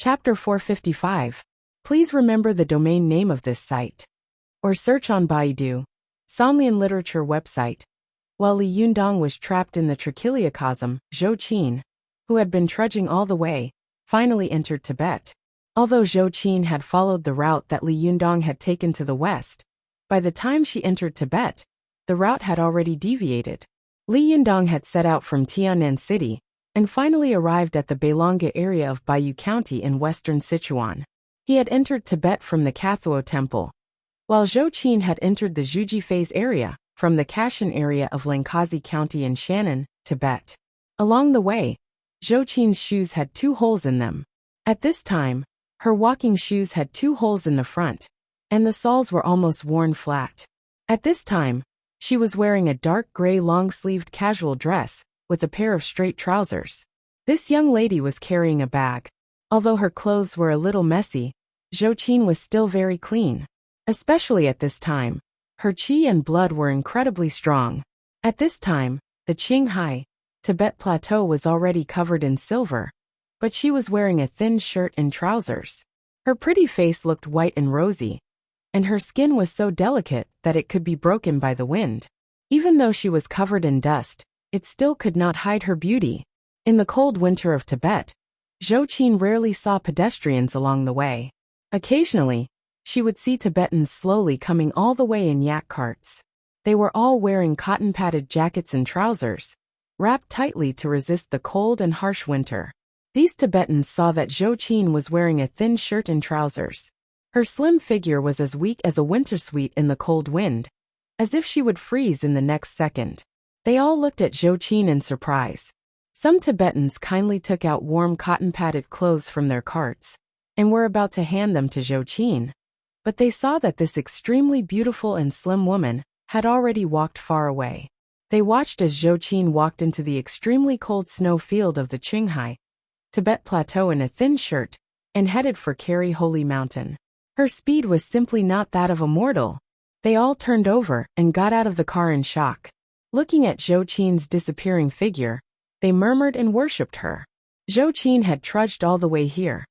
Chapter 455. Please remember the domain name of this site. Or search on Baidu. Somlian Literature website. While Li Yundong was trapped in the tracheochasm, Zhou Qin, who had been trudging all the way, finally entered Tibet. Although Zhou Qin had followed the route that Li Yundong had taken to the west, by the time she entered Tibet, the route had already deviated. Li Yundong had set out from Tianan City, and finally arrived at the Beilongga area of Baiyu County in western Sichuan. He had entered Tibet from the Kathuo Temple, while Zhou Qin had entered the Zhuji area, from the Kashan area of Langkazi County in Shannon, Tibet. Along the way, Zhou Qin's shoes had 2 holes in them. At this time, her walking shoes had 2 holes in the front, and the soles were almost worn flat. At this time, she was wearing a dark gray long-sleeved casual dress, with a pair of straight trousers. This young lady was carrying a bag. Although her clothes were a little messy, Zhou Qin was still very clean. Especially at this time, her qi and blood were incredibly strong. At this time, the Qinghai, Tibet plateau was already covered in silver, but she was wearing a thin shirt and trousers. Her pretty face looked white and rosy, and her skin was so delicate that it could be broken by the wind. Even though she was covered in dust, it still could not hide her beauty. In the cold winter of Tibet, Zhou Qin rarely saw pedestrians along the way. Occasionally, she would see Tibetans slowly coming all the way in yak carts. They were all wearing cotton-padded jackets and trousers, wrapped tightly to resist the cold and harsh winter. These Tibetans saw that Zhou Qin was wearing a thin shirt and trousers. Her slim figure was as weak as a winter sweet in the cold wind, as if she would freeze in the next second. They all looked at Zhou Qin in surprise. Some Tibetans kindly took out warm cotton-padded clothes from their carts, and were about to hand them to Zhou Qin. But they saw that this extremely beautiful and slim woman had already walked far away. They watched as Zhou Qin walked into the extremely cold snow field of the Qinghai, Tibet plateau in a thin shirt, and headed for Kari Holy Mountain. Her speed was simply not that of a mortal. They all turned over and got out of the car in shock. Looking at Zhou Qin's disappearing figure, they murmured and worshipped her. Zhou Qin had trudged all the way here,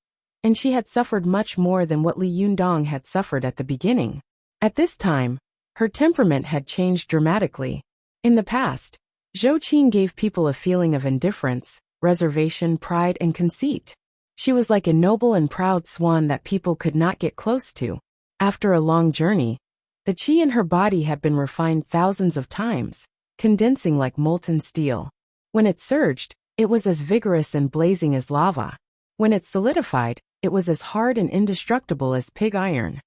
and she had suffered much more than what Li Yundong had suffered at the beginning. At this time, her temperament had changed dramatically. In the past, Zhou Qin gave people a feeling of indifference, reservation, pride, and conceit. She was like a noble and proud swan that people could not get close to. After a long journey, the qi in her body had been refined thousands of times, condensing like molten steel. When it surged, it was as vigorous and blazing as lava. When it solidified, it was as hard and indestructible as pig iron.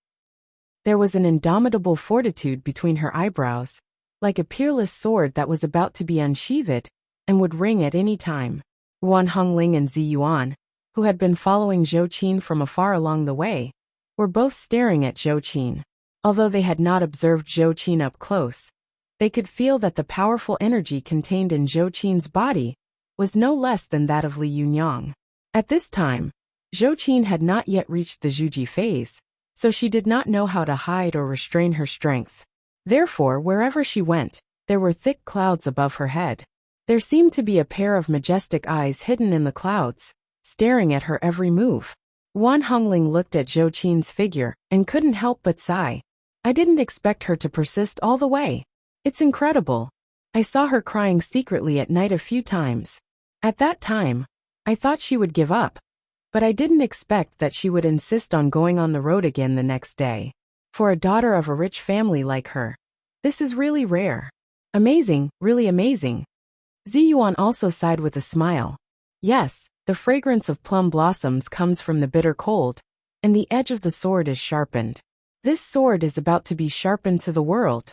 There was an indomitable fortitude between her eyebrows, like a peerless sword that was about to be unsheathed, and would ring at any time. Wan Hongling and Zi Yuan, who had been following Zhou Qin from afar along the way, were both staring at Zhou Qin. Although they had not observed Zhou Qin up close, they could feel that the powerful energy contained in Zhou Qin's body was no less than that of Li Yunyang. At this time, Zhou Qin had not yet reached the Zhuji phase, so she did not know how to hide or restrain her strength. Therefore, wherever she went, there were thick clouds above her head. There seemed to be a pair of majestic eyes hidden in the clouds, staring at her every move. Wan Hongling looked at Zhou Qin's figure and couldn't help but sigh. I didn't expect her to persist all the way. It's incredible. I saw her crying secretly at night a few times. At that time, I thought she would give up. But I didn't expect that she would insist on going on the road again the next day. For a daughter of a rich family like her, this is really rare. Amazing, really amazing. Zi Yuan also sighed with a smile. Yes, the fragrance of plum blossoms comes from the bitter cold, and the edge of the sword is sharpened. This sword is about to be sharpened to the world.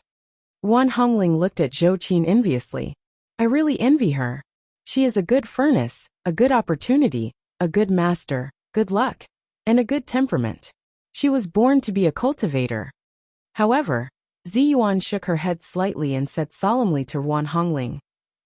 Wan Hongling looked at Zhou Qin enviously. I really envy her. She is a good furnace, a good opportunity, a good master, good luck, and a good temperament. She was born to be a cultivator. However, Zi Yuan shook her head slightly and said solemnly to Wan Hongling,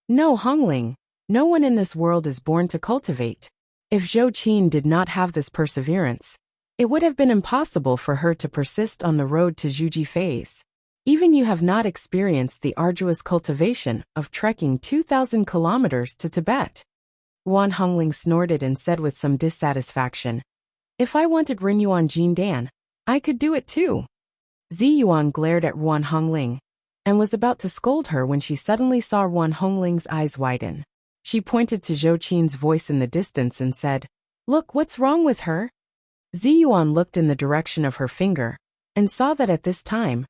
No, Hongling, no one in this world is born to cultivate. If Zhou Qin did not have this perseverance, it would have been impossible for her to persist on the road to Zhuji phase. Even you have not experienced the arduous cultivation of trekking 2,000 kilometers to Tibet. Wan Hongling snorted and said with some dissatisfaction, If I wanted Rinyuan Jin Dan, I could do it too. Ziyuan glared at Ruan Hongling and was about to scold her when she suddenly saw Ruan Hongling's eyes widen. She pointed to Zhou Qin's voice in the distance and said, "Look, what's wrong with her?" Ziyuan looked in the direction of her finger and saw that at this time,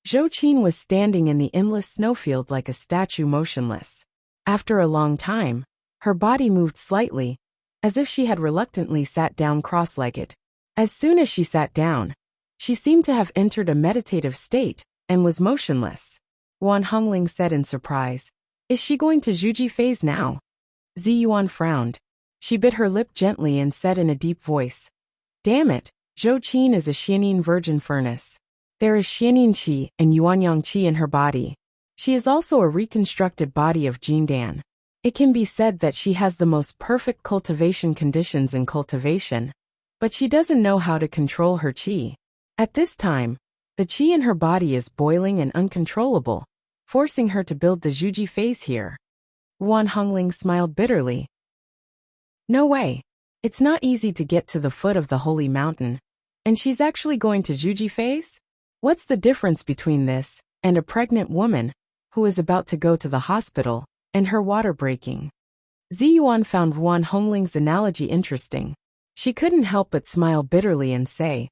Zhou Qin was standing in the endless snowfield like a statue motionless. After a long time, her body moved slightly, as if she had reluctantly sat down cross-legged. As soon as she sat down, she seemed to have entered a meditative state and was motionless. Ruan Hongling said in surprise, "Is she going to Zhuji phase now?" Ziyuan frowned. She bit her lip gently and said in a deep voice, "Damn it, Zhou Qin is a Xianin virgin furnace. There is Xianin qi and Yuanyang qi in her body. She is also a reconstructed body of Jindan. It can be said that she has the most perfect cultivation conditions in cultivation, but she doesn't know how to control her qi. At this time, the qi in her body is boiling and uncontrollable, forcing her to build the Zhuji phase here." Ruan Hongling smiled bitterly. "No way. It's not easy to get to the foot of the holy mountain, and she's actually going to Zhuji phase? What's the difference between this and a pregnant woman who is about to go to the hospital and her water breaking?" Ziyuan found Ruan Hongling's analogy interesting. She couldn't help but smile bitterly and say,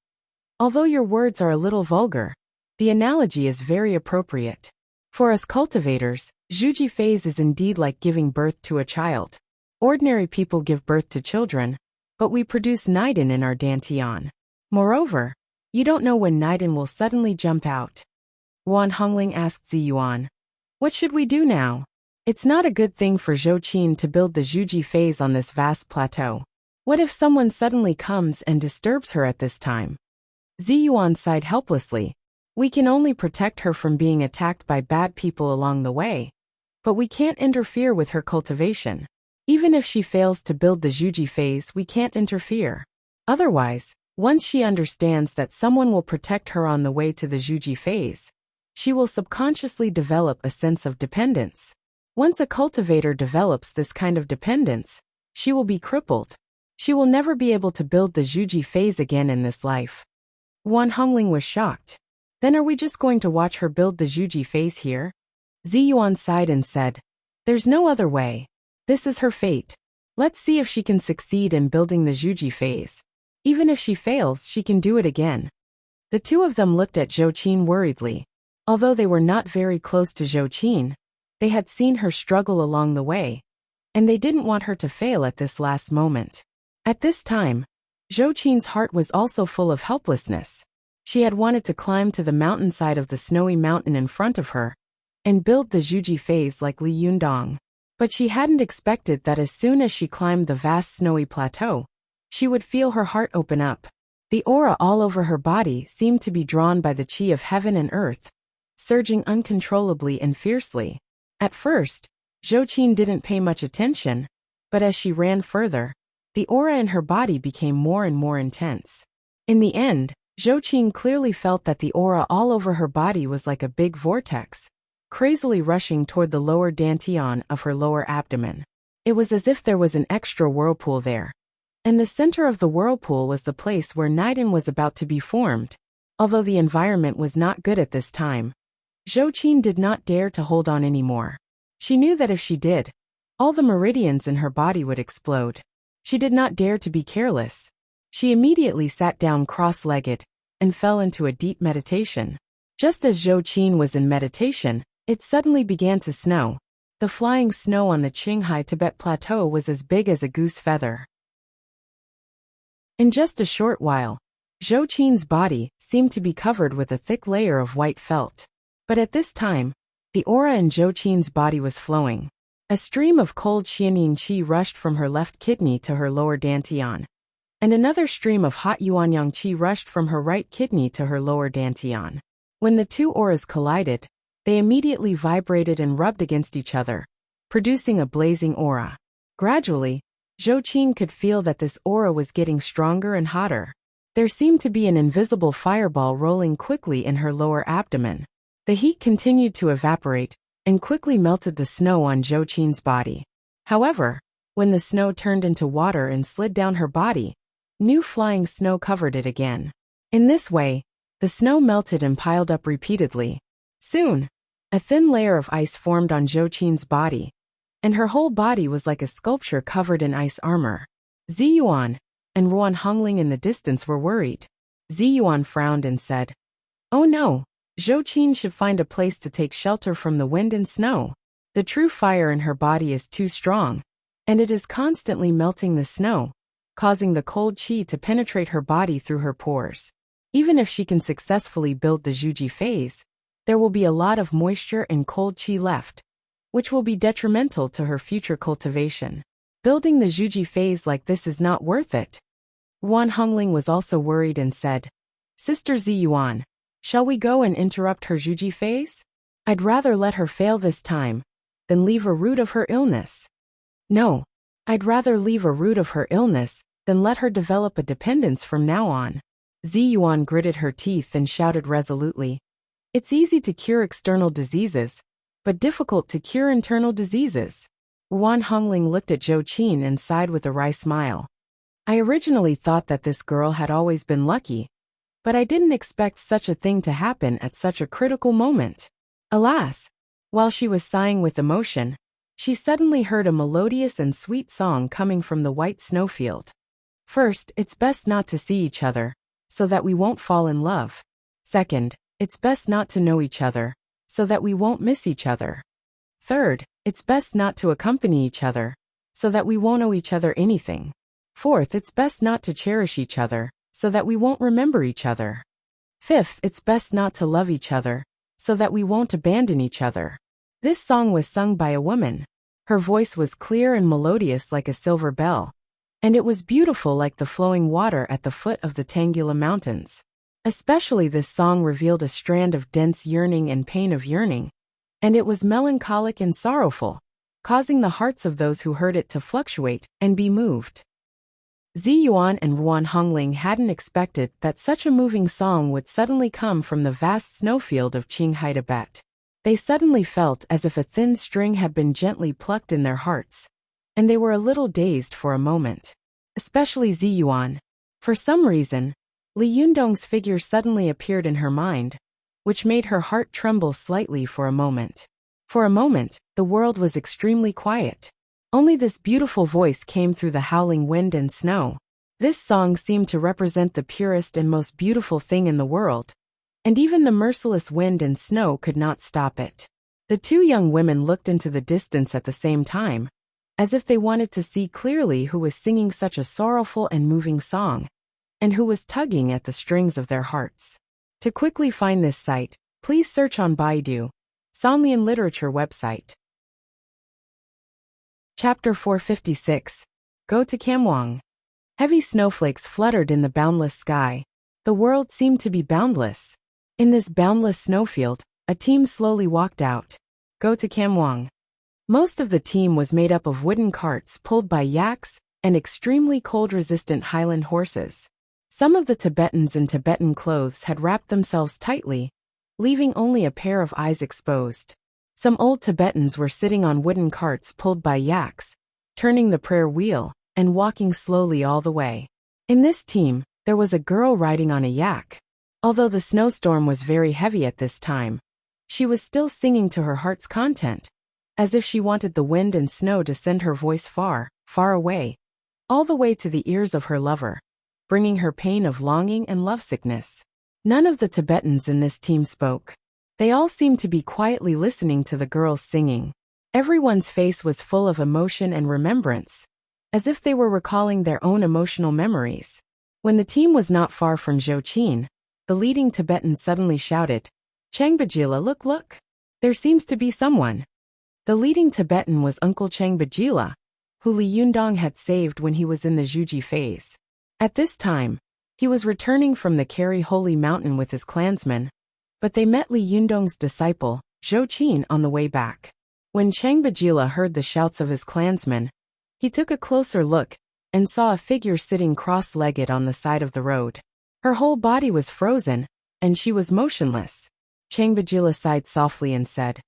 "Although your words are a little vulgar, the analogy is very appropriate. For us cultivators, Zhuji phase is indeed like giving birth to a child. Ordinary people give birth to children, but we produce Niden in our dantian. Moreover, you don't know when Niden will suddenly jump out." Ruan Hongling asked Ziyuan, "What should we do now? It's not a good thing for Zhou Qin to build the Zhuji phase on this vast plateau. What if someone suddenly comes and disturbs her at this time?" Ziyuan sighed helplessly. "We can only protect her from being attacked by bad people along the way, but we can't interfere with her cultivation. Even if she fails to build the Zhuji phase, we can't interfere. Otherwise, once she understands that someone will protect her on the way to the Zhuji phase, she will subconsciously develop a sense of dependence. Once a cultivator develops this kind of dependence, she will be crippled. She will never be able to build the Zhuji phase again in this life." Ruan Hongling was shocked. "Then are we just going to watch her build the Zhuji phase here?" Ziyuan sighed and said, "There's no other way. This is her fate. Let's see if she can succeed in building the Zhuji phase. Even if she fails, she can do it again." The two of them looked at Zhou Qin worriedly. Although they were not very close to Zhou Qin, they had seen her struggle along the way, and they didn't want her to fail at this last moment. At this time, Zhou Qin's heart was also full of helplessness. She had wanted to climb to the mountainside of the snowy mountain in front of her and build the Zhuji phase like Li Yundong. But she hadn't expected that as soon as she climbed the vast snowy plateau, she would feel her heart open up. The aura all over her body seemed to be drawn by the qi of heaven and earth, surging uncontrollably and fiercely. At first, Zhou Qin didn't pay much attention, but as she ran further, the aura in her body became more and more intense. In the end, Zhou Qin clearly felt that the aura all over her body was like a big vortex, crazily rushing toward the lower dantian of her lower abdomen. It was as if there was an extra whirlpool there. And the center of the whirlpool was the place where Niden was about to be formed. Although the environment was not good at this time, Zhou Qin did not dare to hold on anymore. She knew that if she did, all the meridians in her body would explode. She did not dare to be careless. She immediately sat down cross-legged and fell into a deep meditation. Just as Zhou Qin was in meditation, it suddenly began to snow. The flying snow on the Qinghai Tibet Plateau was as big as a goose feather. In just a short while, Zhou Qin's body seemed to be covered with a thick layer of white felt. But at this time, the aura in Zhou Qin's body was flowing. A stream of cold Xianyin qi rushed from her left kidney to her lower dantian, and another stream of hot Yuanyang qi rushed from her right kidney to her lower dantian. When the two auras collided, they immediately vibrated and rubbed against each other, producing a blazing aura. Gradually, Zhou Qin could feel that this aura was getting stronger and hotter. There seemed to be an invisible fireball rolling quickly in her lower abdomen. The heat continued to evaporate and quickly melted the snow on Zhou Qin's body. However, when the snow turned into water and slid down her body, new flying snow covered it again. In this way, the snow melted and piled up repeatedly. Soon, a thin layer of ice formed on Zhou Qin's body, and her whole body was like a sculpture covered in ice armor. Ziyuan and Ruan Hongling in the distance were worried. Ziyuan frowned and said, "Oh no, Zhou Qin should find a place to take shelter from the wind and snow. The true fire in her body is too strong, and it is constantly melting the snow, causing the cold qi to penetrate her body through her pores. Even if she can successfully build the Zhuji phase, there will be a lot of moisture and cold qi left, which will be detrimental to her future cultivation. Building the Zhuji phase like this is not worth it." Ruan Hongling was also worried and said, "Sister Ziyuan, shall we go and interrupt her Zhuji phase? I'd rather let her fail this time than leave a root of her illness." "No, I'd rather leave a root of her illness than let her develop a dependence from now on." Ziyuan gritted her teeth and shouted resolutely, "It's easy to cure external diseases, but difficult to cure internal diseases." Ruan Hongling looked at Zhou Qin and sighed with a wry smile. "I originally thought that this girl had always been lucky, but I didn't expect such a thing to happen at such a critical moment." Alas! While she was sighing with emotion, she suddenly heard a melodious and sweet song coming from the white snowfield. "First, it's best not to see each other, so that we won't fall in love. Second, it's best not to know each other, so that we won't miss each other. Third, it's best not to accompany each other, so that we won't owe each other anything. Fourth, it's best not to cherish each other, so that we won't remember each other. Fifth, it's best not to love each other, so that we won't abandon each other." This song was sung by a woman. Her voice was clear and melodious like a silver bell, and it was beautiful like the flowing water at the foot of the Tangula Mountains. Especially this song revealed a strand of dense yearning and pain of yearning, and it was melancholic and sorrowful, causing the hearts of those who heard it to fluctuate and be moved. Ziyuan and Ruan Hongling hadn't expected that such a moving song would suddenly come from the vast snowfield of Qinghai, Tibet. They suddenly felt as if a thin string had been gently plucked in their hearts, and they were a little dazed for a moment. Especially Ziyuan. For some reason, Li Yundong's figure suddenly appeared in her mind, which made her heart tremble slightly for a moment. For a moment, the world was extremely quiet. Only this beautiful voice came through the howling wind and snow. This song seemed to represent the purest and most beautiful thing in the world, and even the merciless wind and snow could not stop it. The two young women looked into the distance at the same time, as if they wanted to see clearly who was singing such a sorrowful and moving song, and who was tugging at the strings of their hearts. To quickly find this site, please search on Baidu, Sanlian Literature website. Chapter 456. Go to Kamwang. Heavy snowflakes fluttered in the boundless sky. The world seemed to be boundless. In this boundless snowfield, a team slowly walked out. Go to Kamwang. Most of the team was made up of wooden carts pulled by yaks and extremely cold-resistant highland horses. Some of the Tibetans in Tibetan clothes had wrapped themselves tightly, leaving only a pair of eyes exposed. Some old Tibetans were sitting on wooden carts pulled by yaks, turning the prayer wheel, and walking slowly all the way. In this team, there was a girl riding on a yak. Although the snowstorm was very heavy at this time, she was still singing to her heart's content, as if she wanted the wind and snow to send her voice far, far away, all the way to the ears of her lover, bringing her pain of longing and lovesickness. None of the Tibetans in this team spoke. They all seemed to be quietly listening to the girl's singing. Everyone's face was full of emotion and remembrance, as if they were recalling their own emotional memories. When the team was not far from Zhou Qin, the leading Tibetan suddenly shouted, "Changbajila, look, look! There seems to be someone." The leading Tibetan was Uncle Changbajila, who Li Yundong had saved when he was in the Zhuji phase. At this time, he was returning from the Kari Holy Mountain with his clansmen, but they met Li Yundong's disciple, Zhou Qin, on the way back. When Changbajila heard the shouts of his clansmen, he took a closer look and saw a figure sitting cross-legged on the side of the road. Her whole body was frozen, and she was motionless. Changbajila sighed softly and said,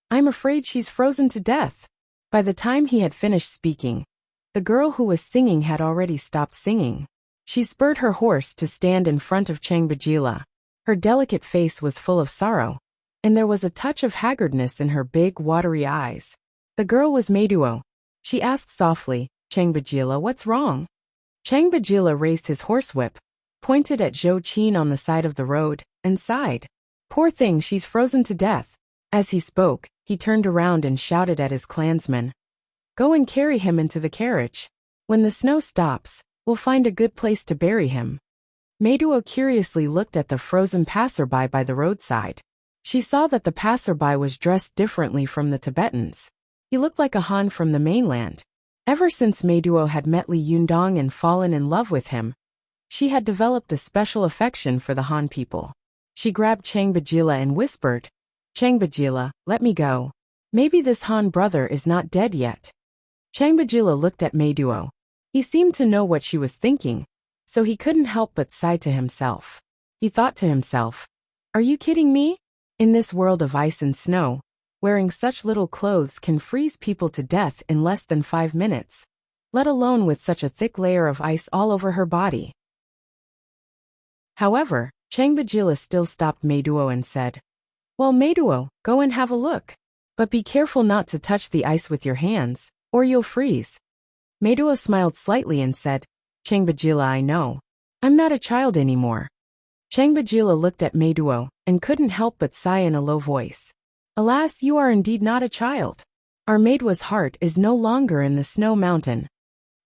"I'm afraid she's frozen to death." By the time he had finished speaking, the girl who was singing had already stopped singing. She spurred her horse to stand in front of Changbajila. Her delicate face was full of sorrow, and there was a touch of haggardness in her big, watery eyes. The girl was Meiduo. She asked softly, Changbajila, what's wrong? Changbajila raised his horsewhip, pointed at Zhou Qin on the side of the road, and sighed. Poor thing, she's frozen to death. As he spoke, he turned around and shouted at his clansmen. Go and carry him into the carriage. When the snow stops, we'll find a good place to bury him. Meiduo curiously looked at the frozen passerby by the roadside. She saw that the passerby was dressed differently from the Tibetans. He looked like a Han from the mainland. Ever since Meiduo had met Li Yundong and fallen in love with him, she had developed a special affection for the Han people. She grabbed Changbajila and whispered, Changbajila, let me go. Maybe this Han brother is not dead yet. Changbajila looked at Meiduo. He seemed to know what she was thinking, so he couldn't help but sigh to himself. He thought to himself, are you kidding me? In this world of ice and snow, wearing such little clothes can freeze people to death in less than 5 minutes, let alone with such a thick layer of ice all over her body. However, Changbajila still stopped Meiduo and said, well, Meiduo, go and have a look. But be careful not to touch the ice with your hands, or you'll freeze. Meiduo smiled slightly and said, Changbajila, I know. I'm not a child anymore. Changbajila looked at Meiduo and couldn't help but sigh in a low voice. Alas, you are indeed not a child. Our Meiduo's heart is no longer in the snow mountain.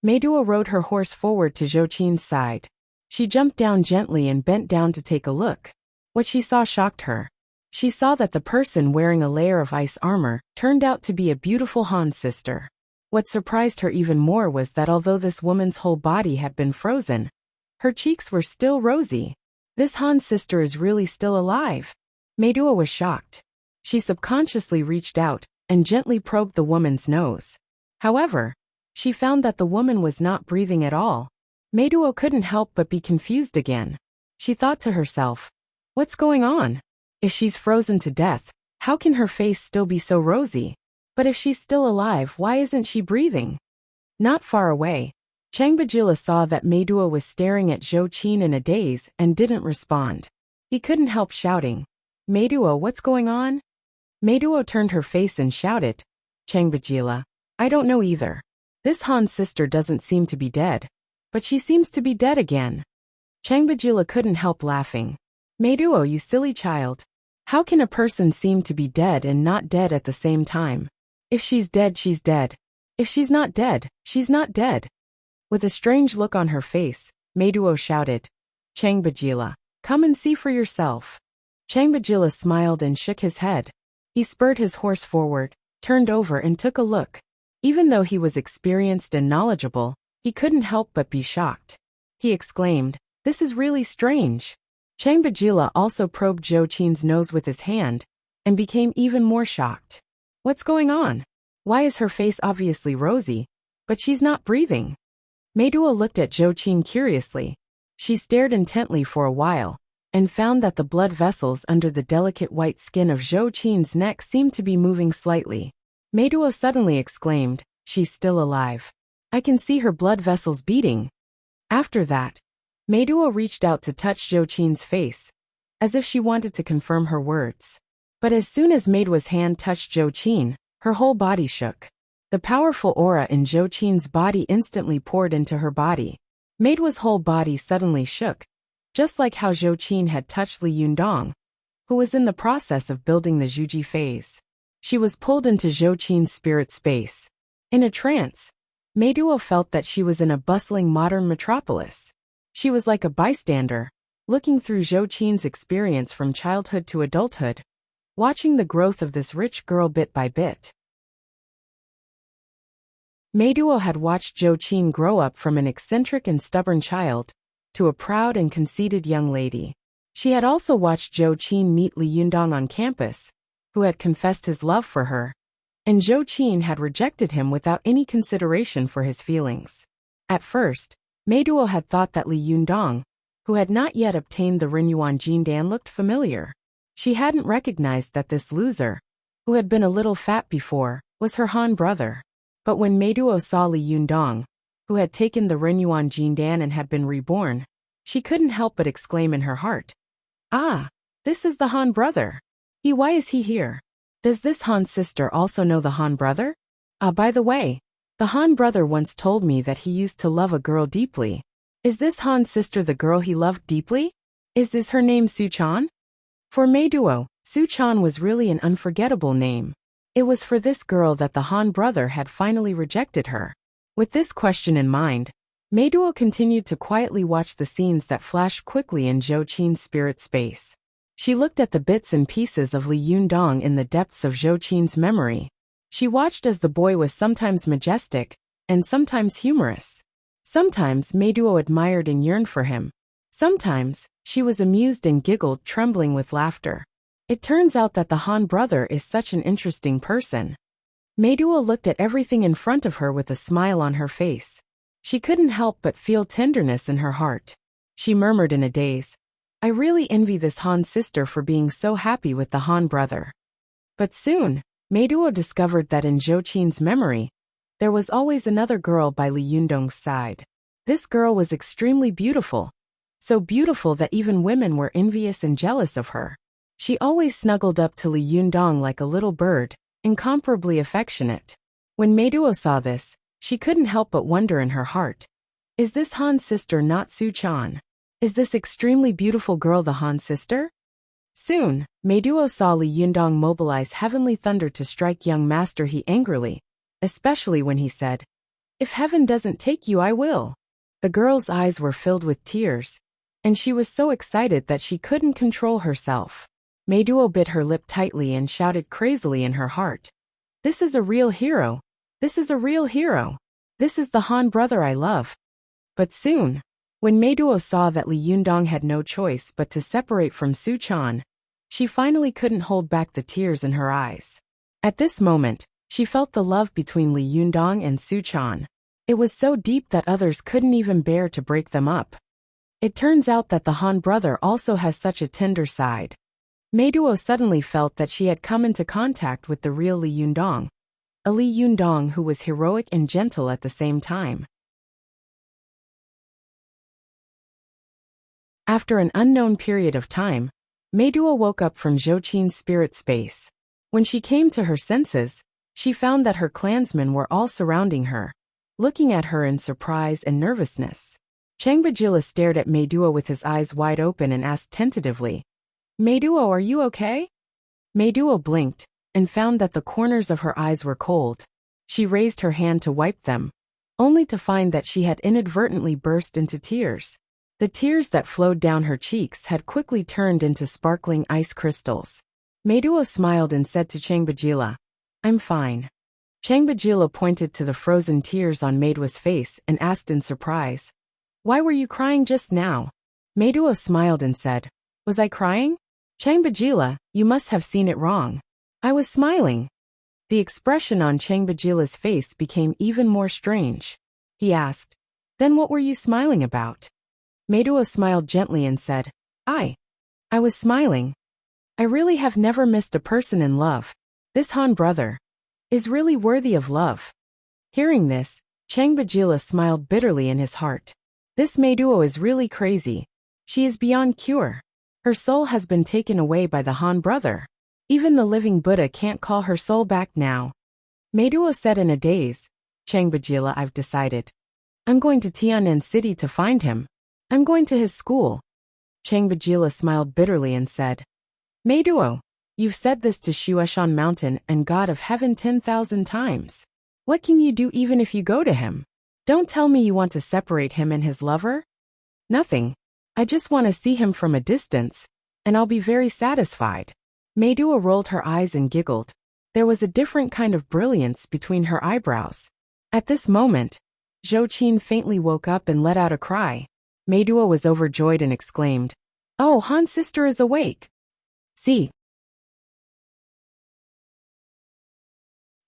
Meiduo rode her horse forward to Zhou Qin's side. She jumped down gently and bent down to take a look. What she saw shocked her. She saw that the person wearing a layer of ice armor turned out to be a beautiful Han sister. What surprised her even more was that although this woman's whole body had been frozen, her cheeks were still rosy. This Han sister is really still alive. Meiduo was shocked. She subconsciously reached out and gently probed the woman's nose. However, she found that the woman was not breathing at all. Meiduo couldn't help but be confused again. She thought to herself, what's going on? If she's frozen to death, how can her face still be so rosy? But if she's still alive, why isn't she breathing? Not far away, Changbajila saw that Meiduo was staring at Zhou Qin in a daze and didn't respond. He couldn't help shouting, Meiduo, what's going on? Meiduo turned her face and shouted, Changbajila, I don't know either. This Han sister doesn't seem to be dead, but she seems to be dead again. Changbajila couldn't help laughing. Meiduo, you silly child. How can a person seem to be dead and not dead at the same time? If she's dead, she's dead. If she's not dead, she's not dead. With a strange look on her face, Meiduo shouted, Changbajila, come and see for yourself. Changbajila smiled and shook his head. He spurred his horse forward, turned over and took a look. Even though he was experienced and knowledgeable, he couldn't help but be shocked. He exclaimed, this is really strange. Changbajila also probed Zhou Qin's nose with his hand, and became even more shocked. What's going on? Why is her face obviously rosy, but she's not breathing? Meiduo looked at Zhou Qin curiously. She stared intently for a while, and found that the blood vessels under the delicate white skin of Zhou Qin's neck seemed to be moving slightly. Meiduo suddenly exclaimed, she's still alive. I can see her blood vessels beating. After that, Meiduo reached out to touch Zhou Qin's face, as if she wanted to confirm her words. But as soon as Meiduo's hand touched Zhou Qin, her whole body shook. The powerful aura in Zhou Qin's body instantly poured into her body. Meiduo's whole body suddenly shook, just like how Zhou Qin had touched Li Yundong, who was in the process of building the Zhuji phase. She was pulled into Zhou Qin's spirit space. In a trance, Meiduo felt that she was in a bustling modern metropolis. She was like a bystander, looking through Zhou Qin's experience from childhood to adulthood, watching the growth of this rich girl bit by bit. Meiduo had watched Zhou Qin grow up from an eccentric and stubborn child to a proud and conceited young lady. She had also watched Zhou Qin meet Li Yundong on campus, who had confessed his love for her, and Zhou Qin had rejected him without any consideration for his feelings. At first, Meiduo had thought that Li Yundong, who had not yet obtained the Rinyuan Jindan, looked familiar. She hadn't recognized that this loser, who had been a little fat before, was her Han brother. But when Meiduo saw Li Yundong, who had taken the Renyuan Jindan and had been reborn, she couldn't help but exclaim in her heart, "Ah, this is the Han brother. Why is he here? Does this Han sister also know the Han brother? By the way, the Han brother once told me that he used to love a girl deeply. Is this Han sister the girl he loved deeply? Is her name Su-chan?" For Meiduo, Su-chan was really an unforgettable name. It was for this girl that the Han brother had finally rejected her. With this question in mind, Meiduo continued to quietly watch the scenes that flashed quickly in Zhou Qin's spirit space. She looked at the bits and pieces of Li Yundong in the depths of Zhou Qin's memory. She watched as the boy was sometimes majestic, and sometimes humorous. Sometimes Meiduo admired and yearned for him. Sometimes, she was amused and giggled, trembling with laughter. It turns out that the Han brother is such an interesting person. Meiduo looked at everything in front of her with a smile on her face. She couldn't help but feel tenderness in her heart. She murmured in a daze, "I really envy this Han sister for being so happy with the Han brother." But soon, Meiduo discovered that in Zhou Qin's memory, there was always another girl by Li Yundong's side. This girl was extremely beautiful. So beautiful that even women were envious and jealous of her. She always snuggled up to Li Yundong like a little bird, incomparably affectionate. When Meiduo saw this, she couldn't help but wonder in her heart, is this Han's sister not Su-chan? Is this extremely beautiful girl the Han sister? Soon, Meiduo saw Li Yundong mobilize heavenly thunder to strike young Master He angrily, especially when he said, "If heaven doesn't take you, I will." The girl's eyes were filled with tears, and she was so excited that she couldn't control herself. Meiduo bit her lip tightly and shouted crazily in her heart, "This is a real hero. This is a real hero. This is the Han brother I love." But soon, when Meiduo saw that Li Yundong had no choice but to separate from Su-chan, she finally couldn't hold back the tears in her eyes. At this moment, she felt the love between Li Yundong and Su-chan. It was so deep that others couldn't even bear to break them up. It turns out that the Han brother also has such a tender side. Meiduo suddenly felt that she had come into contact with the real Li Yundong, a Li Yundong who was heroic and gentle at the same time. After an unknown period of time, Meiduo woke up from Zhou Qin's spirit space. When she came to her senses, she found that her clansmen were all surrounding her, looking at her in surprise and nervousness. Changbajila stared at Meiduo with his eyes wide open and asked tentatively, "Meiduo, are you okay?" Meiduo blinked, and found that the corners of her eyes were cold. She raised her hand to wipe them, only to find that she had inadvertently burst into tears. The tears that flowed down her cheeks had quickly turned into sparkling ice crystals. Meiduo smiled and said to Changbajila, "I'm fine." Changbajila pointed to the frozen tears on Meiduo's face and asked in surprise, "Why were you crying just now?" Meiduo smiled and said, "Was I crying?" "Changbajila, you must have seen it wrong. I was smiling." The expression on Changbajila's face became even more strange. He asked, "Then what were you smiling about?" Meiduo smiled gently and said, I was smiling. I really have never missed a person in love. This Han brother is really worthy of love." Hearing this, Changbajila smiled bitterly in his heart. This Meiduo is really crazy. She is beyond cure. Her soul has been taken away by the Han brother. Even the living Buddha can't call her soul back now. Meiduo said in a daze, "Changbajila, I've decided. I'm going to Tianan City to find him. I'm going to his school." Changbajila smiled bitterly and said, "Meiduo, you've said this to Shueshan Mountain and God of Heaven 10,000 times. What can you do even if you go to him? Don't tell me you want to separate him and his lover." "Nothing. I just want to see him from a distance, and I'll be very satisfied." Meiduo rolled her eyes and giggled. There was a different kind of brilliance between her eyebrows. At this moment, Zhou Qin faintly woke up and let out a cry. Meiduo was overjoyed and exclaimed, "Oh, Han's sister is awake." See.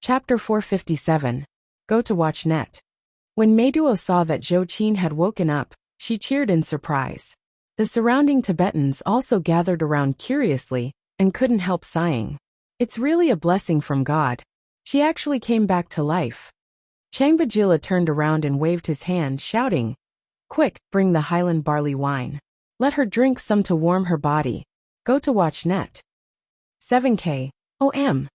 Chapter 457. Go to watch net. When Meiduo saw that Zhou Qin had woken up, she cheered in surprise. The surrounding Tibetans also gathered around curiously and couldn't help sighing. It's really a blessing from God. She actually came back to life. Changbajila turned around and waved his hand, shouting, "Quick, bring the Highland barley wine. Let her drink some to warm her body. Go to watch net. 7K. OM.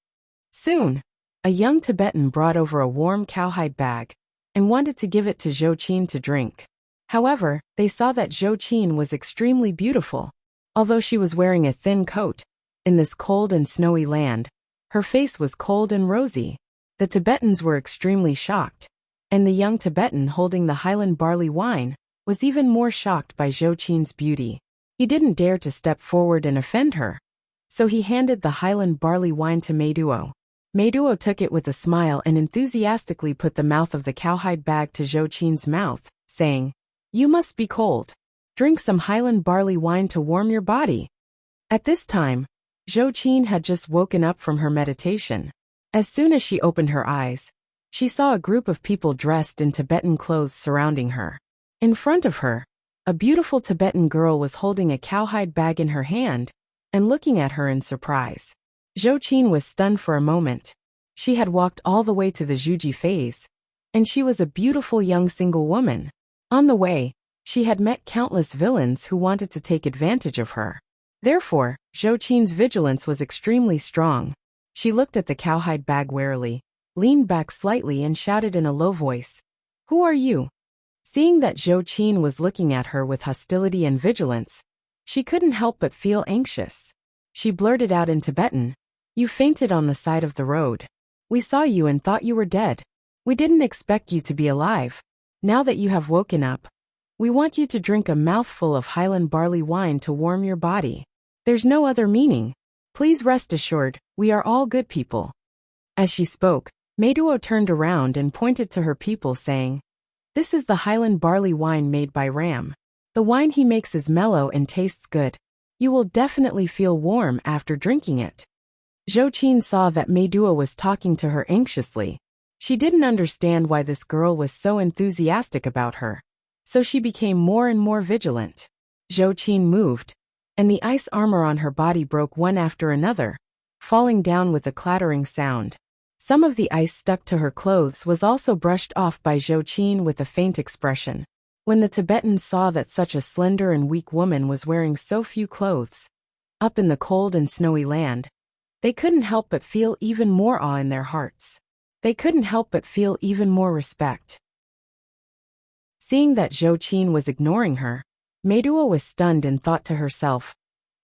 Soon, a young Tibetan brought over a warm cowhide bag and wanted to give it to Zhou Qin to drink. However, they saw that Zhou Qin was extremely beautiful. Although she was wearing a thin coat, in this cold and snowy land, her face was cold and rosy. The Tibetans were extremely shocked, and the young Tibetan holding the Highland barley wine was even more shocked by Zhou Qin's beauty. He didn't dare to step forward and offend her, so he handed the Highland barley wine to Meiduo. Meiduo took it with a smile and enthusiastically put the mouth of the cowhide bag to Zhou Qin's mouth, saying, "You must be cold. Drink some Highland barley wine to warm your body." At this time, Zhou Qin had just woken up from her meditation. As soon as she opened her eyes, she saw a group of people dressed in Tibetan clothes surrounding her. In front of her, a beautiful Tibetan girl was holding a cowhide bag in her hand and looking at her in surprise. Zhou Qin was stunned for a moment. She had walked all the way to the Zhuji phase, and she was a beautiful young single woman. On the way, she had met countless villains who wanted to take advantage of her. Therefore, Zhou Qin's vigilance was extremely strong. She looked at the cowhide bag warily, leaned back slightly and shouted in a low voice, "Who are you?" Seeing that Zhou Qin was looking at her with hostility and vigilance, she couldn't help but feel anxious. She blurted out in Tibetan, "You fainted on the side of the road. We saw you and thought you were dead. We didn't expect you to be alive. Now that you have woken up, we want you to drink a mouthful of Highland barley wine to warm your body. There's no other meaning. Please rest assured, we are all good people." As she spoke, Meiduo turned around and pointed to her people saying, "This is the Highland barley wine made by Ram. The wine he makes is mellow and tastes good. You will definitely feel warm after drinking it." Zhou Qin saw that Meiduo was talking to her anxiously. She didn't understand why this girl was so enthusiastic about her, so she became more and more vigilant. Zhou Qin moved, and the ice armor on her body broke one after another, falling down with a clattering sound. Some of the ice stuck to her clothes was also brushed off by Zhou Qin with a faint expression. When the Tibetans saw that such a slender and weak woman was wearing so few clothes, up in the cold and snowy land, they couldn't help but feel even more awe in their hearts. They couldn't help but feel even more respect. Seeing that Zhou Qin was ignoring her, Meiduo was stunned and thought to herself,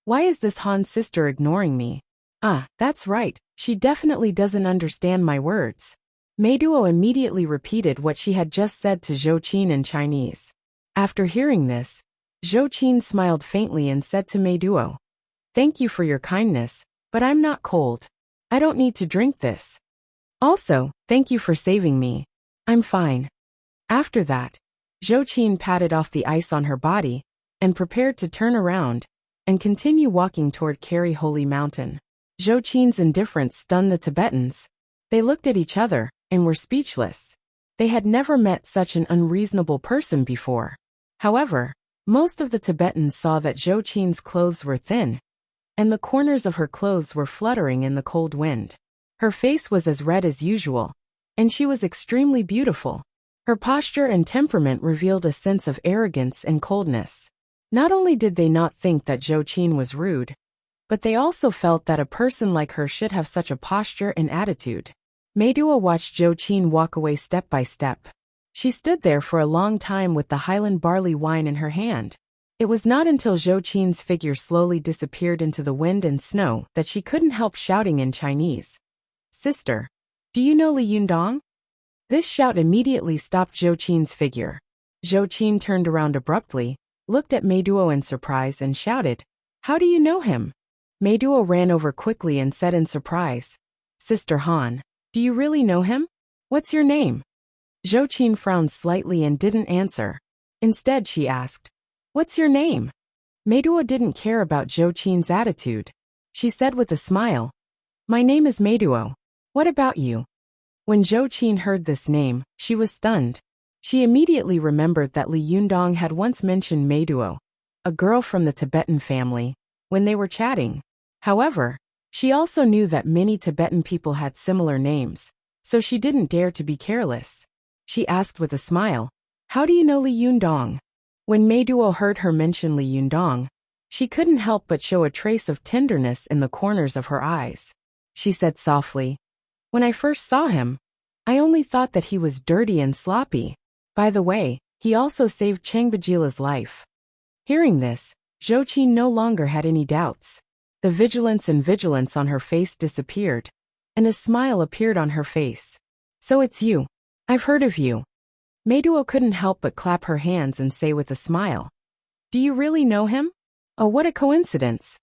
"Why is this Han sister ignoring me? Ah, that's right, she definitely doesn't understand my words." Meiduo immediately repeated what she had just said to Zhou Qin in Chinese. After hearing this, Zhou Qin smiled faintly and said to Meiduo, "Thank you for your kindness, but I'm not cold. I don't need to drink this. Also, thank you for saving me. I'm fine." After that, Zhou Qin patted off the ice on her body and prepared to turn around and continue walking toward Kari Holy Mountain. Zhou Qin's indifference stunned the Tibetans. They looked at each other and were speechless. They had never met such an unreasonable person before. However, most of the Tibetans saw that Zhou Qin's clothes were thin, and the corners of her clothes were fluttering in the cold wind. Her face was as red as usual, and she was extremely beautiful. Her posture and temperament revealed a sense of arrogance and coldness. Not only did they not think that Zhou Qin was rude, but they also felt that a person like her should have such a posture and attitude. Meiduo watched Zhou Qin walk away step by step. She stood there for a long time with the Highland barley wine in her hand. It was not until Zhou Qin's figure slowly disappeared into the wind and snow that she couldn't help shouting in Chinese, "Sister, do you know Li Yundong?" This shout immediately stopped Zhou Qin's figure. Zhou Qin turned around abruptly, looked at Meiduo in surprise and shouted, "How do you know him?" Meiduo ran over quickly and said in surprise, "Sister Han, do you really know him? What's your name?" Zhou Qin frowned slightly and didn't answer. Instead she asked, "What's your name?" Meiduo didn't care about Zhou Qin's attitude. She said with a smile, "My name is Meiduo. What about you?" When Zhou Qin heard this name, she was stunned. She immediately remembered that Li Yundong had once mentioned Meiduo, a girl from the Tibetan family, when they were chatting. However, she also knew that many Tibetan people had similar names, so she didn't dare to be careless. she asked with a smile. How do you know Li Yundong? When Meiduo heard her mention Li Yundong, she couldn't help but show a trace of tenderness in the corners of her eyes. She said softly, when I first saw him, I only thought that he was dirty and sloppy. By the way, he also saved Changbajila's life. Hearing this, Zhou Qin no longer had any doubts. The vigilance on her face disappeared, and a smile appeared on her face. So it's you. I've heard of you. Meiduo couldn't help but clap her hands and say with a smile, do you really know him? Oh, what a coincidence.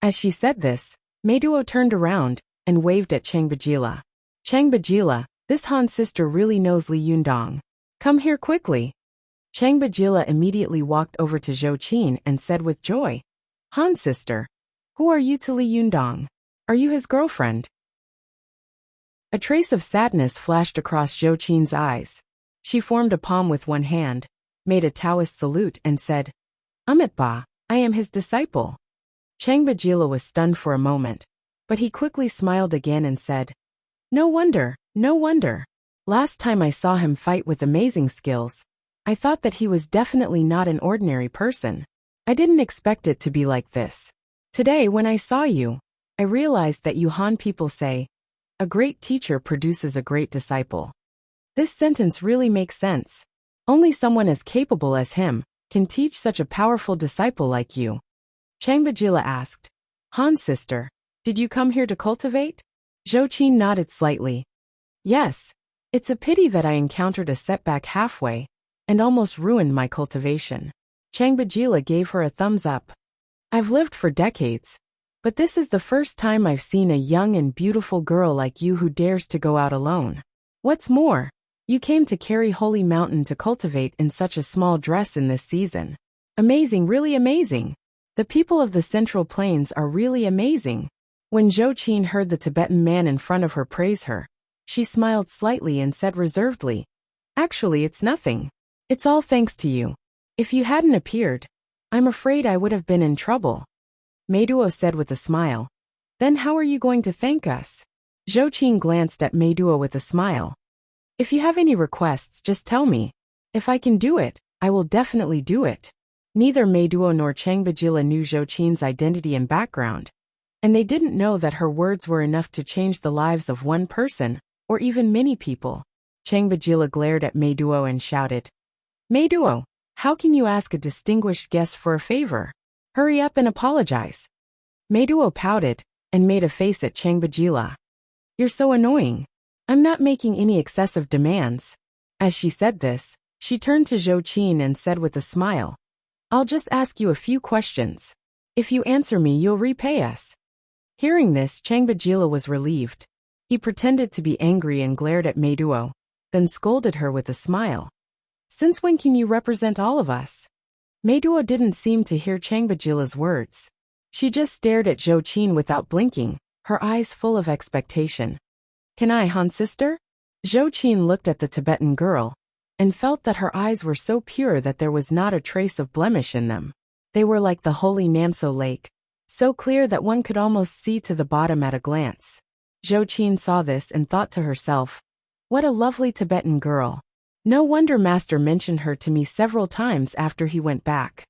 As she said this, Meiduo turned around and waved at Changbajila. Changbajila, this Han sister really knows Li Yundong. Come here quickly. Changbajila immediately walked over to Zhou Qin and said with joy, Han sister, who are you to Li Yundong? Are you his girlfriend? A trace of sadness flashed across Zhou Qin's eyes. She formed a palm with one hand, made a Taoist salute and said, Ba, I am his disciple. Changbajila was stunned for a moment, but he quickly smiled again and said, no wonder, no wonder. Last time I saw him fight with amazing skills, I thought that he was definitely not an ordinary person. I didn't expect it to be like this. Today when I saw you, I realized that you Han people say, a great teacher produces a great disciple. This sentence really makes sense. Only someone as capable as him can teach such a powerful disciple like you. Changbajila asked, Han sister, did you come here to cultivate? Zhou Qin nodded slightly. Yes, it's a pity that I encountered a setback halfway and almost ruined my cultivation. Changbajila gave her a thumbs up. I've lived for decades, but this is the first time I've seen a young and beautiful girl like you who dares to go out alone. What's more, you came to carry Holy Mountain to cultivate in such a small dress in this season. Amazing, really amazing. The people of the Central Plains are really amazing. When Zhou Qin heard the Tibetan man in front of her praise her, she smiled slightly and said reservedly, actually it's nothing. It's all thanks to you. If you hadn't appeared, I'm afraid I would have been in trouble. Meiduo said with a smile. Then how are you going to thank us? Zhou Qin glanced at Meiduo with a smile. If you have any requests, just tell me. If I can do it, I will definitely do it. Neither Meiduo nor Changbajila knew Zhou Qin's identity and background, and they didn't know that her words were enough to change the lives of one person, or even many people. Changbajila glared at Meiduo and shouted, Meiduo, how can you ask a distinguished guest for a favor? Hurry up and apologize. Meiduo pouted and made a face at Changbajila. You're so annoying. I'm not making any excessive demands. As she said this, she turned to Zhou Qin and said with a smile, I'll just ask you a few questions. If you answer me, you'll repay us. Hearing this, Changbajila was relieved. He pretended to be angry and glared at Meiduo, then scolded her with a smile. Since when can you represent all of us? Meiduo didn't seem to hear Changbajila's words. She just stared at Zhou Qin without blinking, her eyes full of expectation. Can I, Han sister? Zhou Qin looked at the Tibetan girl and felt that her eyes were so pure that there was not a trace of blemish in them. They were like the holy Namso lake, so clear that one could almost see to the bottom at a glance. Zhou Qin saw this and thought to herself, what a lovely Tibetan girl. No wonder Master mentioned her to me several times after he went back.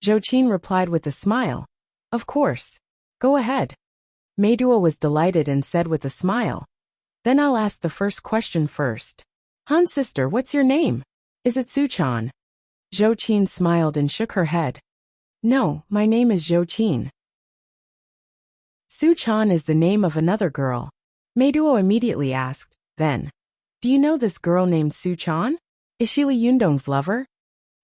Zhou Qin replied with a smile, of course. Go ahead. Meiduo was delighted and said with a smile, then I'll ask the first question first. Han sister, what's your name? Is it Suchan? Zhou Qin smiled and shook her head. No, my name is Zhou Qin. Suchan is the name of another girl. Meiduo immediately asked, then, do you know this girl named Suchan? Is she Li Yundong's lover?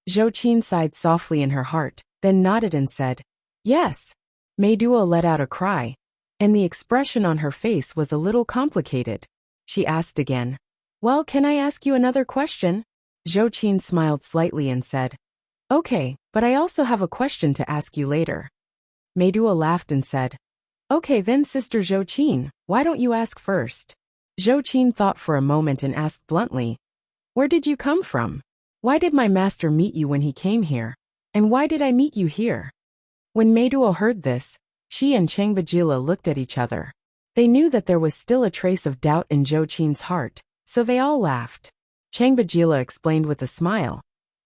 Zhou Qin sighed softly in her heart, then nodded and said, yes. Meiduo let out a cry, and the expression on her face was a little complicated. She asked again, well, can I ask you another question? Zhou Qin smiled slightly and said, okay, but I also have a question to ask you later. Meiduo laughed and said, okay then Sister Zhou Qin, why don't you ask first? Zhou Qin thought for a moment and asked bluntly, where did you come from? Why did my master meet you when he came here? And why did I meet you here? When Meiduo heard this, she and Changbajila looked at each other. They knew that there was still a trace of doubt in Zhou Qin's heart, so they all laughed. Changbajila explained with a smile.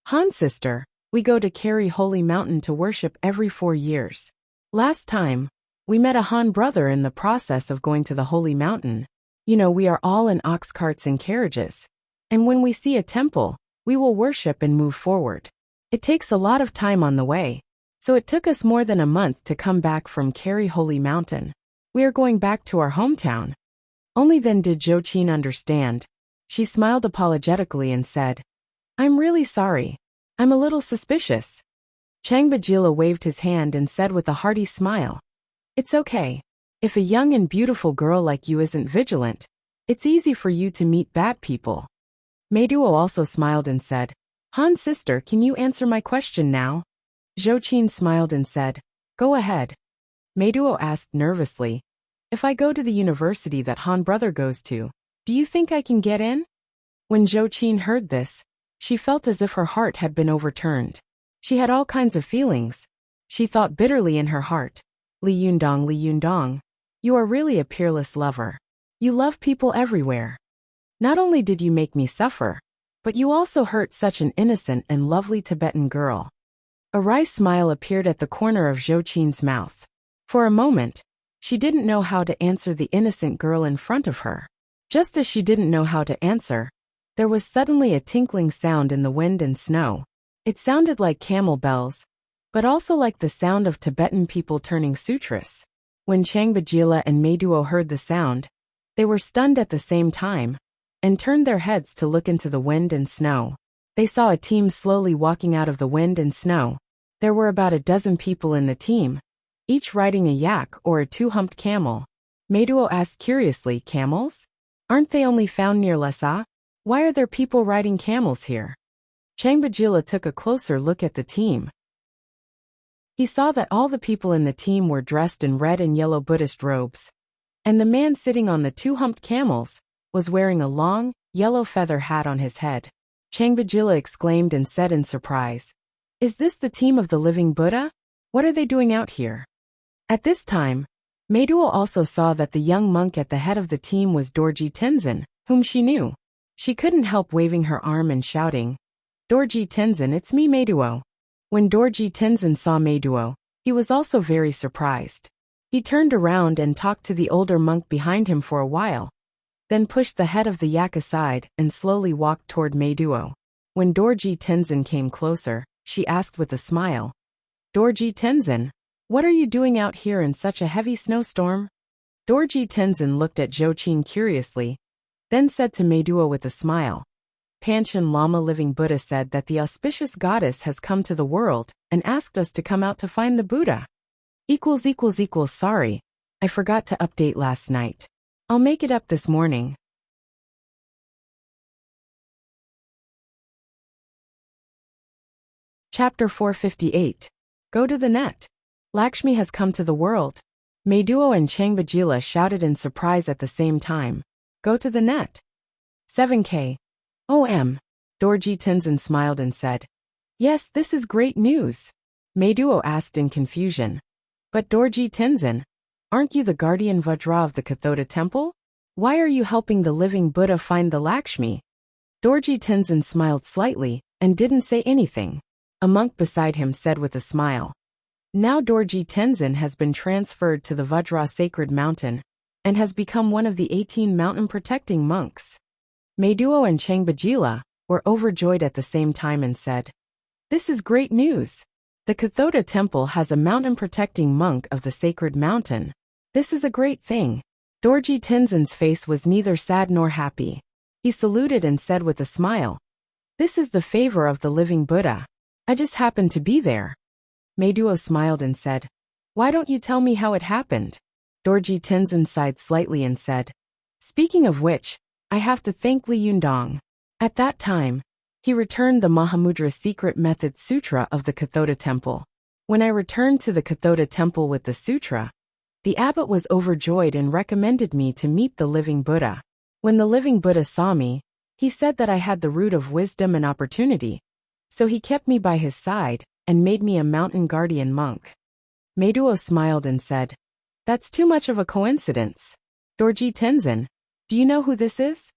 Han sister, we go to Kari Holy Mountain to worship every 4 years. Last time, we met a Han brother in the process of going to the Holy Mountain. You know, we are all in ox carts and carriages. And when we see a temple, we will worship and move forward. It takes a lot of time on the way. So it took us more than a month to come back from Kari Holy Mountain. We are going back to our hometown. Only then did Zhou understand. She smiled apologetically and said, I'm really sorry. I'm a little suspicious. Changbajila waved his hand and said with a hearty smile, It's okay. If a young and beautiful girl like you isn't vigilant, it's easy for you to meet bad people. Meiduo also smiled and said, Han sister, can you answer my question now? Zhou smiled and said, Go ahead. Meiduo asked nervously, If I go to the university that Han brother goes to, do you think I can get in? When Zhou heard this, she felt as if her heart had been overturned. She had all kinds of feelings. She thought bitterly in her heart, Li Yundong, you are really a peerless lover. You love people everywhere. Not only did you make me suffer, but you also hurt such an innocent and lovely Tibetan girl. A wry smile appeared at the corner of Zhou mouth. For a moment, she didn't know how to answer the innocent girl in front of her. Just as she didn't know how to answer, there was suddenly a tinkling sound in the wind and snow. It sounded like camel bells, but also like the sound of Tibetan people turning sutras. When Changbajila and Meiduo heard the sound, they were stunned at the same time, and turned their heads to look into the wind and snow. They saw a team slowly walking out of the wind and snow. There were about a dozen people in the team, each riding a yak or a 2-humped camel. Meiduo asked curiously, Camels? Aren't they only found near Lhasa? Why are there people riding camels here? Changbajila took a closer look at the team. He saw that all the people in the team were dressed in red and yellow Buddhist robes, and the man sitting on the 2-humped camels was wearing a long, yellow feather hat on his head. Changbajila exclaimed and said in surprise, Is this the team of the living Buddha? What are they doing out here? At this time, Meiduo also saw that the young monk at the head of the team was Dorji Tenzin, whom she knew. She couldn't help waving her arm and shouting, Dorji Tenzin, it's me Meiduo. When Dorji Tenzin saw Meiduo, he was also very surprised. He turned around and talked to the older monk behind him for a while, then pushed the head of the yak aside and slowly walked toward Meiduo. When Dorji Tenzin came closer, she asked with a smile, Dorji Tenzin, what are you doing out here in such a heavy snowstorm? Dorji Tenzin looked at Zhou curiously, then said to Meiduo with a smile, Panchen Lama Living Buddha said that the auspicious goddess has come to the world and asked us to come out to find the Buddha. Sorry, I forgot to update last night. I'll make it up this morning. Chapter 458. Go to the net. Lakshmi has come to the world. Meiduo and Changbajila shouted in surprise at the same time. Go to the net. 7K. OM. Dorji Tenzin smiled and said, Yes, this is great news. Meiduo asked in confusion. But Dorji Tenzin, aren't you the guardian Vajra of the Kathoda temple? Why are you helping the living Buddha find the Lakshmi? Dorji Tenzin smiled slightly and didn't say anything. A monk beside him said with a smile, Now Dorji Tenzin has been transferred to the Vajra sacred mountain and has become one of the 18 mountain protecting monks. Meiduo and Changbajila were overjoyed at the same time and said, This is great news. The Kathoda temple has a mountain protecting monk of the sacred mountain. This is a great thing. Dorji Tenzin's face was neither sad nor happy. He saluted and said with a smile, This is the favor of the living Buddha. I just happened to be there. Meiduo smiled and said, Why don't you tell me how it happened? Dorji Tenzin sighed slightly and said, Speaking of which, I have to thank Li Yundong. At that time, he returned the Mahamudra Secret Method Sutra of the Kathoda Temple. When I returned to the Kathoda Temple with the sutra, the abbot was overjoyed and recommended me to meet the living Buddha. When the living Buddha saw me, he said that I had the root of wisdom and opportunity, so he kept me by his side and made me a mountain guardian monk. Meiduo smiled and said, That's too much of a coincidence. Dorji Tenzin, do you know who this is?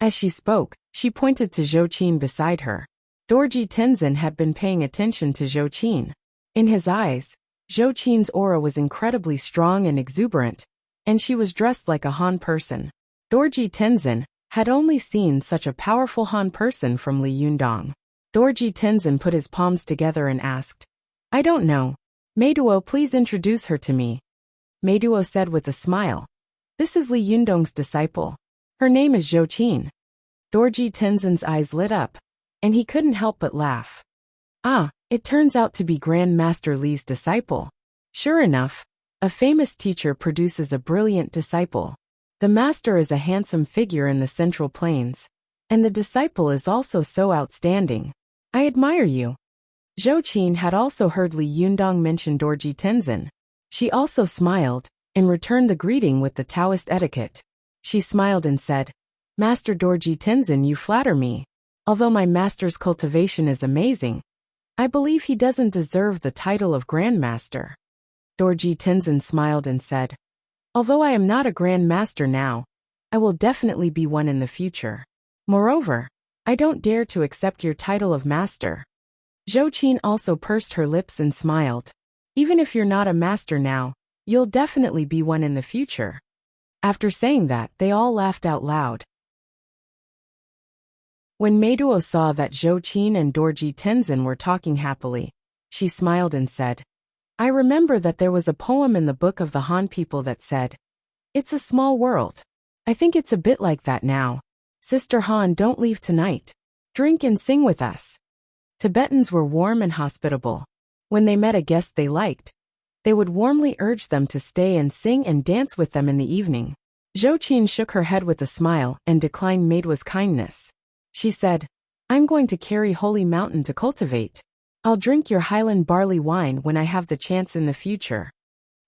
As she spoke, She pointed to Zhou Qin beside her. Dorji Tenzin had been paying attention to Zhou Qin. In his eyes, Zhou Qin's aura was incredibly strong and exuberant, and she was dressed like a Han person. Dorji Tenzin had only seen such a powerful Han person from Li Yundong. Dorji Tenzin put his palms together and asked, "I don't know. Meiduo, please introduce her to me." Meiduo said with a smile, "This is Li Yundong's disciple. Her name is Zhou Qin." Dorji Tenzin's eyes lit up, and he couldn't help but laugh. "Ah, it turns out to be Grand Master Li's disciple. Sure enough, a famous teacher produces a brilliant disciple. The master is a handsome figure in the Central Plains, and the disciple is also so outstanding. I admire you." Zhou Qin had also heard Li Yundong mention Dorji Tenzin. She also smiled and returned the greeting with the Taoist etiquette. She smiled and said, "Master Dorji Tenzin, you flatter me. Although my master's cultivation is amazing, I believe he doesn't deserve the title of Grandmaster." Dorji Tenzin smiled and said, "Although I am not a Grand Master now, I will definitely be one in the future. Moreover, I don't dare to accept your title of Master." Zhou Qin also pursed her lips and smiled. "Even if you're not a master now, you'll definitely be one in the future." After saying that, they all laughed out loud. When Meiduo saw that Zhou Qin and Dorji Tenzin were talking happily, she smiled and said, "I remember that there was a poem in the book of the Han people that said, 'It's a small world.' I think it's a bit like that now. Sister Han, don't leave tonight. Drink and sing with us." Tibetans were warm and hospitable. When they met a guest they liked, they would warmly urge them to stay and sing and dance with them in the evening. Zhou Qin shook her head with a smile and declined Meiduo's kindness. She said, "I'm going to carry Holy Mountain to cultivate. I'll drink your Highland barley wine when I have the chance in the future."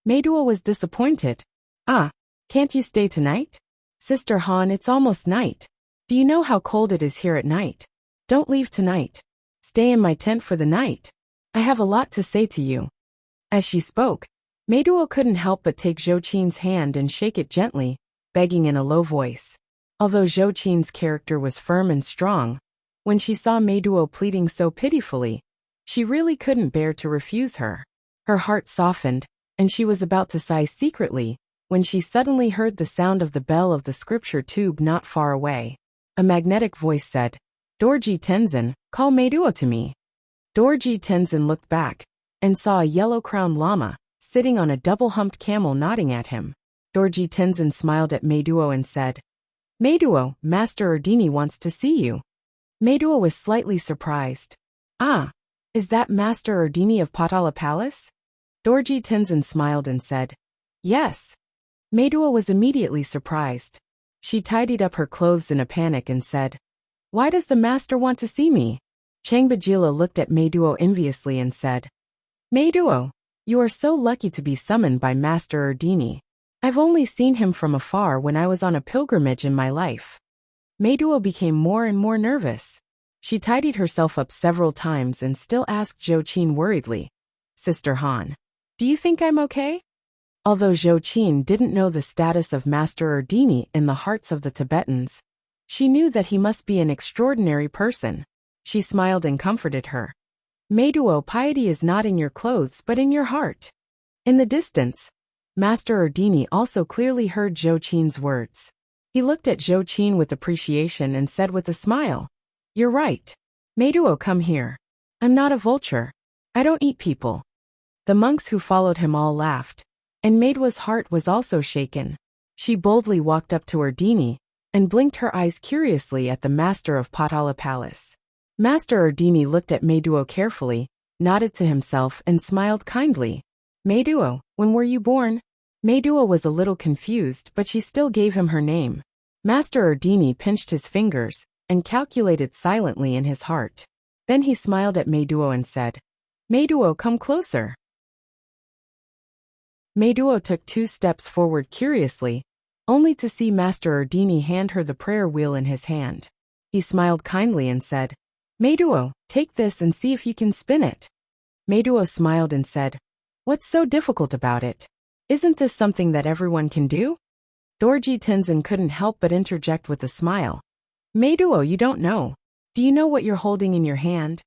Meiduo was disappointed. "Ah, can't you stay tonight? Sister Han, it's almost night. Do you know how cold it is here at night? Don't leave tonight. Stay in my tent for the night. I have a lot to say to you." As she spoke, Meiduo couldn't help but take Zhou Qin's hand and shake it gently, begging in a low voice. Although Zhou Qin's character was firm and strong, when she saw Meiduo pleading so pitifully, she really couldn't bear to refuse her. Her heart softened, and she was about to sigh secretly, when she suddenly heard the sound of the bell of the scripture tube not far away. A magnetic voice said, "Dorji Tenzin, call Meiduo to me." Dorji Tenzin looked back, and saw a yellow-crowned lama, sitting on a double-humped camel nodding at him. Dorji Tenzin smiled at Meiduo and said, "Meiduo, Master Erdini wants to see you." Meiduo was slightly surprised. "Ah, is that Master Erdini of Potala Palace?" Dorji Tenzin smiled and said, "Yes." Meiduo was immediately surprised. She tidied up her clothes in a panic and said, "Why does the master want to see me?" Changbajila looked at Meiduo enviously and said, "Meiduo, you are so lucky to be summoned by Master Erdini. I've only seen him from afar when I was on a pilgrimage in my life." Meiduo became more and more nervous. She tidied herself up several times and still asked Zhou Qin worriedly, "Sister Han, do you think I'm okay?" Although Zhou Qin didn't know the status of Master Erdini in the hearts of the Tibetans, she knew that he must be an extraordinary person. She smiled and comforted her. "Meiduo, piety is not in your clothes but in your heart." In the distance, Master Erdini also clearly heard Zhou Qin's words. He looked at Zhou Qin with appreciation and said with a smile, "You're right. Meiduo, come here. I'm not a vulture. I don't eat people." The monks who followed him all laughed, and Meiduo's heart was also shaken. She boldly walked up to Erdini and blinked her eyes curiously at the master of Potala Palace. Master Erdini looked at Meiduo carefully, nodded to himself and smiled kindly. "Meiduo, when were you born?" Meiduo was a little confused, but she still gave him her name. Master Erdini pinched his fingers and calculated silently in his heart. Then he smiled at Meiduo and said, "Meiduo, come closer." Meiduo took 2 steps forward curiously, only to see Master Erdini hand her the prayer wheel in his hand. He smiled kindly and said, "Meiduo, take this and see if you can spin it." Meiduo smiled and said, "What's so difficult about it? Isn't this something that everyone can do?" Dorji Tenzin couldn't help but interject with a smile. Meiduo, you don't know. Do you know what you're holding in your hand?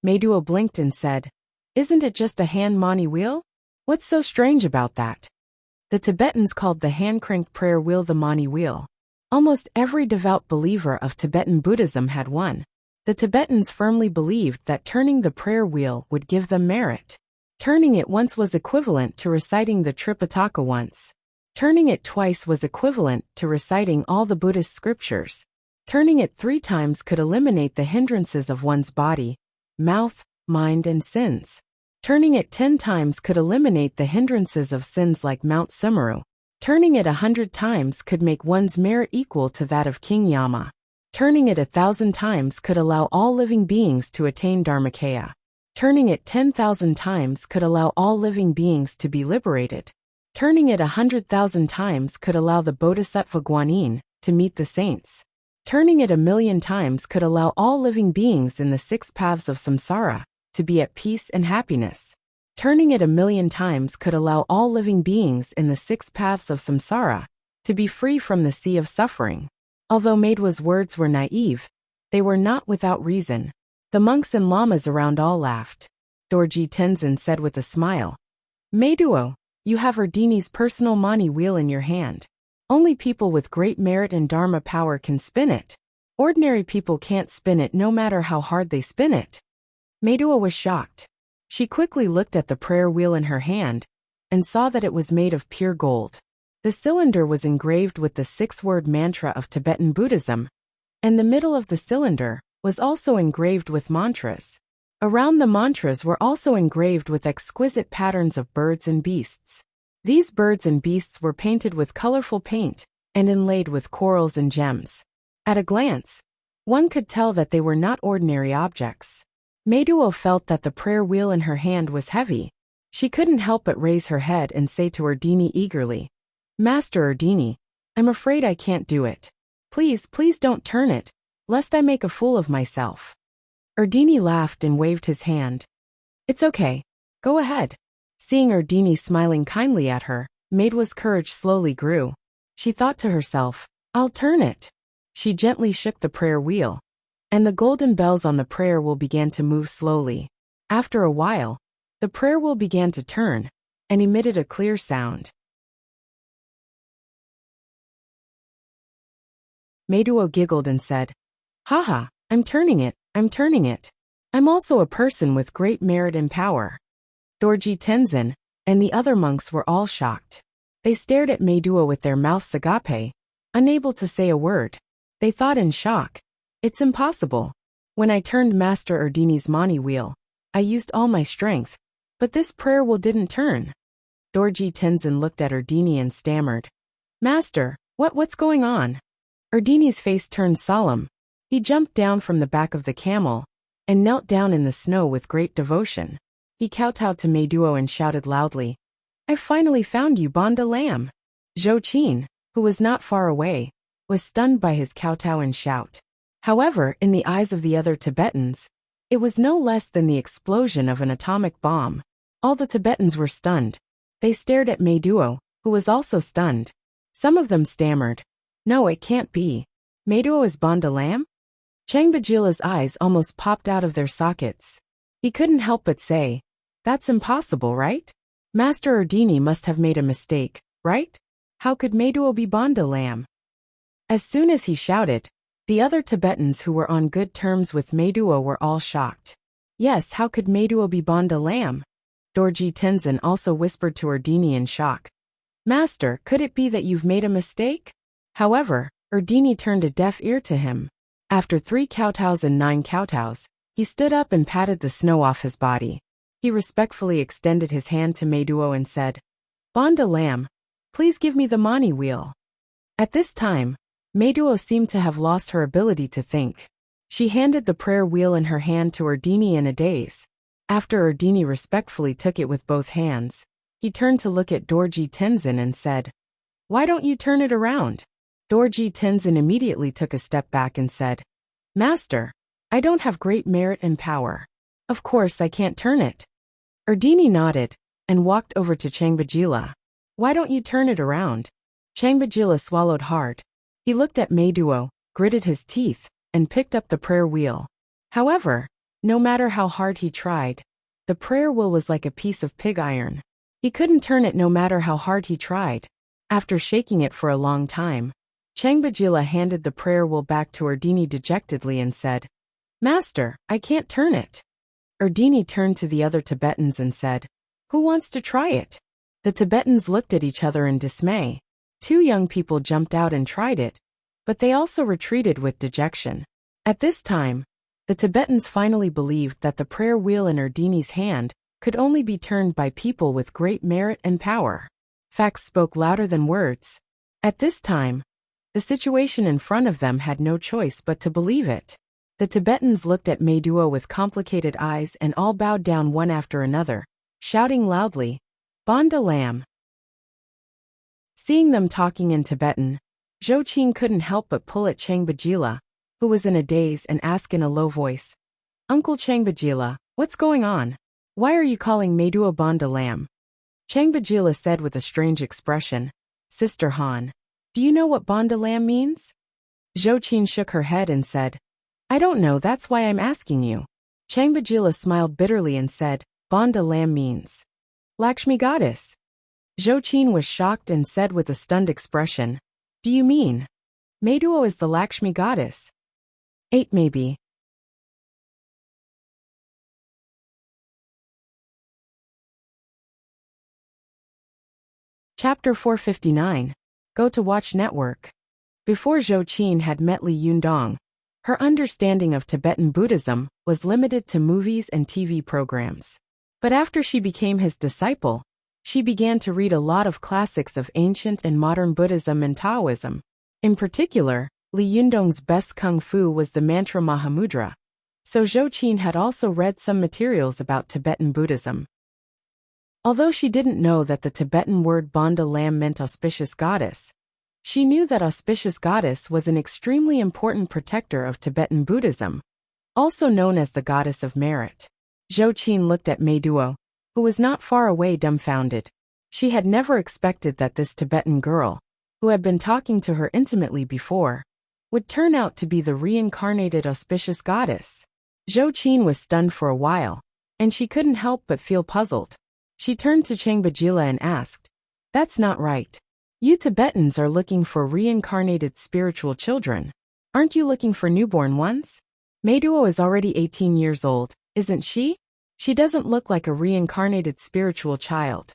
Meiduo blinked and said, Isn't it just a hand mani wheel? What's so strange about that? The Tibetans called the hand-cranked prayer wheel the mani wheel. Almost every devout believer of Tibetan Buddhism had one. The Tibetans firmly believed that turning the prayer wheel would give them merit. Turning it once was equivalent to reciting the Tripitaka once. Turning it twice was equivalent to reciting all the Buddhist scriptures. Turning it 3 times could eliminate the hindrances of one's body, mouth, mind, and sins. Turning it 10 times could eliminate the hindrances of sins like Mount Sumeru. Turning it 100 times could make one's merit equal to that of King Yama. Turning it 1,000 times could allow all living beings to attain Dharmakaya. Turning it 10,000 times could allow all living beings to be liberated. Turning it 100,000 times could allow the Bodhisattva Guanyin to meet the saints. Turning it 1,000,000 times could allow all living beings in the 6 paths of samsara to be at peace and happiness. Turning it 1,000,000 times could allow all living beings in the 6 paths of samsara to be free from the sea of suffering. Although Meiduo's words were naive, they were not without reason. The monks and lamas around all laughed. Dorji Tenzin said with a smile, Meiduo, you have Erdini's personal mani wheel in your hand. Only people with great merit and dharma power can spin it. Ordinary people can't spin it no matter how hard they spin it. Meiduo was shocked. She quickly looked at the prayer wheel in her hand and saw that it was made of pure gold. The cylinder was engraved with the 6-word mantra of Tibetan Buddhism, and the middle of the cylinder was also engraved with mantras. Around the mantras were also engraved with exquisite patterns of birds and beasts. These birds and beasts were painted with colorful paint and inlaid with corals and gems. At a glance, one could tell that they were not ordinary objects. Meiduo felt that the prayer wheel in her hand was heavy. She couldn't help but raise her head and say to Erdini eagerly, Master Erdini, I'm afraid I can't do it. Please don't turn it, lest I make a fool of myself. Erdini laughed and waved his hand. It's okay. Go ahead. Seeing Erdini smiling kindly at her, Meiduo's courage slowly grew. She thought to herself, I'll turn it. She gently shook the prayer wheel, and the golden bells on the prayer wheel began to move slowly. After a while, the prayer wheel began to turn and emitted a clear sound. Meiduo giggled and said, Haha, I'm turning it. I'm also a person with great merit and power. Dorji Tenzin and the other monks were all shocked. They stared at Meiduo with their mouths agape, unable to say a word. They thought in shock, it's impossible. When I turned Master Erdini's mani wheel, I used all my strength, but this prayer wheel didn't turn. Dorji Tenzin looked at Erdini and stammered, Master, what's going on? Erdini's face turned solemn. He jumped down from the back of the camel and knelt down in the snow with great devotion. He kowtowed to Meiduo and shouted loudly, I finally found you, Bonda Lamb. Zhou Qin, who was not far away, was stunned by his kowtow and shout. However, in the eyes of the other Tibetans, it was no less than the explosion of an atomic bomb. All the Tibetans were stunned. They stared at Meiduo, who was also stunned. Some of them stammered, No, it can't be. Meiduo is Bonda Lamb? Changbajila's eyes almost popped out of their sockets. He couldn't help but say, That's impossible, right? Master Erdini must have made a mistake, right? How could Meiduo be Bonda Lamb? As soon as he shouted, the other Tibetans who were on good terms with Meiduo were all shocked. Yes, how could Meiduo be Bonda Lamb? Dorji Tenzin also whispered to Erdini in shock. Master, could it be that you've made a mistake? However, Erdini turned a deaf ear to him. After 3 kowtows and 9 kowtows, he stood up and patted the snow off his body. He respectfully extended his hand to Meiduo and said, Bonda Lamb, please give me the mani wheel. At this time, Meiduo seemed to have lost her ability to think. She handed the prayer wheel in her hand to Erdini in a daze. After Erdini respectfully took it with both hands, he turned to look at Dorji Tenzin and said, Why don't you turn it around? Dorji Tenzin immediately took a step back and said, Master, I don't have great merit and power. Of course I can't turn it. Erdini nodded and walked over to Changbajila. Why don't you turn it around? Changbajila swallowed hard. He looked at Meiduo, gritted his teeth, and picked up the prayer wheel. However, no matter how hard he tried, the prayer wheel was like a piece of pig iron. He couldn't turn it no matter how hard he tried. After shaking it for a long time, Changbajila handed the prayer wheel back to Erdini dejectedly and said, "Master, I can't turn it." Erdini turned to the other Tibetans and said, "Who wants to try it?" The Tibetans looked at each other in dismay. Two young people jumped out and tried it, but they also retreated with dejection. At this time, the Tibetans finally believed that the prayer wheel in Erdini's hand could only be turned by people with great merit and power. Facts spoke louder than words. At this time, the situation in front of them had no choice but to believe it. The Tibetans looked at Meduo with complicated eyes and all bowed down one after another, shouting loudly, "Banda Lam." Seeing them talking in Tibetan, Zhou Qin couldn't help but pull at Changbajila, who was in a daze, and ask in a low voice, "Uncle Changbajila, what's going on? Why are you calling Meduo Banda Lam?" Changbajila said with a strange expression, "Sister Han, do you know what Banda Lam means?" Zhou Qin shook her head and said, "I don't know, that's why I'm asking you." Changbajila smiled bitterly and said, "Banda Lam means Lakshmi goddess." Zhou Qin was shocked and said with a stunned expression, "Do you mean Meduo is the Lakshmi goddess?" 8 maybe. Chapter 459. Go to Watch Network. Before Zhou Qin had met Li Yundong, her understanding of Tibetan Buddhism was limited to movies and TV programs. But after she became his disciple, she began to read a lot of classics of ancient and modern Buddhism and Taoism. In particular, Li Yundong's best kung fu was the mantra Mahamudra, so Zhou Qin had also read some materials about Tibetan Buddhism. Although she didn't know that the Tibetan word Banda Lam meant auspicious goddess, she knew that auspicious goddess was an extremely important protector of Tibetan Buddhism, also known as the goddess of merit. Zhou Qin looked at Meduo, who was not far away, dumbfounded. She had never expected that this Tibetan girl, who had been talking to her intimately before, would turn out to be the reincarnated auspicious goddess. Zhou Qin was stunned for a while, and she couldn't help but feel puzzled. She turned to Changbajila and asked, "That's not right. You Tibetans are looking for reincarnated spiritual children. Aren't you looking for newborn ones? Meduo is already 18 years old, isn't she? She doesn't look like a reincarnated spiritual child."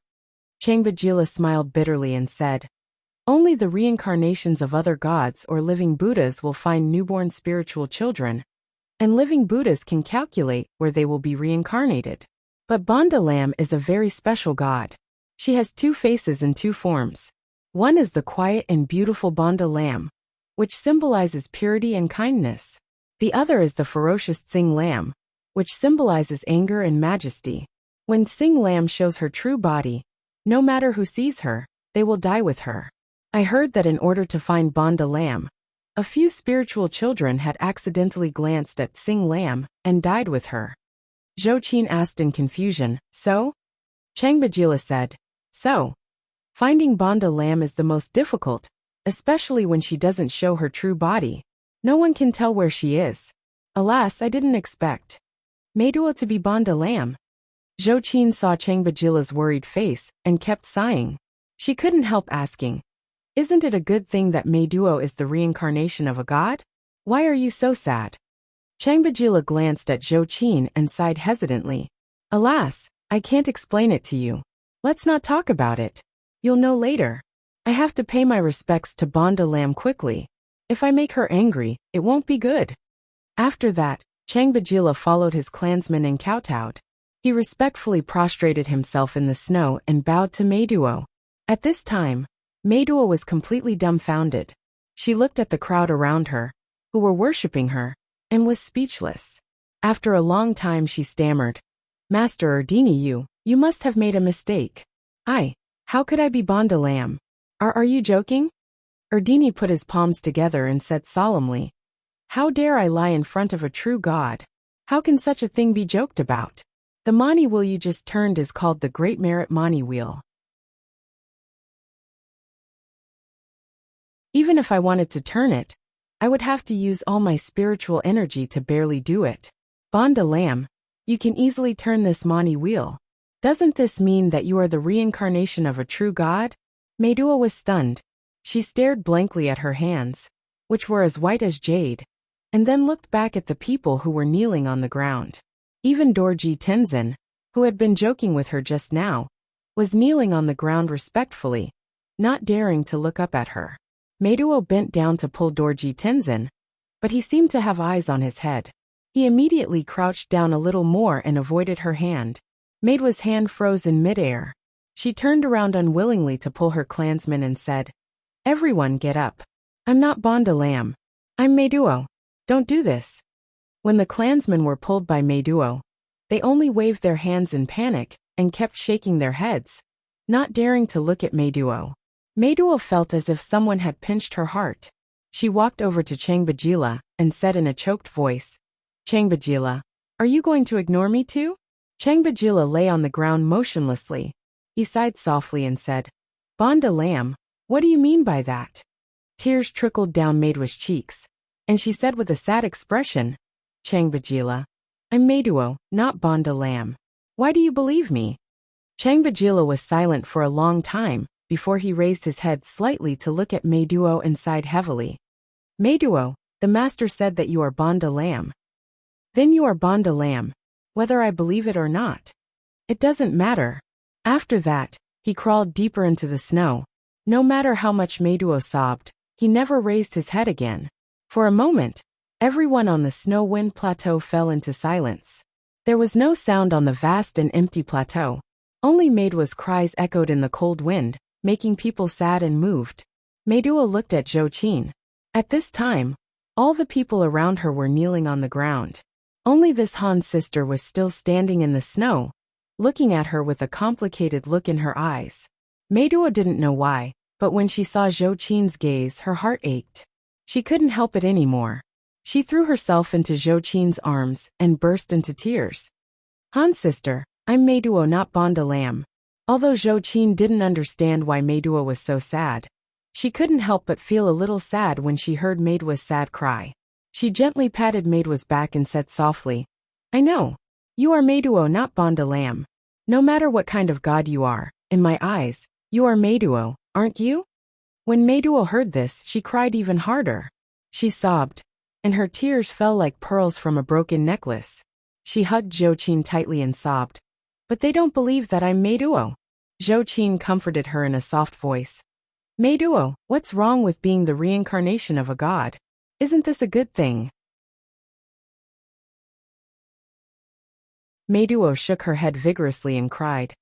Changbajila smiled bitterly and said, "Only the reincarnations of other gods or living Buddhas will find newborn spiritual children, and living Buddhas can calculate where they will be reincarnated. But Banda Lam is a very special god. She has 2 faces and 2 forms. One is the quiet and beautiful Banda Lam, which symbolizes purity and kindness. The other is the ferocious Tsing Lam, which symbolizes anger and majesty. When Tsing Lam shows her true body, no matter who sees her, they will die with her. I heard that in order to find Banda Lam, a few spiritual children had accidentally glanced at Tsing Lam and died with her." Zhou Qin asked in confusion, "So?" Changbajila said, "So. Finding Banda Lam is the most difficult, especially when she doesn't show her true body. No one can tell where she is. Alas, I didn't expect Meduo to be Banda Lam." Zhou Qin saw Changbajila's worried face and kept sighing. She couldn't help asking, "Isn't it a good thing that Meduo is the reincarnation of a god? Why are you so sad?" Changbajila glanced at Zhou Qin and sighed hesitantly. "Alas, I can't explain it to you. Let's not talk about it. You'll know later. I have to pay my respects to Banda Lam quickly. If I make her angry, it won't be good." After that, Changbajila followed his clansmen and kowtowed. He respectfully prostrated himself in the snow and bowed to Meduo. At this time, Meduo was completely dumbfounded. She looked at the crowd around her, who were worshipping her, and was speechless. After a long time she stammered, "Master Erdini, you must have made a mistake. How could I be Banda Lam? Are you joking?" Erdini put his palms together and said solemnly, "How dare I lie in front of a true god? How can such a thing be joked about? The Mani wheel you just turned is called the Great Merit Mani wheel. Even if I wanted to turn it, I would have to use all my spiritual energy to barely do it. Bonda Lam, you can easily turn this Mani wheel. Doesn't this mean that you are the reincarnation of a true god? Meidua was stunned. She stared blankly at her hands, which were as white as jade, and then looked back at the people who were kneeling on the ground. Even Dorji Tenzin, who had been joking with her just now, was kneeling on the ground respectfully, not daring to look up at her. Meidua bent down to pull Dorji Tenzin, but he seemed to have eyes on his head. He immediately crouched down a little more and avoided her hand. Meidua's hand froze in midair. She turned around unwillingly to pull her clansman and said, "Everyone get up. I'm not Bonda Lam. I'm Meiduo. Don't do this." When the clansmen were pulled by Meiduo, they only waved their hands in panic and kept shaking their heads, not daring to look at Meiduo. Meiduo felt as if someone had pinched her heart. She walked over to Changbajila and said in a choked voice, "Changbajila, are you going to ignore me too?" Changbajila lay on the ground motionlessly. He sighed softly and said, "Bonda Lam, what do you mean by that?" Tears trickled down Meidua's cheeks, and she said with a sad expression, "Changbajila, I'm Meiduo, not Bonda Lam. Why do you believe me?" Changbajila was silent for a long time before he raised his head slightly to look at Meiduo and sighed heavily. "Meiduo, the master said that you are Bonda Lam. Then you are Bonda Lam, whether I believe it or not. It doesn't matter." After that, he crawled deeper into the snow. No matter how much Meiduo sobbed, he never raised his head again. For a moment, everyone on the snow-wind plateau fell into silence. There was no sound on the vast and empty plateau. Only Meidua's cries echoed in the cold wind, making people sad and moved. Meidua looked at Zhou Qin. At this time, all the people around her were kneeling on the ground. Only this Han sister was still standing in the snow, looking at her with a complicated look in her eyes. Meidua didn't know why, but when she saw Zhou Qin's gaze, her heart ached. She couldn't help it anymore. She threw herself into Zhou Qin's arms and burst into tears. "Han sister, I'm Meiduo, not Bonda Lam." Although Zhou Qin didn't understand why Meidua was so sad, she couldn't help but feel a little sad when she heard Meidua's sad cry. She gently patted Meidua's back and said softly, "I know. You are Meiduo, not Bonda Lam. No matter what kind of god you are, in my eyes, you are Meiduo, aren't you?" When Meiduo heard this, she cried even harder. She sobbed, and her tears fell like pearls from a broken necklace. She hugged Zhou Qin tightly and sobbed, "But they don't believe that I'm Meiduo." Zhou Qin comforted her in a soft voice. "Meiduo, what's wrong with being the reincarnation of a god? Isn't this a good thing?" Meiduo shook her head vigorously and cried,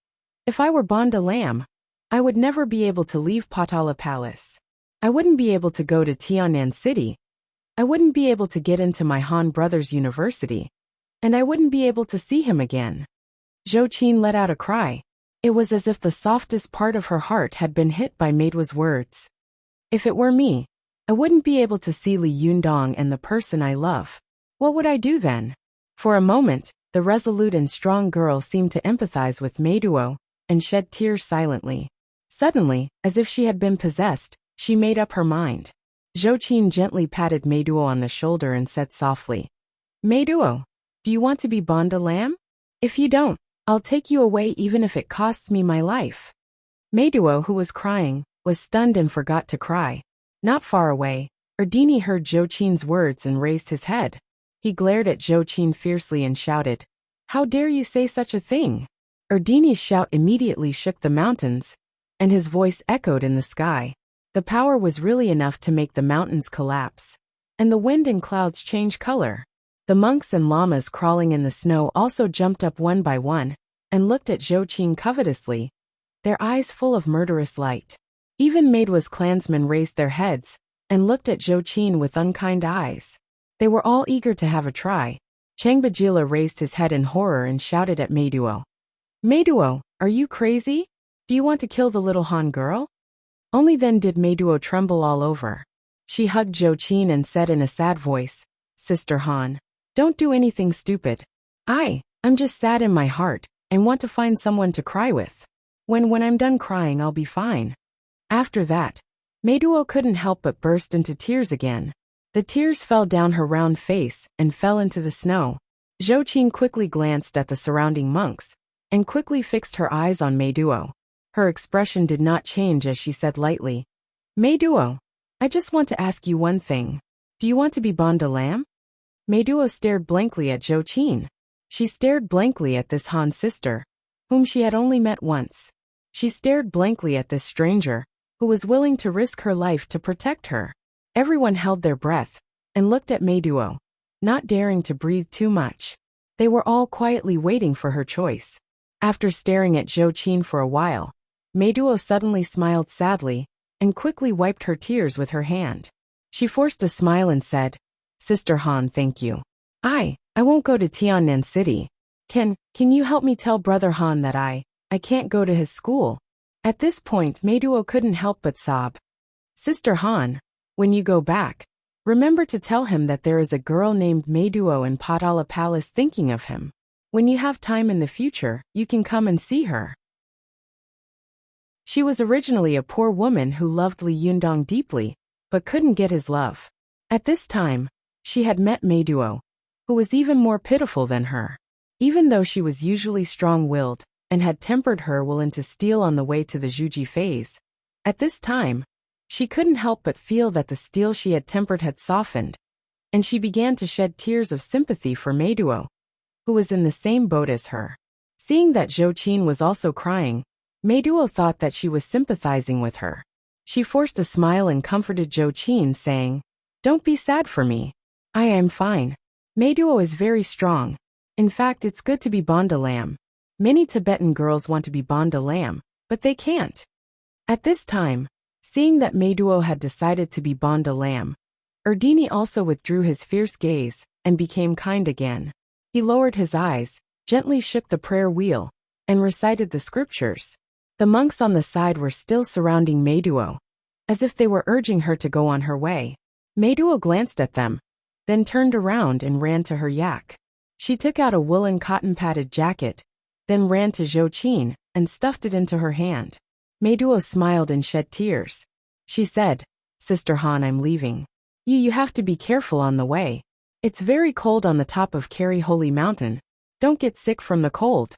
"If I were Bonda Lam, I would never be able to leave Patala Palace. I wouldn't be able to go to Tianan City. I wouldn't be able to get into my Han brother's university. And I wouldn't be able to see him again." Zhou Qin let out a cry. It was as if the softest part of her heart had been hit by Meidua's words. "If it were me, I wouldn't be able to see Li Yundong and the person I love. What would I do then?" For a moment, the resolute and strong girl seemed to empathize with Meiduo and shed tears silently. Suddenly, as if she had been possessed, she made up her mind. Zhou Qin gently patted Meiduo on the shoulder and said softly, "Meiduo, do you want to be Bonda Lam? If you don't, I'll take you away even if it costs me my life." Meiduo, who was crying, was stunned and forgot to cry. Not far away, Erdini heard Zhou Qin's words and raised his head. He glared at Zhou Qin fiercely and shouted, "How dare you say such a thing?" Erdini's shout immediately shook the mountains, and his voice echoed in the sky. The power was really enough to make the mountains collapse, and the wind and clouds change color. The monks and lamas crawling in the snow also jumped up one by one and looked at Zhou Qin covetously, their eyes full of murderous light. Even Meidua's clansmen raised their heads and looked at Zhou Qin with unkind eyes. They were all eager to have a try. Changbajila raised his head in horror and shouted at Meiduo, "Meiduo, are you crazy? Do you want to kill the little Han girl?" Only then did Meiduo tremble all over. She hugged Zhou Qin and said in a sad voice, "Sister Han, don't do anything stupid. I'm just sad in my heart and want to find someone to cry with. When I'm done crying, I'll be fine." After that, Meiduo couldn't help but burst into tears again. The tears fell down her round face and fell into the snow. Zhou Qin quickly glanced at the surrounding monks and quickly fixed her eyes on Meiduo. Her expression did not change as she said lightly, Meiduo, I just want to ask you one thing. Do you want to be bon de lamb? Meiduo stared blankly at Zhou Qin. She stared blankly at this Han sister, whom she had only met once. She stared blankly at this stranger, who was willing to risk her life to protect her. Everyone held their breath and looked at Meiduo, not daring to breathe too much. They were all quietly waiting for her choice. After staring at Zhou Qin for a while, Meiduo suddenly smiled sadly and quickly wiped her tears with her hand. She forced a smile and said, Sister Han, thank you. I won't go to Tiannan City. Can you help me tell Brother Han that I can't go to his school? At this point, Meiduo couldn't help but sob. Sister Han, when you go back, remember to tell him that there is a girl named Meiduo in Potala Palace thinking of him. When you have time in the future, you can come and see her. She was originally a poor woman who loved Li Yundong deeply, but couldn't get his love. At this time, she had met Meiduo, who was even more pitiful than her. Even though she was usually strong-willed and had tempered her will into steel on the way to the Zhuji phase, at this time, she couldn't help but feel that the steel she had tempered had softened, and she began to shed tears of sympathy for Meiduo, who was in the same boat as her. Seeing that Zhou Qin was also crying, Meiduo thought that she was sympathizing with her. She forced a smile and comforted Zhou Qin, saying, Don't be sad for me. I am fine. Meiduo is very strong. In fact, it's good to be bon de lamb. Many Tibetan girls want to be bon de lamb, but they can't. At this time, seeing that Meiduo had decided to be bon de lamb, Erdini also withdrew his fierce gaze and became kind again. He lowered his eyes, gently shook the prayer wheel, and recited the scriptures. The monks on the side were still surrounding Meiduo, as if they were urging her to go on her way. Meiduo glanced at them, then turned around and ran to her yak. She took out a woolen cotton-padded jacket, then ran to Zhou Qin and stuffed it into her hand. Meiduo smiled and shed tears. She said, Sister Han, I'm leaving. You have to be careful on the way. It's very cold on the top of Kari Holy Mountain. Don't get sick from the cold.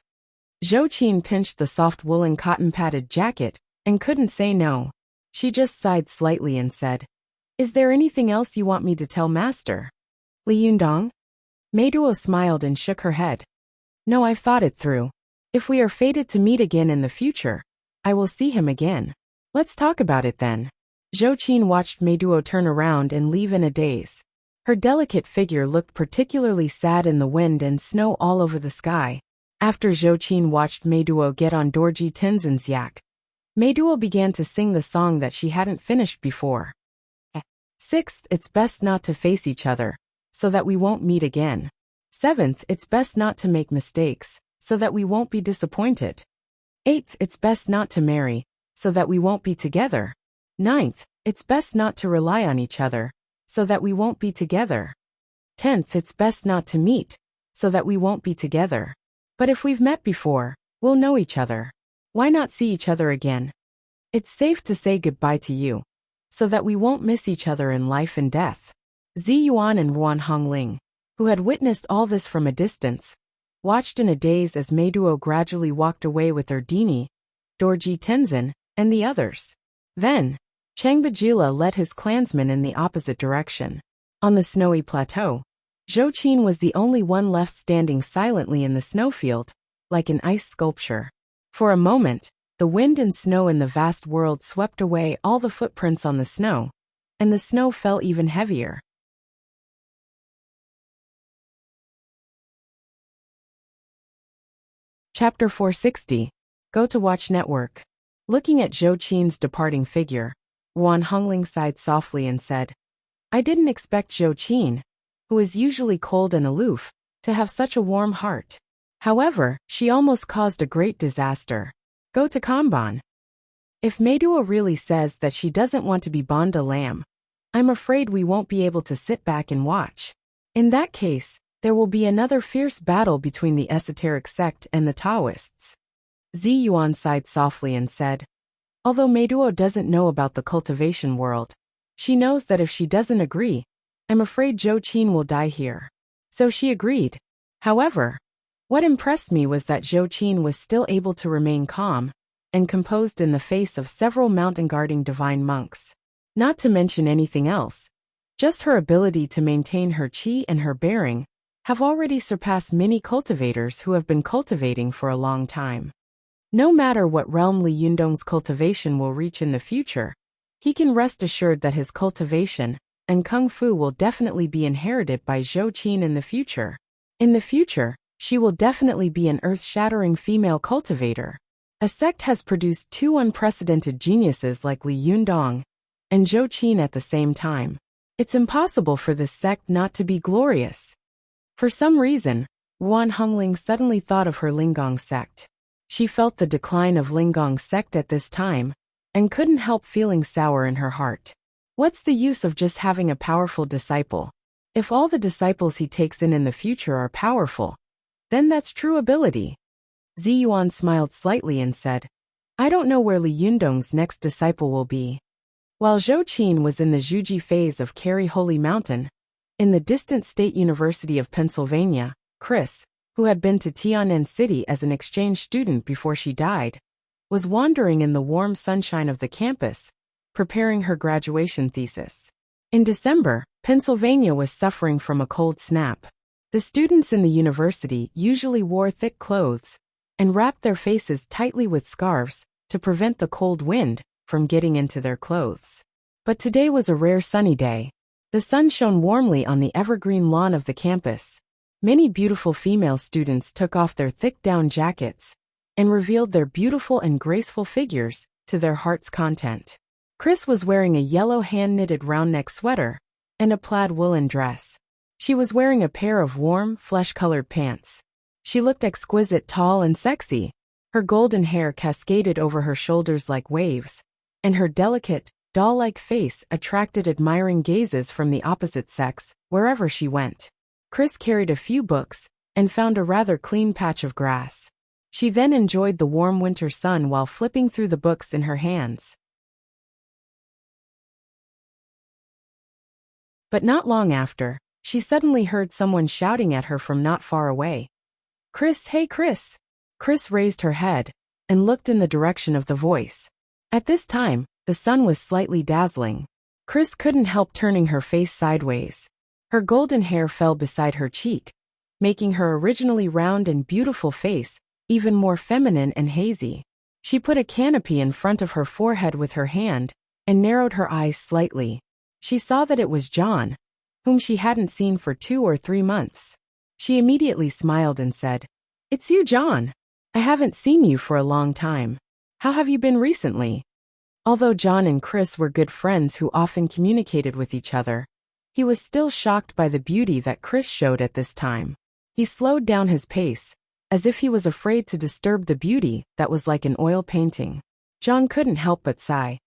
Zhou Qin pinched the soft woolen cotton-padded jacket and couldn't say no. She just sighed slightly and said, Is there anything else you want me to tell Master? Li Yundong? Meiduo smiled and shook her head. No, I've thought it through. If we are fated to meet again in the future, I will see him again. Let's talk about it then. Zhou Qin watched Meiduo turn around and leave in a daze. Her delicate figure looked particularly sad in the wind and snow all over the sky. After Zhou Qin watched Meiduo get on Dorji Tenzin's yak, Meiduo began to sing the song that she hadn't finished before. Sixth, it's best not to face each other, so that we won't meet again. Seventh, it's best not to make mistakes, so that we won't be disappointed. Eighth, it's best not to marry, so that we won't be together. Ninth, it's best not to rely on each other, so that we won't be together. 10th, it's best not to meet, so that we won't be together. But if we've met before, we'll know each other. Why not see each other again? It's safe to say goodbye to you, so that we won't miss each other in life and death. Zi Yuan and Ruan Hongling, who had witnessed all this from a distance, watched in a daze as Meiduo gradually walked away with Erdini, Dorji Tenzin, and the others. Then, Changbajila led his clansmen in the opposite direction. On the snowy plateau, Zhou Qin was the only one left standing silently in the snowfield, like an ice sculpture. For a moment, the wind and snow in the vast world swept away all the footprints on the snow, and the snow fell even heavier. Chapter 460. Go to Watch Network. Looking at Zhou Qin's departing figure, Ruan Hongling sighed softly and said, I didn't expect Zhou Qin, who is usually cold and aloof, to have such a warm heart. However, she almost caused a great disaster. Go to Kanban. If Meiduo really says that she doesn't want to be bon de lamb, I'm afraid we won't be able to sit back and watch. In that case, there will be another fierce battle between the esoteric sect and the Taoists. Zi Yuan sighed softly and said, Although Meiduo doesn't know about the cultivation world, she knows that if she doesn't agree, I'm afraid Zhou Qin will die here. So she agreed. However, what impressed me was that Zhou Qin was still able to remain calm and composed in the face of several mountain-guarding divine monks. Not to mention anything else, just her ability to maintain her qi and her bearing have already surpassed many cultivators who have been cultivating for a long time. No matter what realm Li Yundong's cultivation will reach in the future, he can rest assured that his cultivation and kung fu will definitely be inherited by Zhou Qin in the future. In the future, she will definitely be an earth-shattering female cultivator. A sect has produced two unprecedented geniuses like Li Yundong and Zhou Qin at the same time. It's impossible for this sect not to be glorious. For some reason, Wan Hongling suddenly thought of her Linggong sect. She felt the decline of Linggong's sect at this time, and couldn't help feeling sour in her heart. What's the use of just having a powerful disciple? If all the disciples he takes in the future are powerful, then that's true ability. Ziyuan smiled slightly and said, I don't know where Li Yundong's next disciple will be. While Zhou Qin was in the Zhuji phase of Carry Holy Mountain, in the distant State University of Pennsylvania, Chris, who had been to Tian'an City as an exchange student before she died, was wandering in the warm sunshine of the campus, preparing her graduation thesis. In December, Pennsylvania was suffering from a cold snap. The students in the university usually wore thick clothes and wrapped their faces tightly with scarves to prevent the cold wind from getting into their clothes. But today was a rare sunny day. The sun shone warmly on the evergreen lawn of the campus. Many beautiful female students took off their thick down jackets and revealed their beautiful and graceful figures to their heart's content. Chris was wearing a yellow hand-knitted round-neck sweater and a plaid woolen dress. She was wearing a pair of warm, flesh-colored pants. She looked exquisite, tall, and sexy. Her golden hair cascaded over her shoulders like waves, and her delicate, doll-like face attracted admiring gazes from the opposite sex wherever she went. Chris carried a few books and found a rather clean patch of grass. She then enjoyed the warm winter sun while flipping through the books in her hands. But not long after, she suddenly heard someone shouting at her from not far away. Chris, hey Chris! Chris raised her head and looked in the direction of the voice. At this time, the sun was slightly dazzling. Chris couldn't help turning her face sideways. Her golden hair fell beside her cheek, making her originally round and beautiful face even more feminine and hazy. She put a canopy in front of her forehead with her hand and narrowed her eyes slightly. She saw that it was John, whom she hadn't seen for 2 or 3 months. She immediately smiled and said, It's you, John. I haven't seen you for a long time. How have you been recently? Although John and Chris were good friends who often communicated with each other, he was still shocked by the beauty that Chris showed at this time. He slowed down his pace, as if he was afraid to disturb the beauty that was like an oil painting. John couldn't help but sigh.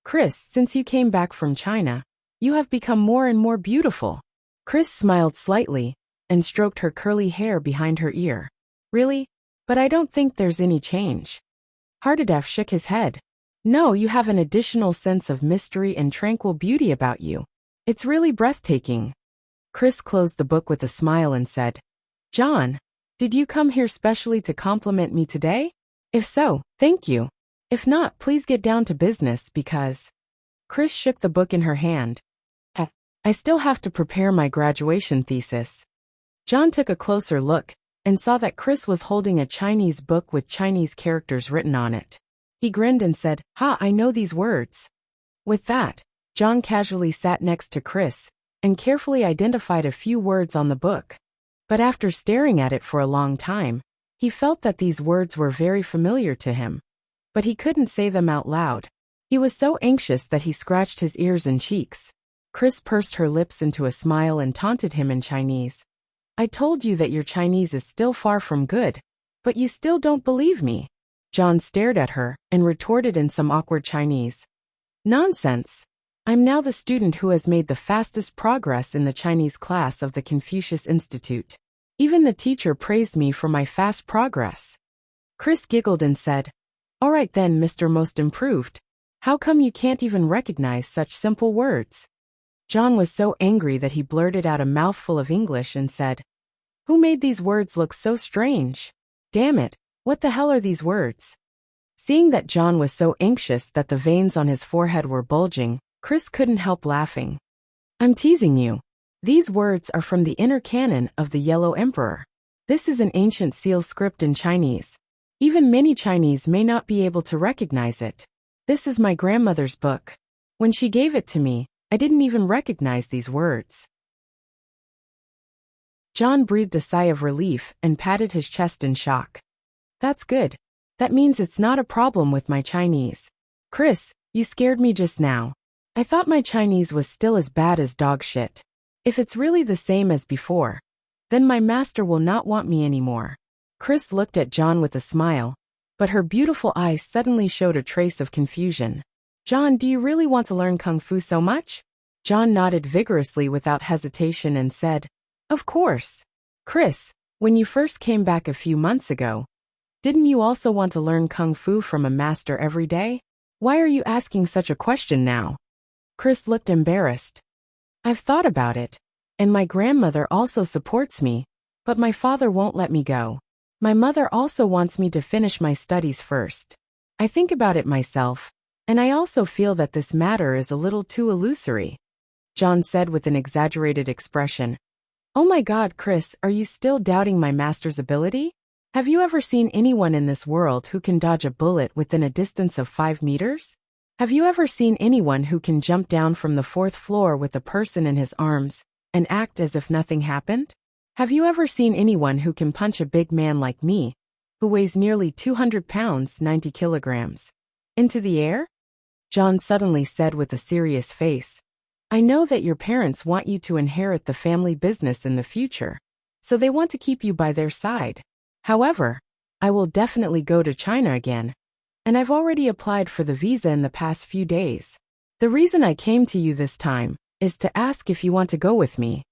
Chris, since you came back from China, you have become more and more beautiful. Chris smiled slightly and stroked her curly hair behind her ear. Really? But I don't think there's any change. Hardedef shook his head. No, you have an additional sense of mystery and tranquil beauty about you. It's really breathtaking. Chris closed the book with a smile and said, John, did you come here specially to compliment me today? If so, thank you. If not, please get down to business because... Chris shook the book in her hand. I still have to prepare my graduation thesis. John took a closer look and saw that Chris was holding a Chinese book with Chinese characters written on it. He grinned and said, Ha, I know these words. With that, John casually sat next to Chris and carefully identified a few words on the book. But after staring at it for a long time, he felt that these words were very familiar to him. But he couldn't say them out loud. He was so anxious that he scratched his ears and cheeks. Chris pursed her lips into a smile and taunted him in Chinese. I told you that your Chinese is still far from good, but you still don't believe me. John stared at her and retorted in some awkward Chinese. Nonsense. I'm now the student who has made the fastest progress in the Chinese class of the Confucius Institute. Even the teacher praised me for my fast progress. Chris giggled and said, All right then, Mr. Most Improved. How come you can't even recognize such simple words? John was so angry that he blurted out a mouthful of English and said, "Who made these words look so strange? Damn it, what the hell are these words?" Seeing that John was so anxious that the veins on his forehead were bulging, Chris couldn't help laughing. "I'm teasing you. These words are from the inner canon of the Yellow Emperor. This is an ancient seal script in Chinese. Even many Chinese may not be able to recognize it. This is my grandmother's book. When she gave it to me, I didn't even recognize these words." John breathed a sigh of relief and patted his chest in shock. "That's good. That means it's not a problem with my Chinese. Chris, you scared me just now. I thought my Chinese was still as bad as dog shit. If it's really the same as before, then my master will not want me anymore." Chris looked at John with a smile, but her beautiful eyes suddenly showed a trace of confusion. "John, do you really want to learn Kung Fu so much?" John nodded vigorously without hesitation and said, "Of course. Chris, when you first came back a few months ago, didn't you also want to learn Kung Fu from a master every day? Why are you asking such a question now?" Chris looked embarrassed. "I've thought about it, and my grandmother also supports me, but my father won't let me go. My mother also wants me to finish my studies first. I think about it myself, and I also feel that this matter is a little too illusory," John said with an exaggerated expression. "Oh my God, Chris, are you still doubting my master's ability? Have you ever seen anyone in this world who can dodge a bullet within a distance of 5 meters? Have you ever seen anyone who can jump down from the 4th floor with a person in his arms and act as if nothing happened? Have you ever seen anyone who can punch a big man like me, who weighs nearly 200 pounds, 90 kilograms, into the air?" John suddenly said with a serious face, "I know that your parents want you to inherit the family business in the future, so they want to keep you by their side. However, I will definitely go to China again, and I've already applied for the visa in the past few days. The reason I came to you this time is to ask if you want to go with me."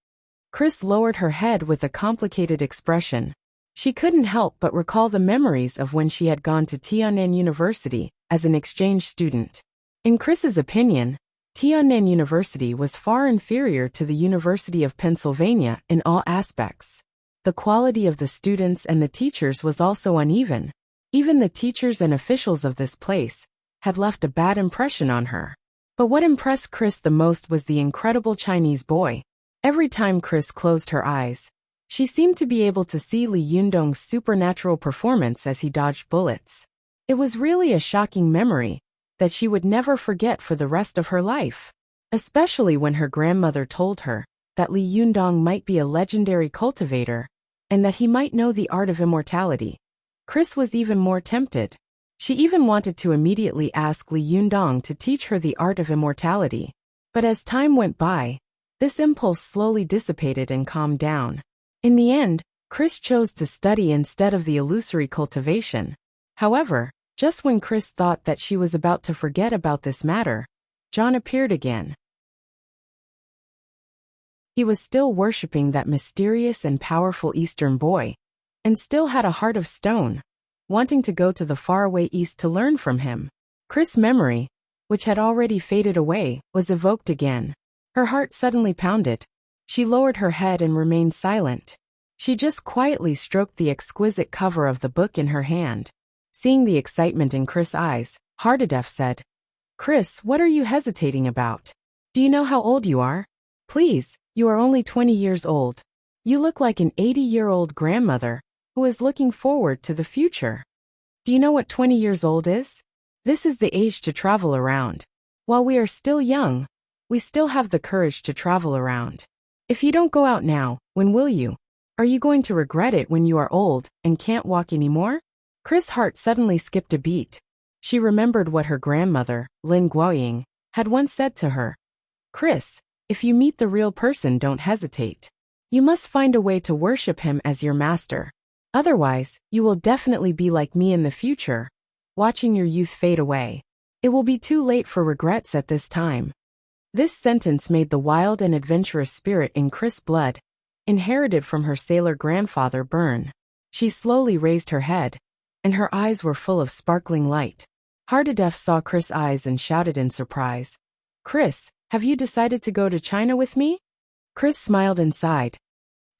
Chris lowered her head with a complicated expression. She couldn't help but recall the memories of when she had gone to Tiannan University as an exchange student. In Chris's opinion, Tiannan University was far inferior to the University of Pennsylvania in all aspects. The quality of the students and the teachers was also uneven. Even the teachers and officials of this place had left a bad impression on her. But what impressed Chris the most was the incredible Chinese boy. Every time Chris closed her eyes, she seemed to be able to see Li Yundong's supernatural performance as he dodged bullets. It was really a shocking memory that she would never forget for the rest of her life, especially when her grandmother told her that Li Yundong might be a legendary cultivator and that he might know the art of immortality. Chris was even more tempted. She even wanted to immediately ask Li Yundong to teach her the art of immortality. But as time went by, this impulse slowly dissipated and calmed down. In the end, Chris chose to study instead of the illusory cultivation. However, just when Chris thought that she was about to forget about this matter, John appeared again. He was still worshipping that mysterious and powerful Eastern boy, and still had a heart of stone, wanting to go to the faraway East to learn from him. Chris' memory, which had already faded away, was evoked again. Her heart suddenly pounded. She lowered her head and remained silent. She just quietly stroked the exquisite cover of the book in her hand. Seeing the excitement in Chris' eyes, Hardedef said, "Chris, what are you hesitating about? Do you know how old you are? Please, you are only 20 years old. You look like an 80-year-old grandmother who is looking forward to the future. Do you know what 20 years old is? This is the age to travel around. While we are still young, we still have the courage to travel around. If you don't go out now, when will you? Are you going to regret it when you are old and can't walk anymore?" Chris' heart suddenly skipped a beat. She remembered what her grandmother, Lin Guoying, had once said to her. "Chris, if you meet the real person, don't hesitate. You must find a way to worship him as your master. Otherwise, you will definitely be like me in the future, watching your youth fade away. It will be too late for regrets at this time." This sentence made the wild and adventurous spirit in Chris' blood, inherited from her sailor grandfather, burn. She slowly raised her head, and her eyes were full of sparkling light. Hardedef saw Chris' eyes and shouted in surprise, "Chris, Have you decided to go to China with me? Chris smiled and sighed.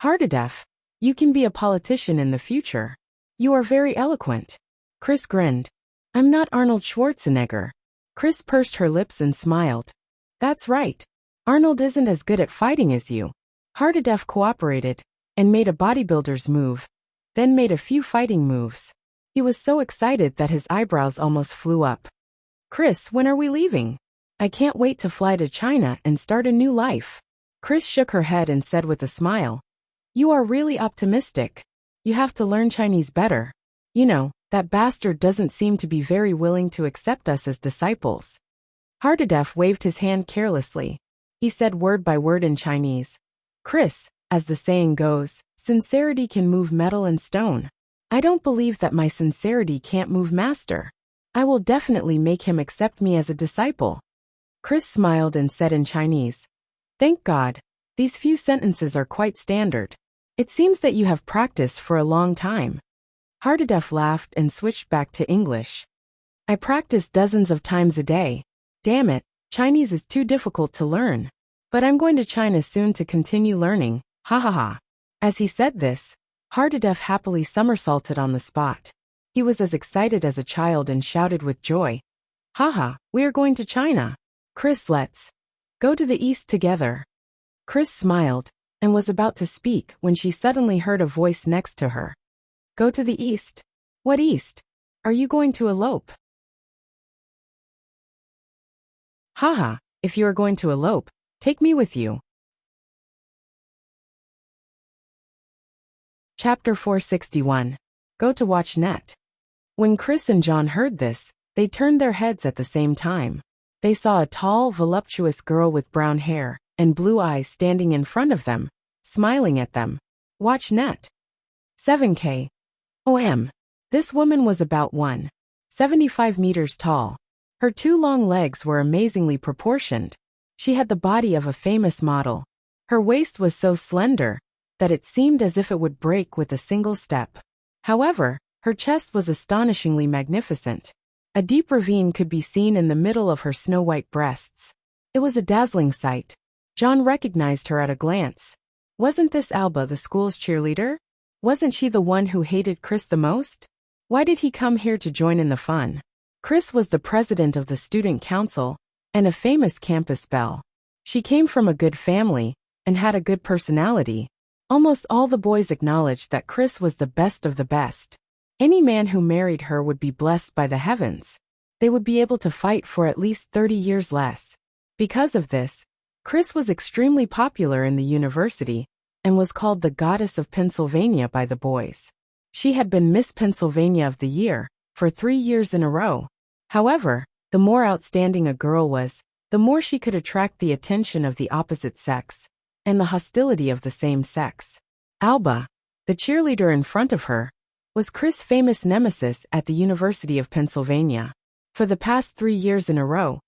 Hardedef, you can be a politician in the future. You are very eloquent. Chris grinned. I'm not Arnold Schwarzenegger. Chris pursed her lips and smiled. That's right. Arnold isn't as good at fighting as you. Hardedef cooperated and made a bodybuilder's move, then made a few fighting moves. He was so excited that his eyebrows almost flew up. Chris, when are we leaving? I can't wait to fly to China and start a new life. Chris shook her head and said with a smile, You are really optimistic. You have to learn Chinese better. You know, that bastard doesn't seem to be very willing to accept us as disciples. Hardedef waved his hand carelessly. He said word by word in Chinese. Chris, as the saying goes, sincerity can move metal and stone. I don't believe that my sincerity can't move master. I will definitely make him accept me as a disciple. Chris smiled and said in Chinese, Thank God, these few sentences are quite standard. It seems that you have practiced for a long time. Hardedef laughed and switched back to English. I practice dozens of times a day. Damn it, Chinese is too difficult to learn. But I'm going to China soon to continue learning, ha ha ha. As he said this, Hardedef happily somersaulted on the spot. He was as excited as a child and shouted with joy. Haha, we are going to China. Chris, let's go to the east together. Chris smiled and was about to speak when she suddenly heard a voice next to her. Go to the east? What east? Are you going to elope? Haha, if you are going to elope, take me with you. Chapter 461. Go to watch net. When Chris and John heard this, they turned their heads at the same time. They saw a tall, voluptuous girl with brown hair and blue eyes standing in front of them, smiling at them. Watch net. 7K. OM. This woman was about 1.75 meters tall. Her two long legs were amazingly proportioned. She had the body of a famous model. Her waist was so slender that it seemed as if it would break with a single step. However, her chest was astonishingly magnificent. A deep ravine could be seen in the middle of her snow-white breasts. It was a dazzling sight. John recognized her at a glance. Wasn't this Alba, the school's cheerleader? Wasn't she the one who hated Chris the most? Why did he come here to join in the fun? Chris was the president of the student council and a famous campus belle. She came from a good family and had a good personality. Almost all the boys acknowledged that Chris was the best of the best. Any man who married her would be blessed by the heavens. They would be able to fight for at least 30 years less. Because of this, Chris was extremely popular in the university and was called the Goddess of Pennsylvania by the boys. She had been Miss Pennsylvania of the Year for 3 years in a row. However, the more outstanding a girl was, the more she could attract the attention of the opposite sex and the hostility of the same sex. Alba, the cheerleader in front of her, was Chris' famous nemesis at the University of Pennsylvania. For the past 3 years in a row,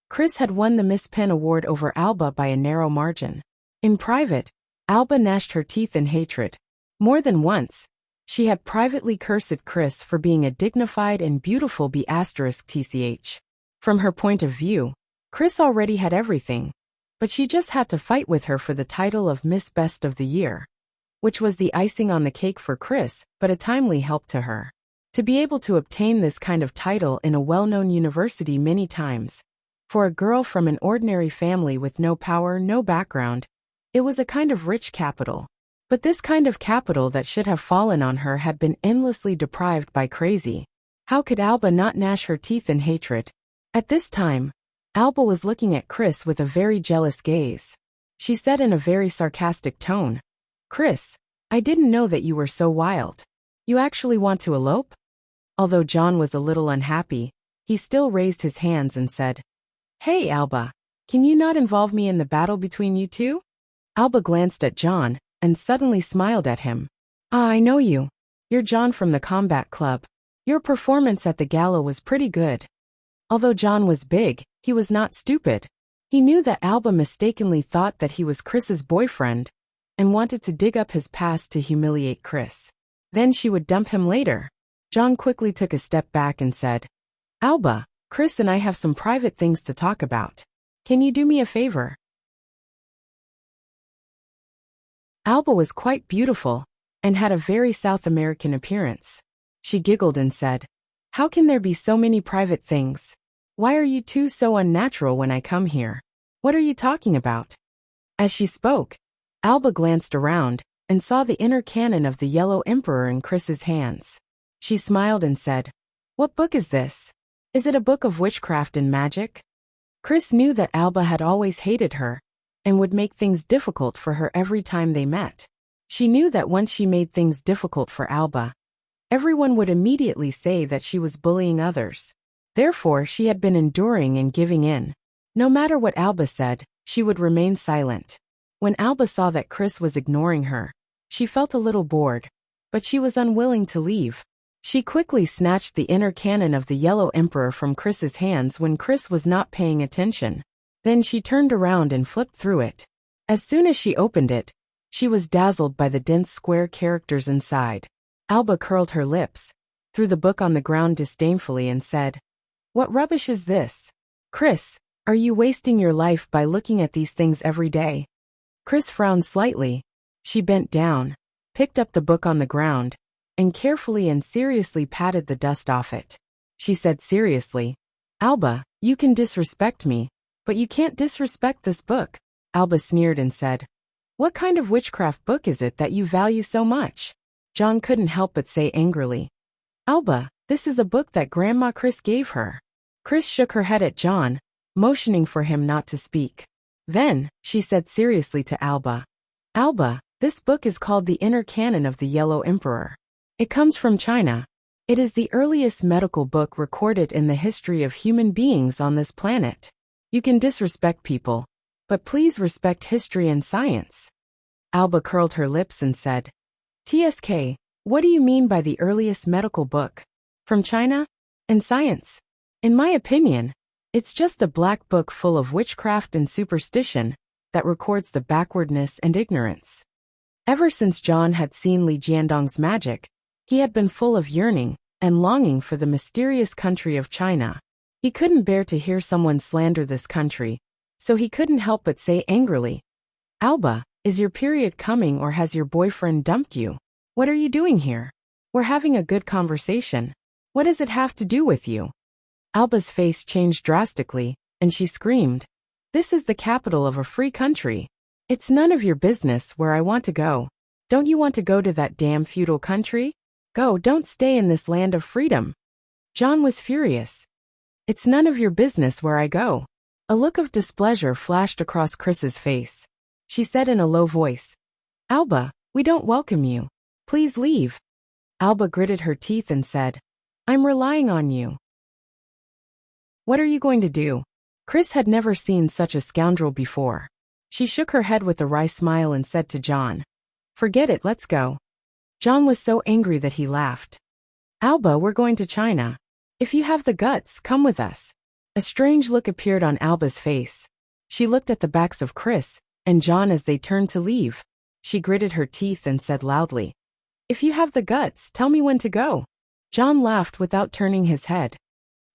Chris had won the Miss Penn Award over Alba by a narrow margin. In private, Alba gnashed her teeth in hatred. More than once, she had privately cursed Chris for being a dignified and beautiful B*TCH. From her point of view, Chris already had everything, but she just had to fight with her for the title of Miss Best of the Year, which was the icing on the cake for Chris, but a timely help to her. To be able to obtain this kind of title in a well-known university many times, for a girl from an ordinary family with no power, no background, it was a kind of rich capital. But this kind of capital that should have fallen on her had been endlessly deprived by crazy. How could Alba not gnash her teeth in hatred? At this time, Alba was looking at Chris with a very jealous gaze. She said in a very sarcastic tone, Chris, I didn't know that you were so wild. You actually want to elope? Although John was a little unhappy, he still raised his hands and said, Hey Alba, can you not involve me in the battle between you two? Alba glanced at John and suddenly smiled at him. Ah, I know you. You're John from the combat club. Your performance at the gala was pretty good. Although John was big, he was not stupid. He knew that Alba mistakenly thought that he was Chris's boyfriend and wanted to dig up his past to humiliate Chris. Then she would dump him later. John quickly took a step back and said, Alba, Chris and I have some private things to talk about. Can you do me a favor? Alba was quite beautiful, and had a very South American appearance. She giggled and said, "How can there be so many private things? Why are you two so unnatural when I come here? What are you talking about?" As she spoke, Alba glanced around, and saw the inner cannon of the Yellow Emperor in Chris's hands. She smiled and said, "What book is this? Is it a book of witchcraft and magic?" Chris knew that Alba had always hated her, and would make things difficult for her every time they met. She knew that once she made things difficult for Alba, everyone would immediately say that she was bullying others. Therefore, she had been enduring and giving in. No matter what Alba said, she would remain silent. When Alba saw that Chris was ignoring her, she felt a little bored, but she was unwilling to leave. She quickly snatched the inner cannon of the Yellow Emperor from Chris's hands when Chris was not paying attention. Then she turned around and flipped through it. As soon as she opened it, she was dazzled by the dense square characters inside. Alba curled her lips, threw the book on the ground disdainfully and said, "What rubbish is this? Chris, are you wasting your life by looking at these things every day?" Chris frowned slightly. She bent down, picked up the book on the ground, and carefully and seriously patted the dust off it. She said seriously, "Alba, you can disrespect me, but you can't disrespect this book." Alba sneered and said, "What kind of witchcraft book is it that you value so much?" John couldn't help but say angrily, "Alba, this is a book that Grandma Chris gave her." Chris shook her head at John, motioning for him not to speak. Then, she said seriously to Alba, "Alba, this book is called The Inner Canon of the Yellow Emperor. It comes from China. It is the earliest medical book recorded in the history of human beings on this planet. You can disrespect people, but please respect history and science." Alba curled her lips and said, "TSK, what do you mean by the earliest medical book? From China? And science? In my opinion, it's just a black book full of witchcraft and superstition that records the backwardness and ignorance." Ever since John had seen Li Jiandong's magic, he had been full of yearning and longing for the mysterious country of China. He couldn't bear to hear someone slander this country, so he couldn't help but say angrily, "Alba, is your period coming or has your boyfriend dumped you? What are you doing here? We're having a good conversation. What does it have to do with you?" Alba's face changed drastically, and she screamed, "This is the capital of a free country. It's none of your business where I want to go. Don't you want to go to that damn feudal country? Go, don't stay in this land of freedom." John was furious. "It's none of your business where I go." A look of displeasure flashed across Chris's face. She said in a low voice, "Alba, we don't welcome you. Please leave." Alba gritted her teeth and said, "I'm relying on you." "What are you going to do?" Chris had never seen such a scoundrel before. She shook her head with a wry smile and said to John, "Forget it, let's go." John was so angry that he laughed. "Alba, we're going to China. If you have the guts, come with us." A strange look appeared on Alba's face. She looked at the backs of Chris and John as they turned to leave. She gritted her teeth and said loudly, "If you have the guts, tell me when to go." John laughed without turning his head.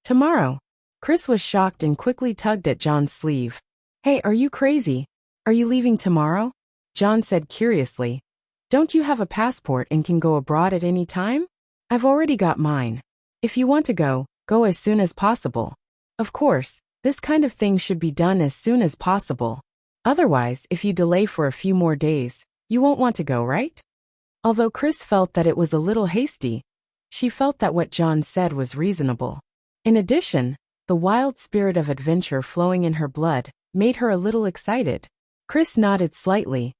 "Tomorrow." Chris was shocked and quickly tugged at John's sleeve. "Hey, are you crazy? Are you leaving tomorrow?" John said curiously, "Don't you have a passport and can go abroad at any time?" "I've already got mine. If you want to go, go as soon as possible. Of course, this kind of thing should be done as soon as possible. Otherwise, if you delay for a few more days, you won't want to go, right?" Although Chris felt that it was a little hasty, she felt that what John said was reasonable. In addition, the wild spirit of adventure flowing in her blood made her a little excited. Chris nodded slightly.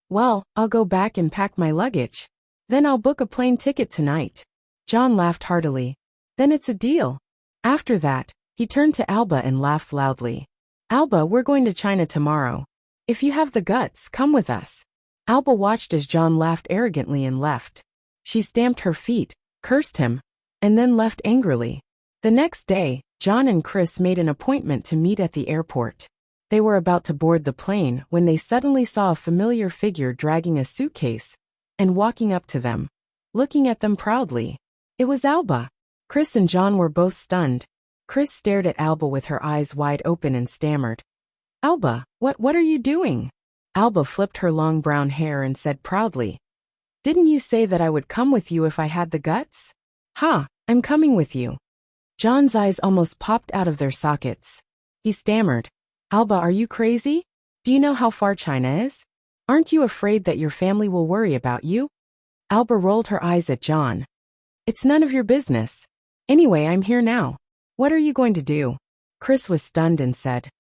"Well, I'll go back and pack my luggage. Then I'll book a plane ticket tonight." John laughed heartily. "Then it's a deal." After that, he turned to Alba and laughed loudly. "Alba, we're going to China tomorrow. If you have the guts, come with us." Alba watched as John laughed arrogantly and left. She stamped her feet, cursed him, and then left angrily. The next day, John and Chris made an appointment to meet at the airport. They were about to board the plane when they suddenly saw a familiar figure dragging a suitcase and walking up to them, looking at them proudly. It was Alba. Chris and John were both stunned. Chris stared at Alba with her eyes wide open and stammered, Alba, what are you doing? Alba flipped her long brown hair and said proudly, "Didn't you say that I would come with you if I had the guts?" "Ha, I'm coming with you." John's eyes almost popped out of their sockets. He stammered, "Alba, are you crazy? Do you know how far China is? Aren't you afraid that your family will worry about you?" Alba rolled her eyes at John. "It's none of your business. Anyway, I'm here now. What are you going to do?" Chris was stunned and said,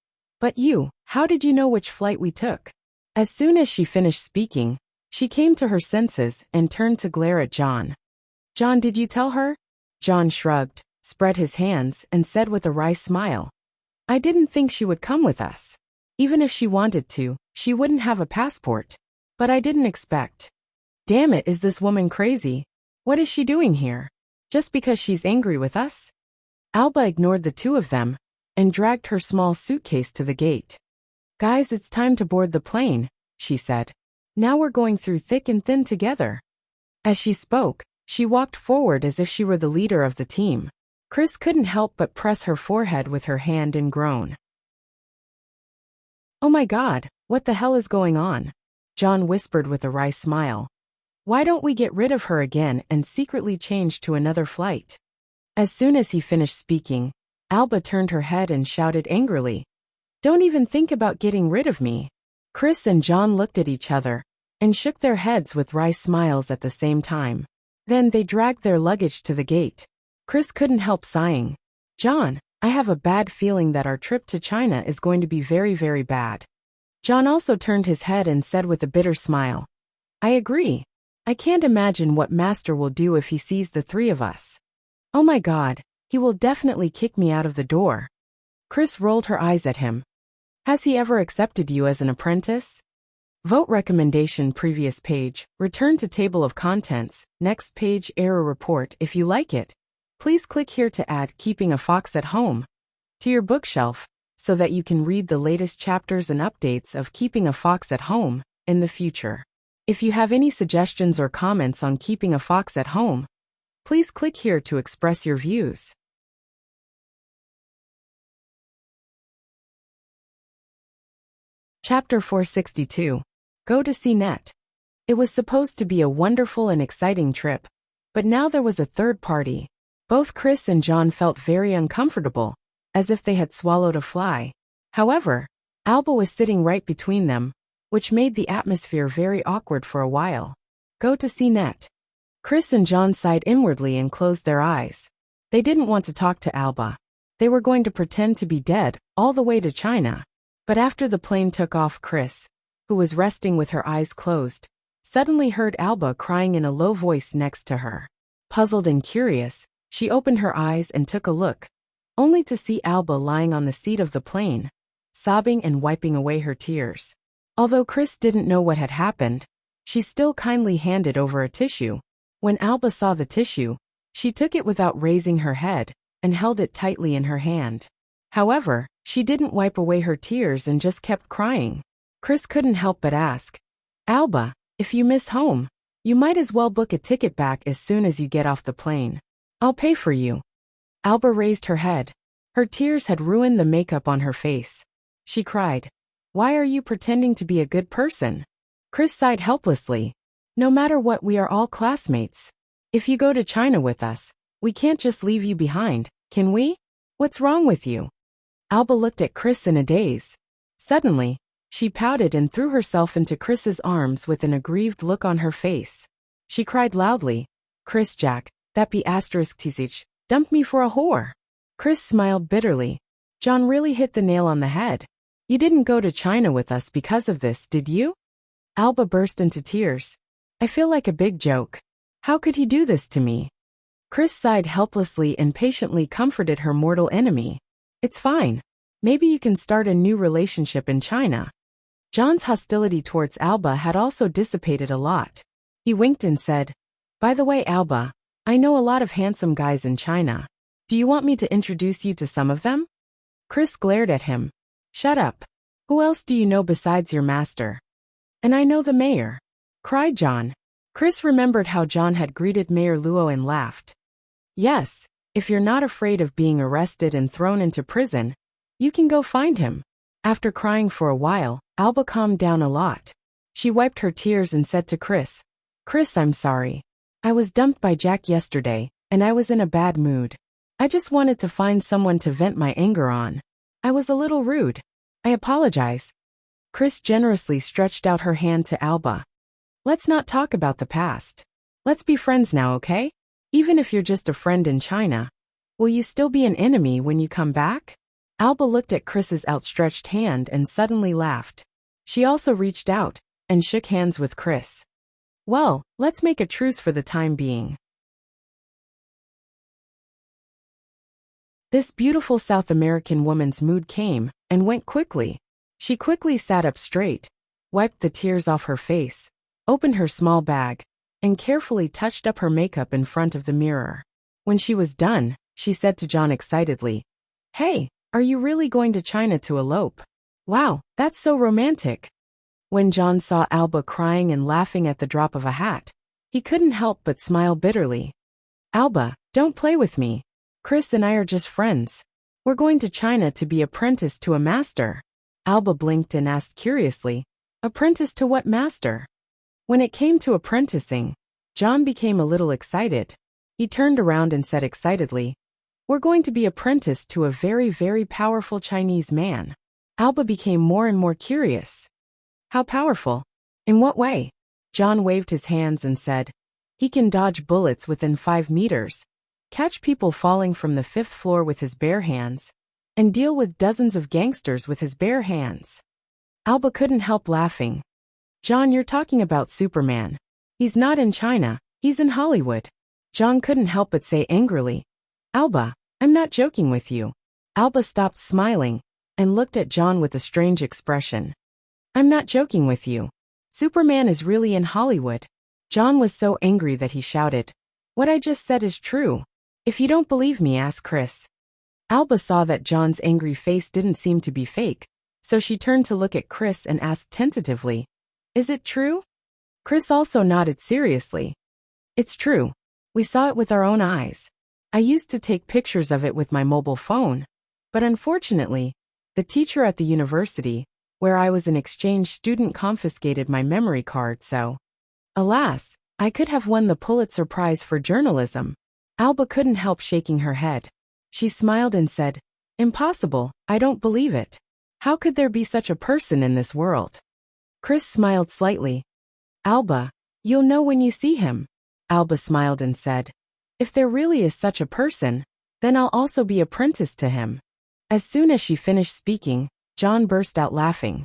"But you, how did you know which flight we took?" As soon as she finished speaking, she came to her senses and turned to glare at John. "John, did you tell her?" John shrugged, spread his hands, and said with a wry smile, "I didn't think she would come with us. Even if she wanted to, she wouldn't have a passport. But I didn't expect. Damn it, is this woman crazy? What is she doing here? Just because she's angry with us?" Alba ignored the two of them and dragged her small suitcase to the gate. "Guys, it's time to board the plane," she said. "Now we're going through thick and thin together." As she spoke, she walked forward as if she were the leader of the team. Chris couldn't help but press her forehead with her hand and groan. "Oh my God, what the hell is going on?" John whispered with a wry smile. "Why don't we get rid of her again and secretly change to another flight?" As soon as he finished speaking, Alba turned her head and shouted angrily, "Don't even think about getting rid of me." Chris and John looked at each other and shook their heads with wry smiles at the same time. Then they dragged their luggage to the gate. Chris couldn't help sighing. "John, I have a bad feeling that our trip to China is going to be very, very bad." John also turned his head and said with a bitter smile, "I agree. I can't imagine what Master will do if he sees the three of us. Oh my God, he will definitely kick me out of the door." Chris rolled her eyes at him. "Has he ever accepted you as an apprentice?" Vote recommendation previous page, return to table of contents, next page error report. If you like it, please click here to add Keeping a Fox at Home to your bookshelf so that you can read the latest chapters and updates of Keeping a Fox at Home in the future. If you have any suggestions or comments on Keeping a Fox at Home, please click here to express your views. Chapter 462. Go to CNET. It was supposed to be a wonderful and exciting trip, but now there was a third party. Both Chris and John felt very uncomfortable, as if they had swallowed a fly. However, Alba was sitting right between them, which made the atmosphere very awkward for a while. Go to CNET. Chris and John sighed inwardly and closed their eyes. They didn't want to talk to Alba. They were going to pretend to be dead all the way to China. But after the plane took off, Chris, who was resting with her eyes closed, suddenly heard Alba crying in a low voice next to her. Puzzled and curious, she opened her eyes and took a look, only to see Alba lying on the seat of the plane, sobbing and wiping away her tears. Although Chris didn't know what had happened, she still kindly handed over a tissue. When Alba saw the tissue, she took it without raising her head and held it tightly in her hand. However, she didn't wipe away her tears and just kept crying. Chris couldn't help but ask, "Alba, if you miss home, you might as well book a ticket back as soon as you get off the plane. I'll pay for you." Alba raised her head. Her tears had ruined the makeup on her face. She cried, "Why are you pretending to be a good person?" Chris sighed helplessly. "No matter what, we are all classmates. If you go to China with us, we can't just leave you behind, can we? What's wrong with you?" Alba looked at Chris in a daze. Suddenly, she pouted and threw herself into Chris's arms with an aggrieved look on her face. She cried loudly, "Chris Jack, that be asterisk tzich, dumped me for a whore." Chris smiled bitterly. John really hit the nail on the head. "You didn't go to China with us because of this, did you?" Alba burst into tears. "I feel like a big joke. How could he do this to me?" Chris sighed helplessly and patiently comforted her mortal enemy. "It's fine. Maybe you can start a new relationship in China." John's hostility towards Alba had also dissipated a lot. He winked and said, "By the way, Alba, I know a lot of handsome guys in China. Do you want me to introduce you to some of them?" Chris glared at him. "Shut up. Who else do you know besides your master?" "And I know the mayor," cried John. Chris remembered how John had greeted Mayor Luo and laughed. "Yes, if you're not afraid of being arrested and thrown into prison, you can go find him. After crying for a while, Alba calmed down a lot. She wiped her tears and said to Chris, "Chris, I'm sorry. I was dumped by Jack yesterday, and I was in a bad mood. I just wanted to find someone to vent my anger on. I was a little rude. I apologize." Chris generously stretched out her hand to Alba. "Let's not talk about the past. Let's be friends now, okay? Even if you're just a friend in China. Will you still be an enemy when you come back?" Alba looked at Chris's outstretched hand and suddenly laughed. She also reached out and shook hands with Chris. "Well, let's make a truce for the time being." This beautiful South American woman's mood came and went quickly. She quickly sat up straight, wiped the tears off her face, opened her small bag, and carefully touched up her makeup in front of the mirror. When she was done, she said to John excitedly, "Hey, are you really going to China to elope? Wow, that's so romantic." When John saw Alba crying and laughing at the drop of a hat, he couldn't help but smile bitterly. "Alba, don't play with me. Chris and I are just friends. We're going to China to be apprenticed to a master." Alba blinked and asked curiously, "Apprentice to what master?" When it came to apprenticing, John became a little excited. He turned around and said excitedly, "We're going to be apprenticed to a very, very powerful Chinese man." Alba became more and more curious. "How powerful? In what way?" John waved his hands and said, "He can dodge bullets within 5 meters, catch people falling from the 5th floor with his bare hands, and deal with dozens of gangsters with his bare hands." Alba couldn't help laughing. "John, you're talking about Superman. He's not in China, he's in Hollywood." John couldn't help but say angrily, "Alba, I'm not joking with you." Alba stopped smiling and looked at John with a strange expression. "I'm not joking with you. Superman is really in Hollywood." John was so angry that he shouted, "What I just said is true. If you don't believe me, ask Chris." Alba saw that John's angry face didn't seem to be fake, so she turned to look at Chris and asked tentatively, "Is it true?" Chris also nodded seriously. "It's true. We saw it with our own eyes. I used to take pictures of it with my mobile phone, but unfortunately, the teacher at the university, where I was an exchange student, confiscated my memory card, so, alas, I could have won the Pulitzer Prize for journalism." Alba couldn't help shaking her head. She smiled and said, "Impossible, I don't believe it. How could there be such a person in this world?" Chris smiled slightly. "Alba, you'll know when you see him." Alba smiled and said, "If there really is such a person, then I'll also be apprenticed to him." As soon as she finished speaking, John burst out laughing.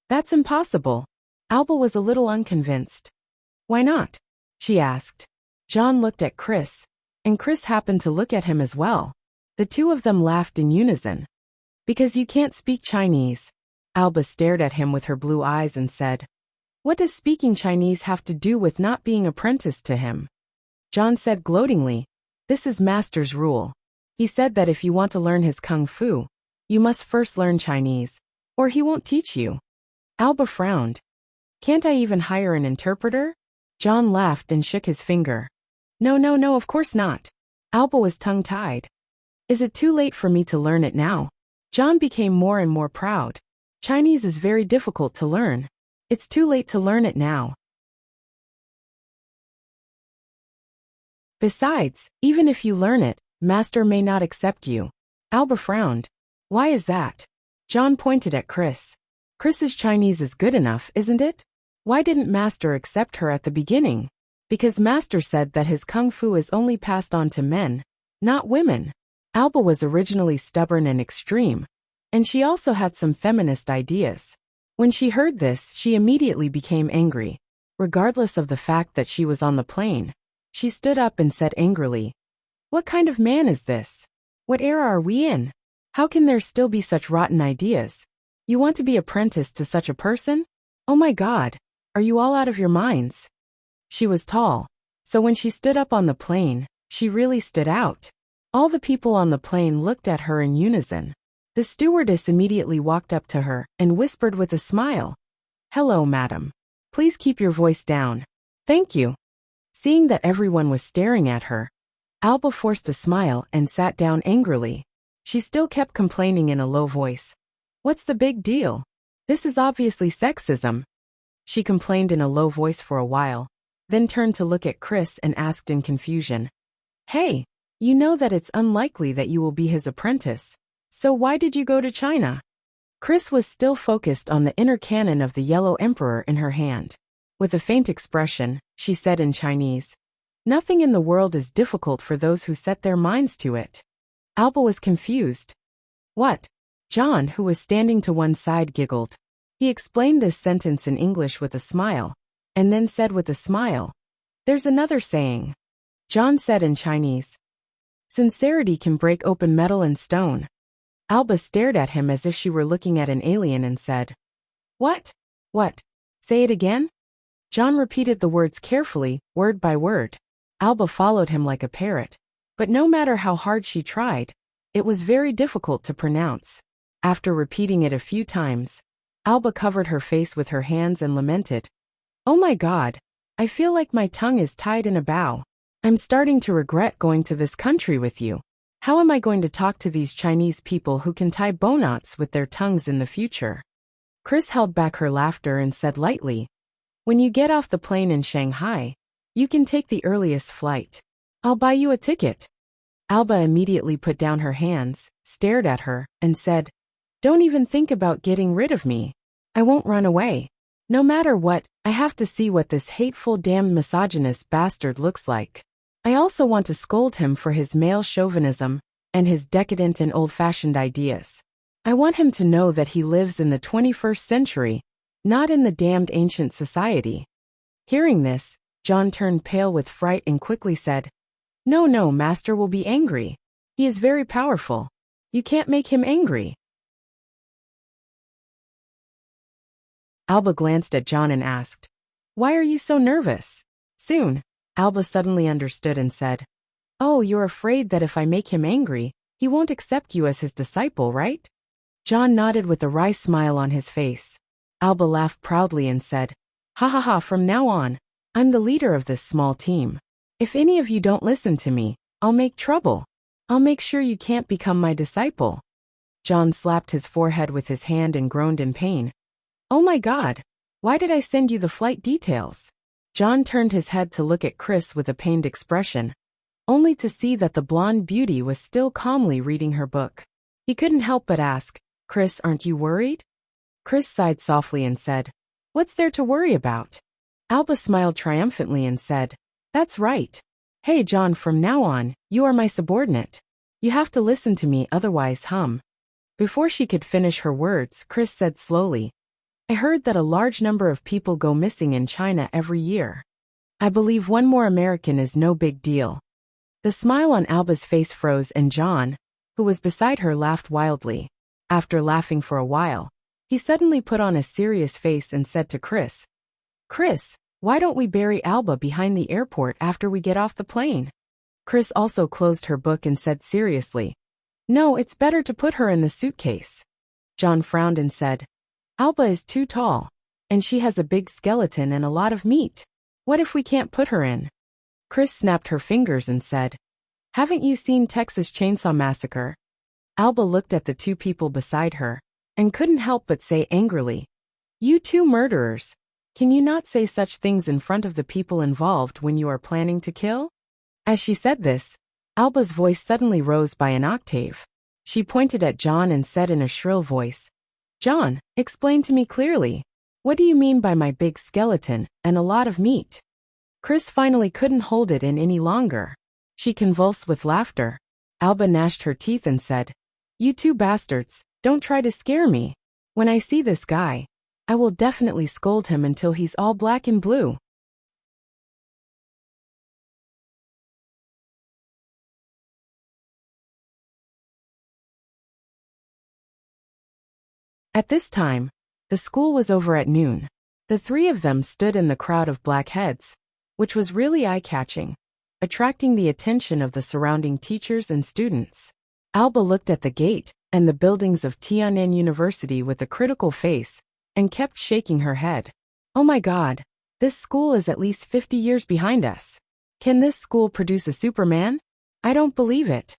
"That's impossible." Alba was a little unconvinced. "Why not?" she asked. John looked at Chris, and Chris happened to look at him as well. The two of them laughed in unison. "Because you can't speak Chinese." Alba stared at him with her blue eyes and said, "What does speaking Chinese have to do with not being apprenticed to him?" John said gloatingly, "This is Master's rule. He said that if you want to learn his kung fu, you must first learn Chinese, or he won't teach you." Alba frowned. "Can't I even hire an interpreter?" John laughed and shook his finger. No, of course not." Alba was tongue-tied. "Is it too late for me to learn it now?" John became more and more proud. "Chinese is very difficult to learn. It's too late to learn it now. Besides, even if you learn it, Master may not accept you." Alba frowned. "Why is that?" John pointed at Chris. "Chris's Chinese is good enough, isn't it? Why didn't Master accept her at the beginning?" "Because Master said that his kung fu is only passed on to men, not women." Alba was originally stubborn and extreme, and she also had some feminist ideas. When she heard this, she immediately became angry. Regardless of the fact that she was on the plane, she stood up and said angrily, "What kind of man is this? What era are we in? How can there still be such rotten ideas? You want to be apprenticed to such a person? Oh my God, are you all out of your minds?" She was tall, so when she stood up on the plane, she really stood out. All the people on the plane looked at her in unison. The stewardess immediately walked up to her and whispered with a smile, "Hello, madam. Please keep your voice down. Thank you." Seeing that everyone was staring at her, Alba forced a smile and sat down angrily. She still kept complaining in a low voice. What's the big deal? This is obviously sexism. She complained in a low voice for a while, then turned to look at Chris and asked in confusion. Hey, you know that it's unlikely that you will be his apprentice, so why did you go to China? Chris was still focused on the inner cannon of the Yellow Emperor in her hand. With a faint expression, she said in Chinese, "Nothing in the world is difficult for those who set their minds to it." Alba was confused. What? John, who was standing to one side, giggled. He explained this sentence in English with a smile, and then said with a smile, "There's another saying." John said in Chinese, "Sincerity can break open metal and stone." Alba stared at him as if she were looking at an alien and said, What? What? Say it again?" John repeated the words carefully, word by word. Alba followed him like a parrot, but no matter how hard she tried, it was very difficult to pronounce. After repeating it a few times, Alba covered her face with her hands and lamented, "Oh my God, I feel like my tongue is tied in a bow. I'm starting to regret going to this country with you. How am I going to talk to these Chinese people who can tie bow knots with their tongues in the future?" Chris held back her laughter and said lightly, "When you get off the plane in Shanghai, you can take the earliest flight. I'll buy you a ticket." Alba immediately put down her hands, stared at her, and said, "Don't even think about getting rid of me. I won't run away. No matter what, I have to see what this hateful damned misogynist bastard looks like. I also want to scold him for his male chauvinism and his decadent and old-fashioned ideas. I want him to know that he lives in the 21st century, not in the damned ancient society." Hearing this, John turned pale with fright and quickly said, No, Master will be angry. He is very powerful. You can't make him angry." Alba glanced at John and asked, "Why are you so nervous?" Soon, Alba suddenly understood and said, "Oh, you're afraid that if I make him angry, he won't accept you as his disciple, right?" John nodded with a wry smile on his face. Alba laughed proudly and said, "Ha ha ha, from now on, I'm the leader of this small team. If any of you don't listen to me, I'll make trouble. I'll make sure you can't become my disciple." John slapped his forehead with his hand and groaned in pain. "Oh my God, why did I send you the flight details?" John turned his head to look at Chris with a pained expression, only to see that the blonde beauty was still calmly reading her book. He couldn't help but ask, "Chris, aren't you worried?" Chris sighed softly and said, "What's there to worry about?" Alba smiled triumphantly and said, "That's right. Hey John, from now on, you are my subordinate. You have to listen to me, otherwise Before she could finish her words, Chris said slowly, "I heard that a large number of people go missing in China every year. I believe one more American is no big deal." The smile on Alba's face froze and John, who was beside her, laughed wildly. After laughing for a while, he suddenly put on a serious face and said to Chris, "Chris, why don't we bury Alba behind the airport after we get off the plane?" Chris also closed her book and said seriously, "No, it's better to put her in the suitcase." John frowned and said, "Alba is too tall, and she has a big skeleton and a lot of meat. What if we can't put her in?" Chris snapped her fingers and said, "Haven't you seen Texas Chainsaw Massacre?" Alba looked at the two people beside her, and couldn't help but say angrily, "You two murderers, can you not say such things in front of the people involved when you are planning to kill?" As she said this, Alba's voice suddenly rose by an octave. She pointed at John and said in a shrill voice, "John, explain to me clearly. What do you mean by my big skeleton and a lot of meat?" Chris finally couldn't hold it in any longer. She convulsed with laughter. Alba gnashed her teeth and said, "You two bastards, don't try to scare me. When I see this guy, I will definitely scold him until he's all black and blue." At this time, the school was over at noon. The three of them stood in the crowd of black heads, which was really eye-catching, attracting the attention of the surrounding teachers and students. Alba looked at the gate and the buildings of Tian'an University with a critical face and kept shaking her head. "Oh my God, this school is at least 50 years behind us. Can this school produce a Superman? I don't believe it."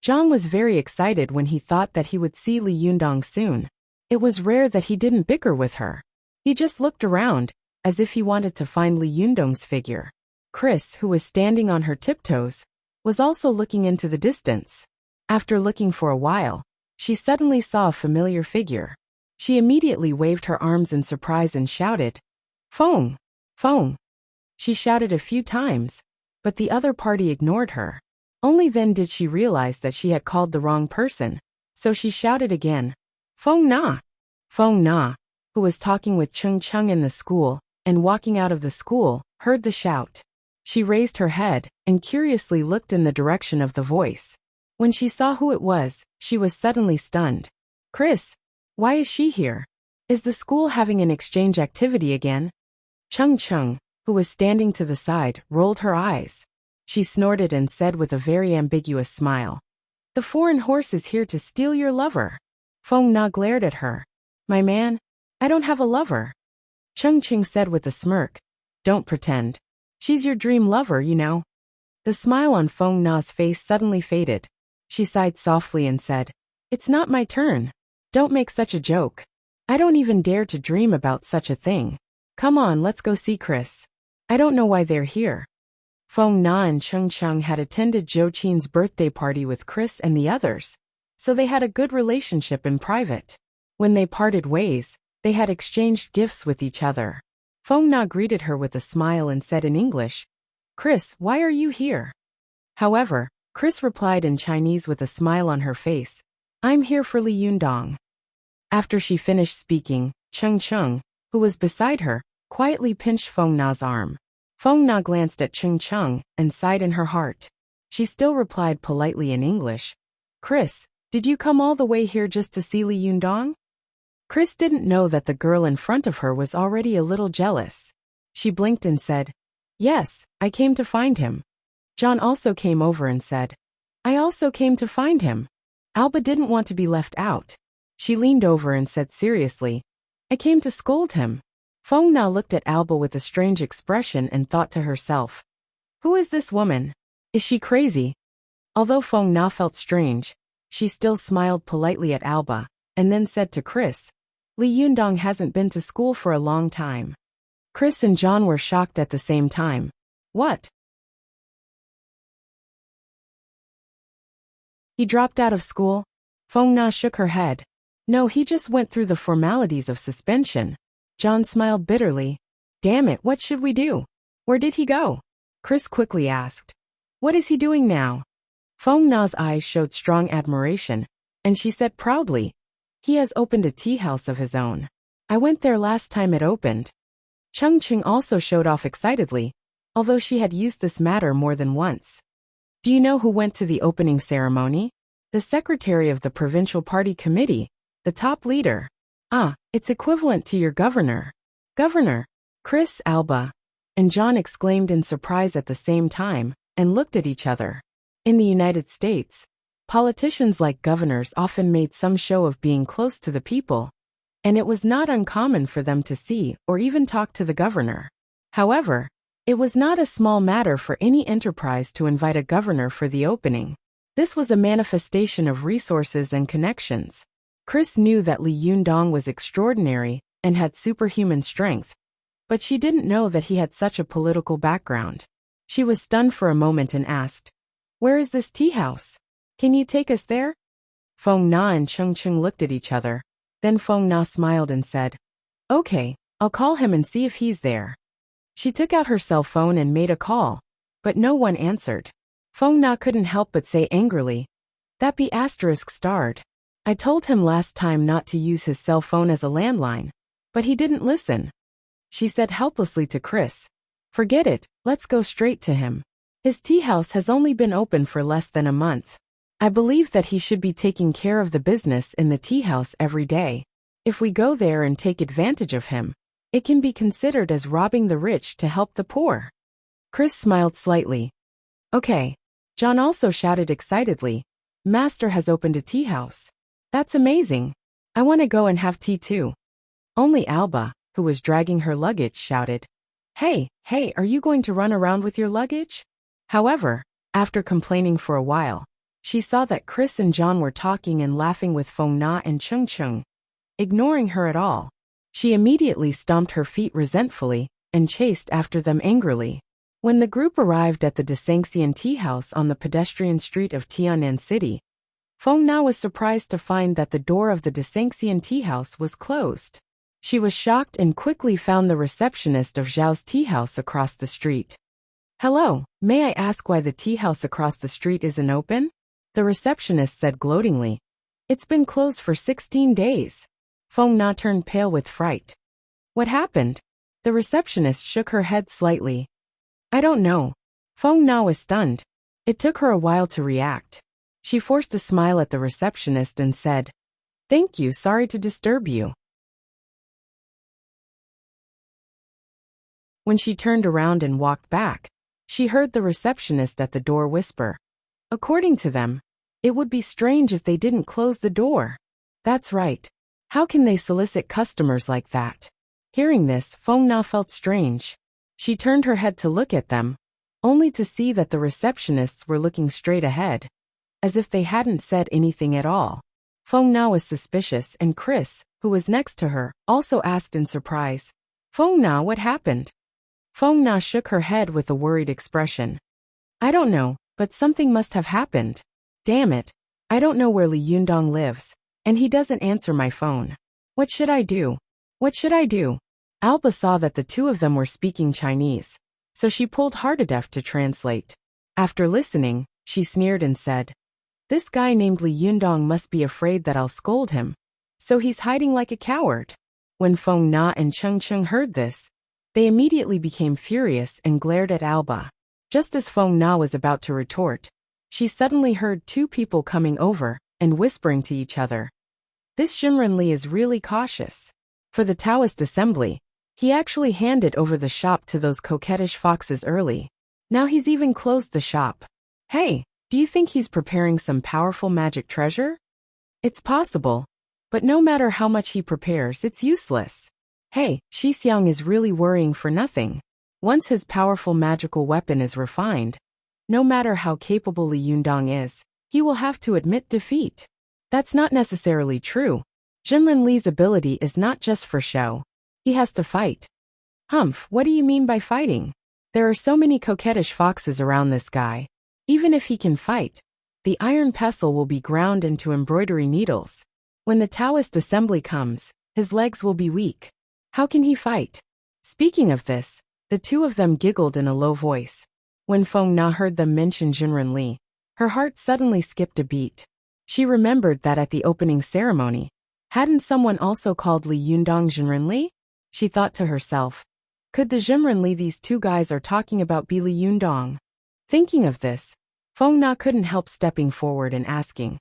John was very excited when he thought that he would see Li Yundong soon. It was rare that he didn't bicker with her. He just looked around, as if he wanted to find Li Yundong's figure. Chris, who was standing on her tiptoes, was also looking into the distance. After looking for a while, she suddenly saw a familiar figure. She immediately waved her arms in surprise and shouted, "Feng! Feng!" She shouted a few times, but the other party ignored her. Only then did she realize that she had called the wrong person, so she shouted again, "Feng Na!" Feng Na, who was talking with Cheng Cheng in the school and walking out of the school, heard the shout. She raised her head and curiously looked in the direction of the voice. When she saw who it was, she was suddenly stunned. "Chris, why is she here? Is the school having an exchange activity again?" Cheng Cheng, who was standing to the side, rolled her eyes. She snorted and said with a very ambiguous smile, "The foreign horse is here to steal your lover." Feng Na glared at her. "My man, I don't have a lover." Cheng Cheng said with a smirk, "Don't pretend. She's your dream lover, you know." The smile on Feng Na's face suddenly faded. She sighed softly and said, "It's not my turn. Don't make such a joke. I don't even dare to dream about such a thing. Come on, let's go see Chris. I don't know why they're here." Feng Na and Cheng Cheng had attended Zhou Qin's birthday party with Chris and the others, so they had a good relationship in private. When they parted ways, they had exchanged gifts with each other. Feng Na greeted her with a smile and said in English, "Chris, why are you here?" However, Chris replied in Chinese with a smile on her face, "I'm here for Li Yundong." After she finished speaking, Cheng Cheng, who was beside her, quietly pinched Feng Na's arm. Feng Na glanced at Cheng Cheng and sighed in her heart. She still replied politely in English, "Chris, did you come all the way here just to see Li Yundong?" Chris didn't know that the girl in front of her was already a little jealous. She blinked and said, "Yes, I came to find him." John also came over and said, "I also came to find him." Alba didn't want to be left out. She leaned over and said seriously, "I came to scold him." Feng Na looked at Alba with a strange expression and thought to herself, "Who is this woman? Is she crazy?" Although Feng Na felt strange, she still smiled politely at Alba, and then said to Chris, "Li Yundong hasn't been to school for a long time." Chris and John were shocked at the same time. "What? He dropped out of school?" Feng Na shook her head. "No, he just went through the formalities of suspension." John smiled bitterly. "Damn it, what should we do? Where did he go?" Chris quickly asked. "What is he doing now?" Feng Na's eyes showed strong admiration, and she said proudly, "He has opened a tea house of his own. I went there last time it opened." Cheng Cheng also showed off excitedly, although she had used this matter more than once. "Do you know who went to the opening ceremony? The secretary of the provincial party committee, the top leader. Ah, it's equivalent to your governor." "Governor?" Chris, Alba, and John exclaimed in surprise at the same time, and looked at each other. In the United States, politicians like governors often made some show of being close to the people, and it was not uncommon for them to see or even talk to the governor. However, it was not a small matter for any enterprise to invite a governor for the opening. This was a manifestation of resources and connections. Chris knew that Li Yundong was extraordinary and had superhuman strength, but she didn't know that he had such a political background. She was stunned for a moment and asked, "Where is this tea house? Can you take us there?" Feng Na and Cheng Cheng looked at each other. Then Feng Na smiled and said, "Okay, I'll call him and see if he's there." She took out her cell phone and made a call, but no one answered. Feng Na couldn't help but say angrily, "That be asterisk starred. I told him last time not to use his cell phone as a landline, but he didn't listen." She said helplessly to Chris, "Forget it, let's go straight to him. His tea house has only been open for less than a month. I believe that he should be taking care of the business in the tea house every day. If we go there and take advantage of him, it can be considered as robbing the rich to help the poor." Chris smiled slightly. "Okay." John also shouted excitedly, "Master has opened a tea house. That's amazing. I want to go and have tea too." Only Alba, who was dragging her luggage, shouted, Hey, are you going to run around with your luggage?" However, after complaining for a while, she saw that Chris and John were talking and laughing with Feng Na and Cheng Cheng. ignoring her at all. She immediately stomped her feet resentfully and chased after them angrily. When the group arrived at the Desanxian tea house on the pedestrian street of Tianan City, Feng Na was surprised to find that the door of the Desanxian tea house was closed. She was shocked and quickly found the receptionist of Zhao's tea house across the street. "Hello, may I ask why the tea house across the street isn't open?" The receptionist said gloatingly. "It's been closed for 16 days. Feng Na turned pale with fright. "What happened?" The receptionist shook her head slightly. "I don't know." Feng Na was stunned. It took her a while to react. She forced a smile at the receptionist and said, "Thank you, sorry to disturb you." When she turned around and walked back, she heard the receptionist at the door whisper, "According to them, it would be strange if they didn't close the door." That's right. How can they solicit customers like that? Hearing this, Feng Na felt strange. She turned her head to look at them, only to see that the receptionists were looking straight ahead, as if they hadn't said anything at all. Feng Na was suspicious, and Chris, who was next to her, also asked in surprise, "Feng Na, what happened?" Feng Na shook her head with a worried expression. "I don't know, but something must have happened. Damn it, I don't know where Li Yundong lives, and he doesn't answer my phone. What should I do? What should I do?" Alba saw that the two of them were speaking Chinese, so she pulled Hardedef to translate. After listening, she sneered and said, "This guy named Li Yundong must be afraid that I'll scold him, so he's hiding like a coward." When Feng Na and Cheng Cheng heard this, they immediately became furious and glared at Alba. Just as Feng Na was about to retort, she suddenly heard two people coming over and whispering to each other. "This Xinren Li is really cautious. For the Taoist assembly, he actually handed over the shop to those coquettish foxes early. Now he's even closed the shop. Hey, do you think he's preparing some powerful magic treasure?" "It's possible. But no matter how much he prepares, it's useless. Hey, Shi Xiang is really worrying for nothing. Once his powerful magical weapon is refined, no matter how capable Li Yundong is, he will have to admit defeat." "That's not necessarily true. Xinren Li's ability is not just for show. He has to fight." "Humph, what do you mean by fighting? There are so many coquettish foxes around this guy. Even if he can fight, the iron pestle will be ground into embroidery needles. When the Taoist assembly comes, his legs will be weak. How can he fight?" Speaking of this, the two of them giggled in a low voice. When Feng Na heard them mention Xinren Li, her heart suddenly skipped a beat. She remembered that at the opening ceremony, hadn't someone also called Li Yundong Xinren Li? She thought to herself, could the Xinren Li these two guys are talking about be Li Yundong? Thinking of this, Feng Na couldn't help stepping forward and asking,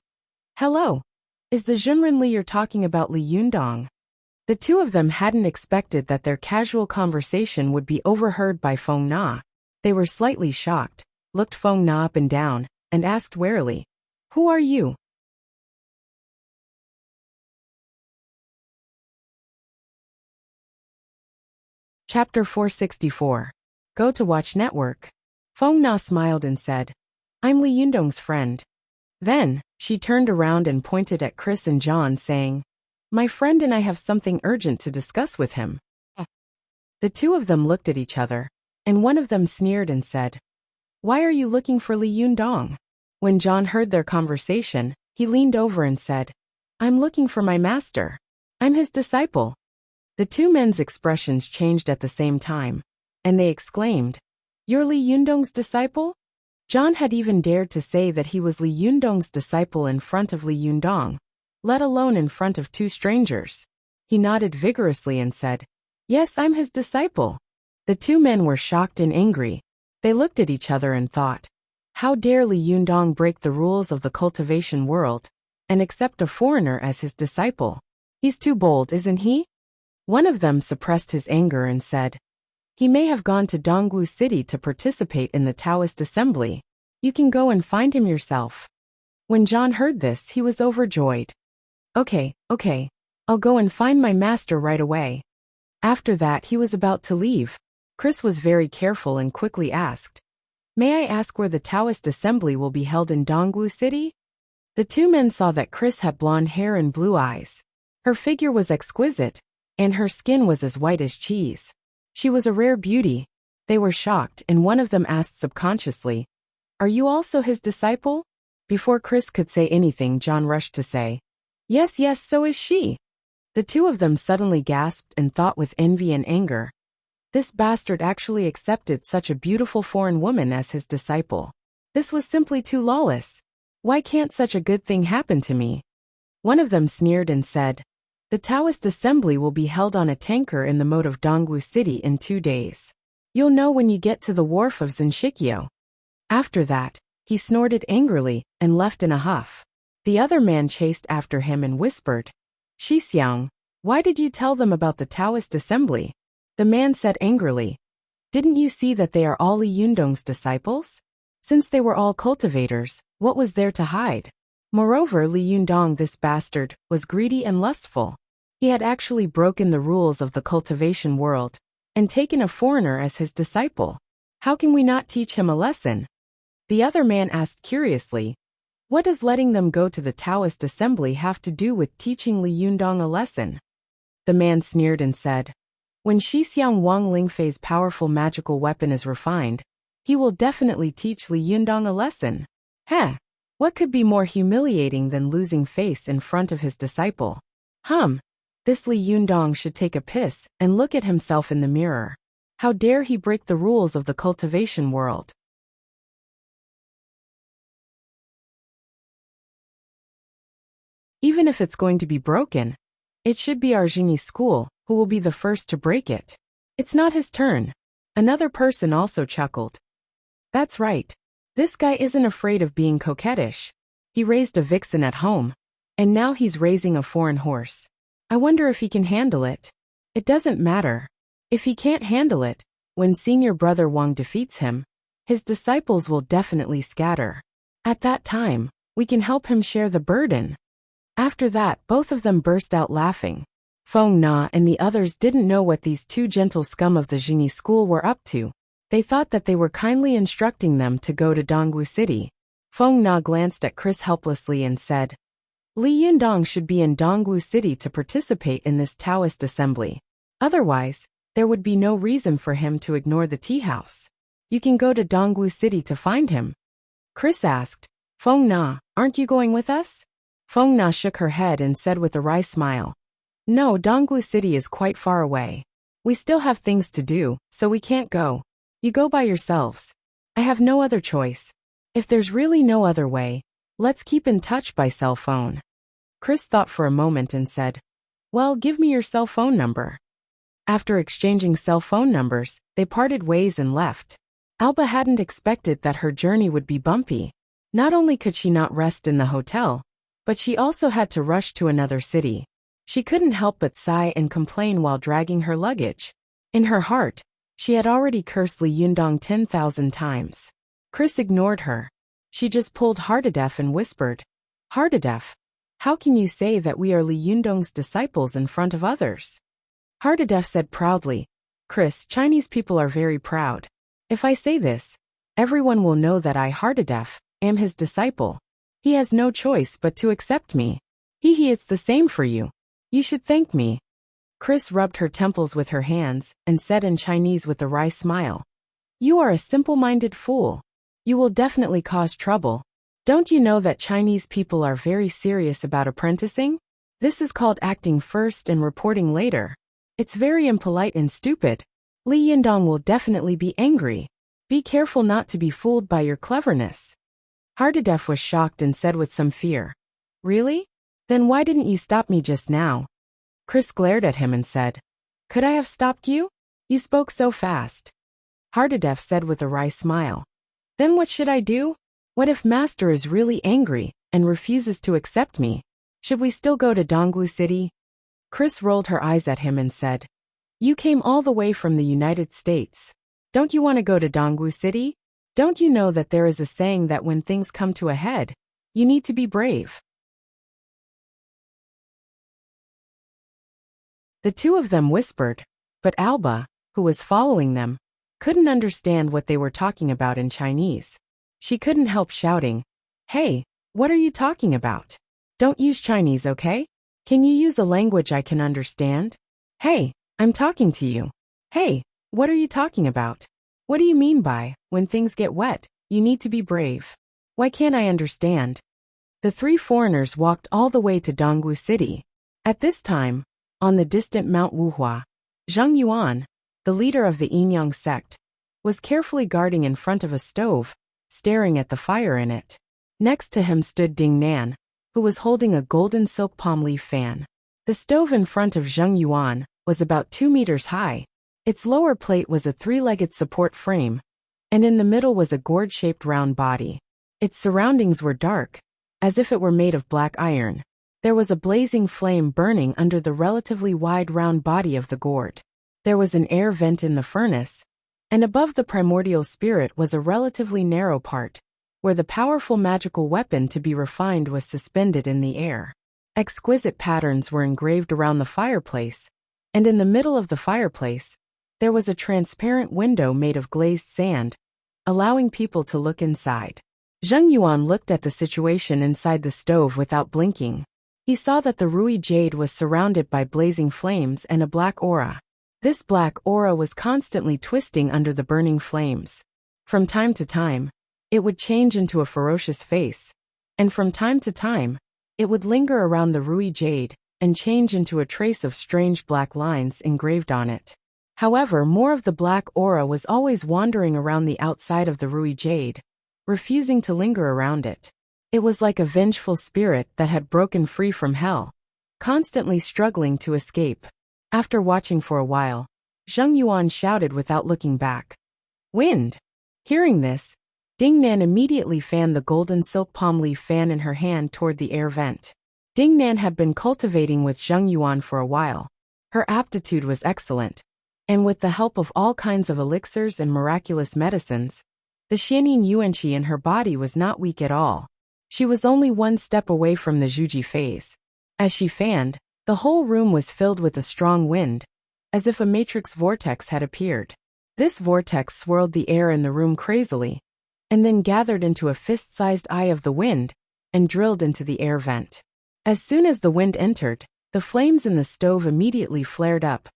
"Hello, is the Xinren Li you're talking about Li Yundong?" The two of them hadn't expected that their casual conversation would be overheard by Feng Na. They were slightly shocked, looked Feng Na up and down, and asked warily, "Who are you?" Chapter 464. Go to Watch Network. Feng Na smiled and said, "I'm Li Yundong's friend." Then, she turned around and pointed at Chris and John saying, "My friend and I have something urgent to discuss with him." The two of them looked at each other, and one of them sneered and said, "Why are you looking for Li Yundong?" When John heard their conversation, he leaned over and said, "I'm looking for my master. I'm his disciple." The two men's expressions changed at the same time, and they exclaimed, "You're Li Yundong's disciple?" John had even dared to say that he was Li Yundong's disciple in front of Li Yundong, let alone in front of two strangers. He nodded vigorously and said, "Yes, I'm his disciple." The two men were shocked and angry. They looked at each other and thought, how dare Li Yundong break the rules of the cultivation world and accept a foreigner as his disciple? He's too bold, isn't he? One of them suppressed his anger and said, "He may have gone to Dongwu City to participate in the Taoist assembly. You can go and find him yourself." When John heard this, he was overjoyed. Okay, I'll go and find my master right away." After that, he was about to leave. Chris was very careful and quickly asked, "May I ask where the Taoist assembly will be held in Dongwu City?" The two men saw that Chris had blonde hair and blue eyes, Her figure was exquisite, and her skin was as white as cheese. She was a rare beauty. They were shocked, and one of them asked subconsciously, "Are you also his disciple?" Before Chris could say anything, John rushed to say, "Yes, yes, so is she." The two of them suddenly gasped and thought with envy and anger, "This bastard actually accepted such a beautiful foreign woman as his disciple. This was simply too lawless. Why can't such a good thing happen to me?" One of them sneered and said, "The Taoist assembly will be held on a tanker in the moat of Dongwu City in 2 days. You'll know when you get to the wharf of Zenshikyo." After that, he snorted angrily and left in a huff. The other man chased after him and whispered, "Shixiang, why did you tell them about the Taoist assembly?" The man said angrily, "Didn't you see that they are all Li Yundong's disciples? Since they were all cultivators, what was there to hide? Moreover, Li Yundong, this bastard, was greedy and lustful. He had actually broken the rules of the cultivation world and taken a foreigner as his disciple. How can we not teach him a lesson?" The other man asked curiously, "What does letting them go to the Taoist assembly have to do with teaching Li Yundong a lesson?" The man sneered and said, "When Shixiang Wang Lingfei's powerful magical weapon is refined, he will definitely teach Li Yundong a lesson." Heh! What could be more humiliating than losing face in front of his disciple? This Li Yundong should take a piss and look at himself in the mirror. How dare he break the rules of the cultivation world? Even if it's going to be broken, it should be our genie school who will be the first to break it. It's not his turn. Another person also chuckled. That's right. This guy isn't afraid of being coquettish. He raised a vixen at home, and now he's raising a foreign horse. I wonder if he can handle it. It doesn't matter. If he can't handle it, when senior brother Wang defeats him, his disciples will definitely scatter. At that time, we can help him share the burden. After that, both of them burst out laughing. Feng Na and the others didn't know what these two gentle scum of the genie school were up to. They thought that they were kindly instructing them to go to Dongwu City. Feng Na glanced at Chris helplessly and said, "Li Yundong should be in Dongwu City to participate in this Taoist assembly. Otherwise, there would be no reason for him to ignore the tea house. You can go to Dongwu City to find him." Chris asked, "Feng Na, aren't you going with us?" Feng Na shook her head and said with a wry smile, "No, Dongwu City is quite far away. We still have things to do, so we can't go. You go by yourselves. I have no other choice. If there's really no other way, let's keep in touch by cell phone." Chris thought for a moment and said, "Well, give me your cell phone number." After exchanging cell phone numbers, they parted ways and left. Alba hadn't expected that her journey would be bumpy. Not only could she not rest in the hotel, but she also had to rush to another city. She couldn't help but sigh and complain while dragging her luggage. In her heart, she had already cursed Li Yundong 10,000 times. Chris ignored her. She just pulled Hardadef and whispered, "Hardadef, how can you say that we are Li Yundong's disciples in front of others?" Hardadef said proudly, "Chris, Chinese people are very proud. If I say this, everyone will know that I, Hardadef, am his disciple. He has no choice but to accept me. It's the same for you. You should thank me." Chris rubbed her temples with her hands and said in Chinese with a wry smile, "You are a simple-minded fool. You will definitely cause trouble. Don't you know that Chinese people are very serious about apprenticing? This is called acting first and reporting later. It's very impolite and stupid. Li Yundong will definitely be angry. Be careful not to be fooled by your cleverness." Hardadef was shocked and said with some fear, "Really? Then why didn't you stop me just now?" Chris glared at him and said, "Could I have stopped you? You spoke so fast." Hardadef said with a wry smile, "Then what should I do? What if Master is really angry and refuses to accept me? Should we still go to Dongwu City?" Chris rolled her eyes at him and said, "You came all the way from the United States. Don't you want to go to Dongwu City? Don't you know that there is a saying that when things come to a head, you need to be brave?" The two of them whispered, but Alba, who was following them, couldn't understand what they were talking about in Chinese. She couldn't help shouting, "Hey, what are you talking about? Don't use Chinese, okay? Can you use a language I can understand? Hey, I'm talking to you. Hey, what are you talking about? What do you mean by, when things get wet, you need to be brave? Why can't I understand? The three foreigners walked all the way to Dongwu City. At this time, on the distant Mount Wuhua, Zheng Yuan, the leader of the Yinyang sect, was carefully guarding in front of a stove, staring at the fire in it. Next to him stood Ding Nan, who was holding a golden silk palm leaf fan. The stove in front of Zheng Yuan was about 2 meters high. Its lower plate was a three-legged support frame, and in the middle was a gourd-shaped round body. Its surroundings were dark, as if it were made of black iron. There was a blazing flame burning under the relatively wide round body of the gourd. There was an air vent in the furnace, and above the primordial spirit was a relatively narrow part, where the powerful magical weapon to be refined was suspended in the air. Exquisite patterns were engraved around the fireplace, and in the middle of the fireplace, there was a transparent window made of glazed sand, allowing people to look inside. Zheng Yuan looked at the situation inside the stove without blinking. He saw that the Rui jade was surrounded by blazing flames and a black aura. This black aura was constantly twisting under the burning flames. From time to time, it would change into a ferocious face, and from time to time, it would linger around the Rui jade and change into a trace of strange black lines engraved on it. However, more of the black aura was always wandering around the outside of the Rui jade, refusing to linger around it. It was like a vengeful spirit that had broken free from hell, constantly struggling to escape. After watching for a while, Zheng Yuan shouted without looking back, "Wind!" Hearing this, Ding Nan immediately fanned the golden silk palm leaf fan in her hand toward the air vent. Ding Nan had been cultivating with Zheng Yuan for a while. Her aptitude was excellent, and with the help of all kinds of elixirs and miraculous medicines, the Xianyin Yuanqi in her body was not weak at all. She was only one step away from the Zhuji phase. As she fanned, the whole room was filled with a strong wind, as if a matrix vortex had appeared. This vortex swirled the air in the room crazily, and then gathered into a fist-sized eye of the wind and drilled into the air vent. As soon as the wind entered, the flames in the stove immediately flared up,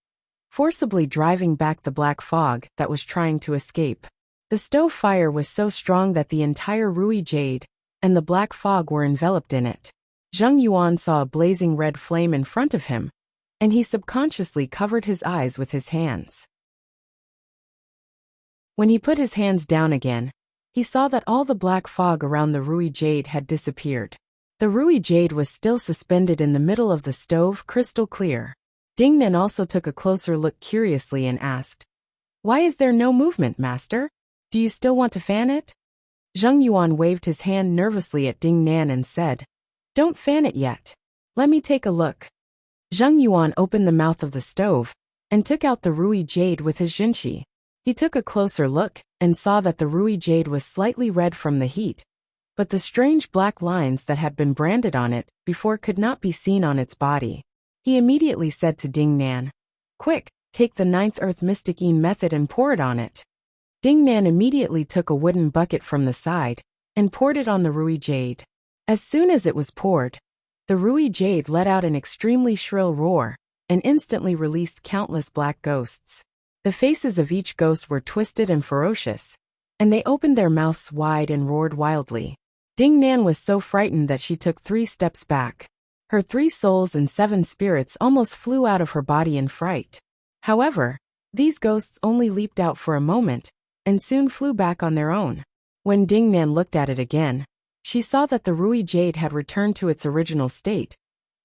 forcibly driving back the black fog that was trying to escape. The stove fire was so strong that the entire Rui jade and the black fog were enveloped in it. Zheng Yuan saw a blazing red flame in front of him, and he subconsciously covered his eyes with his hands. When he put his hands down again, he saw that all the black fog around the Rui jade had disappeared. The Rui jade was still suspended in the middle of the stove, crystal clear. Ding Nan also took a closer look curiously and asked, "Why is there no movement, master? Do you still want to fan it?" Zheng Yuan waved his hand nervously at Ding Nan and said, "Don't fan it yet. Let me take a look." Zheng Yuan opened the mouth of the stove and took out the Rui jade with his jinshi. He took a closer look and saw that the Rui jade was slightly red from the heat, but the strange black lines that had been branded on it before could not be seen on its body. He immediately said to Ding Nan, "Quick, take the 9th Earth Mystic Yin method and pour it on it." Ding Nan immediately took a wooden bucket from the side and poured it on the Rui jade. As soon as it was poured, the Rui jade let out an extremely shrill roar and instantly released countless black ghosts. The faces of each ghost were twisted and ferocious, and they opened their mouths wide and roared wildly. Ding Nan was so frightened that she took 3 steps back. Her 3 souls and 7 spirits almost flew out of her body in fright. However, these ghosts only leaped out for a moment and soon flew back on their own. When Ding Nan looked at it again, she saw that the Rui jade had returned to its original state,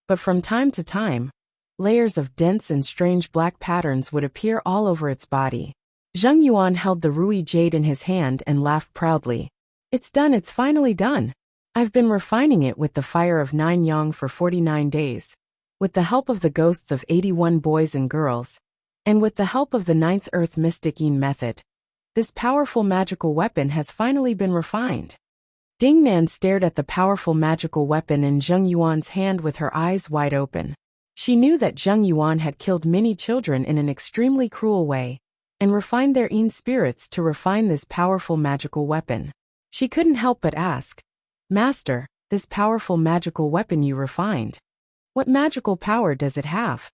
but from time to time, layers of dense and strange black patterns would appear all over its body. Zheng Yuan held the Rui jade in his hand and laughed proudly. "It's done, it's finally done. I've been refining it with the fire of 9 yang for 49 days, with the help of the ghosts of 81 boys and girls, and with the help of the 9th Earth Mystic Yin method. This powerful magical weapon has finally been refined." Ding Nan stared at the powerful magical weapon in Zheng Yuan's hand with her eyes wide open. She knew that Zheng Yuan had killed many children in an extremely cruel way, and refined their Yin spirits to refine this powerful magical weapon. She couldn't help but ask, "Master, this powerful magical weapon you refined, What magical power does it have?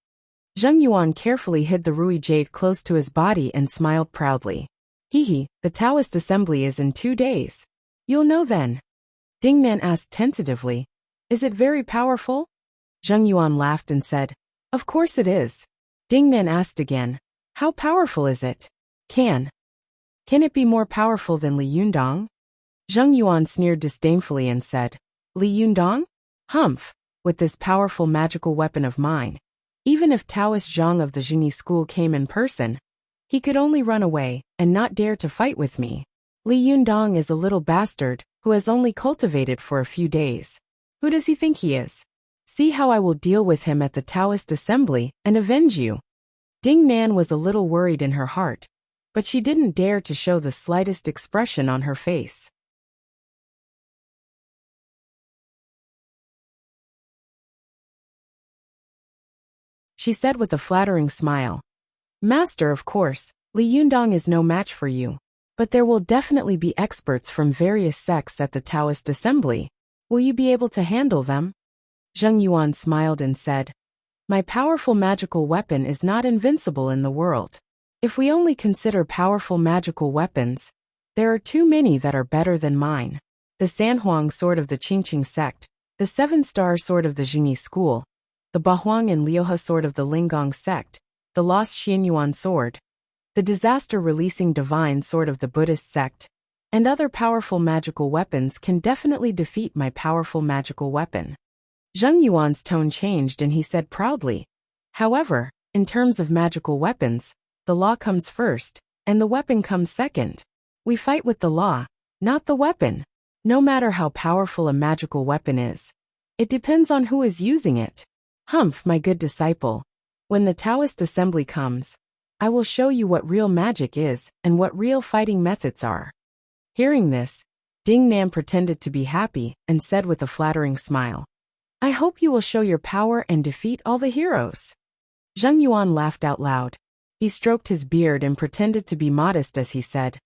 Zheng Yuan carefully hid the Rui jade close to his body and smiled proudly. Hee, the Taoist assembly is in 2 days. You'll know then. Dingnan asked tentatively, is it very powerful? Zheng Yuan laughed and said, of course it is. Dingnan asked again, how powerful is it? Can it be more powerful than Li Yundong? Zheng Yuan sneered disdainfully and said, Li Yundong? Humph, with this powerful magical weapon of mine. Even if Taoist Zhang of the Jingyi school came in person, he could only run away and not dare to fight with me. Li Yundong is a little bastard who has only cultivated for a few days. Who does he think he is? See how I will deal with him at the Taoist assembly and avenge you. Ding Nan was a little worried in her heart, but she didn't dare to show the slightest expression on her face. She said with a flattering smile, Master, of course, Li Yundong is no match for you, but there will definitely be experts from various sects at the Taoist assembly. Will you be able to handle them? Zheng Yuan smiled and said, my powerful magical weapon is not invincible in the world. If we only consider powerful magical weapons, there are too many that are better than mine. The Sanhuang sword of the Qingqing sect, the 7-star sword of the Jingyi school, the Bahuang and Liuhe sword of the Linggong sect, the lost Xianyuan sword, the disaster-releasing divine sword of the Buddhist sect, and other powerful magical weapons can definitely defeat my powerful magical weapon. Zheng Yuan's tone changed and he said proudly, however, in terms of magical weapons, the law comes first, and the weapon comes second. We fight with the law, not the weapon. No matter how powerful a magical weapon is, it depends on who is using it. Humph, my good disciple. When the Taoist assembly comes, I will show you what real magic is and what real fighting methods are. Hearing this, Ding Nan pretended to be happy and said with a flattering smile, I hope you will show your power and defeat all the heroes. Zheng Yuan laughed out loud. He stroked his beard and pretended to be modest as he said,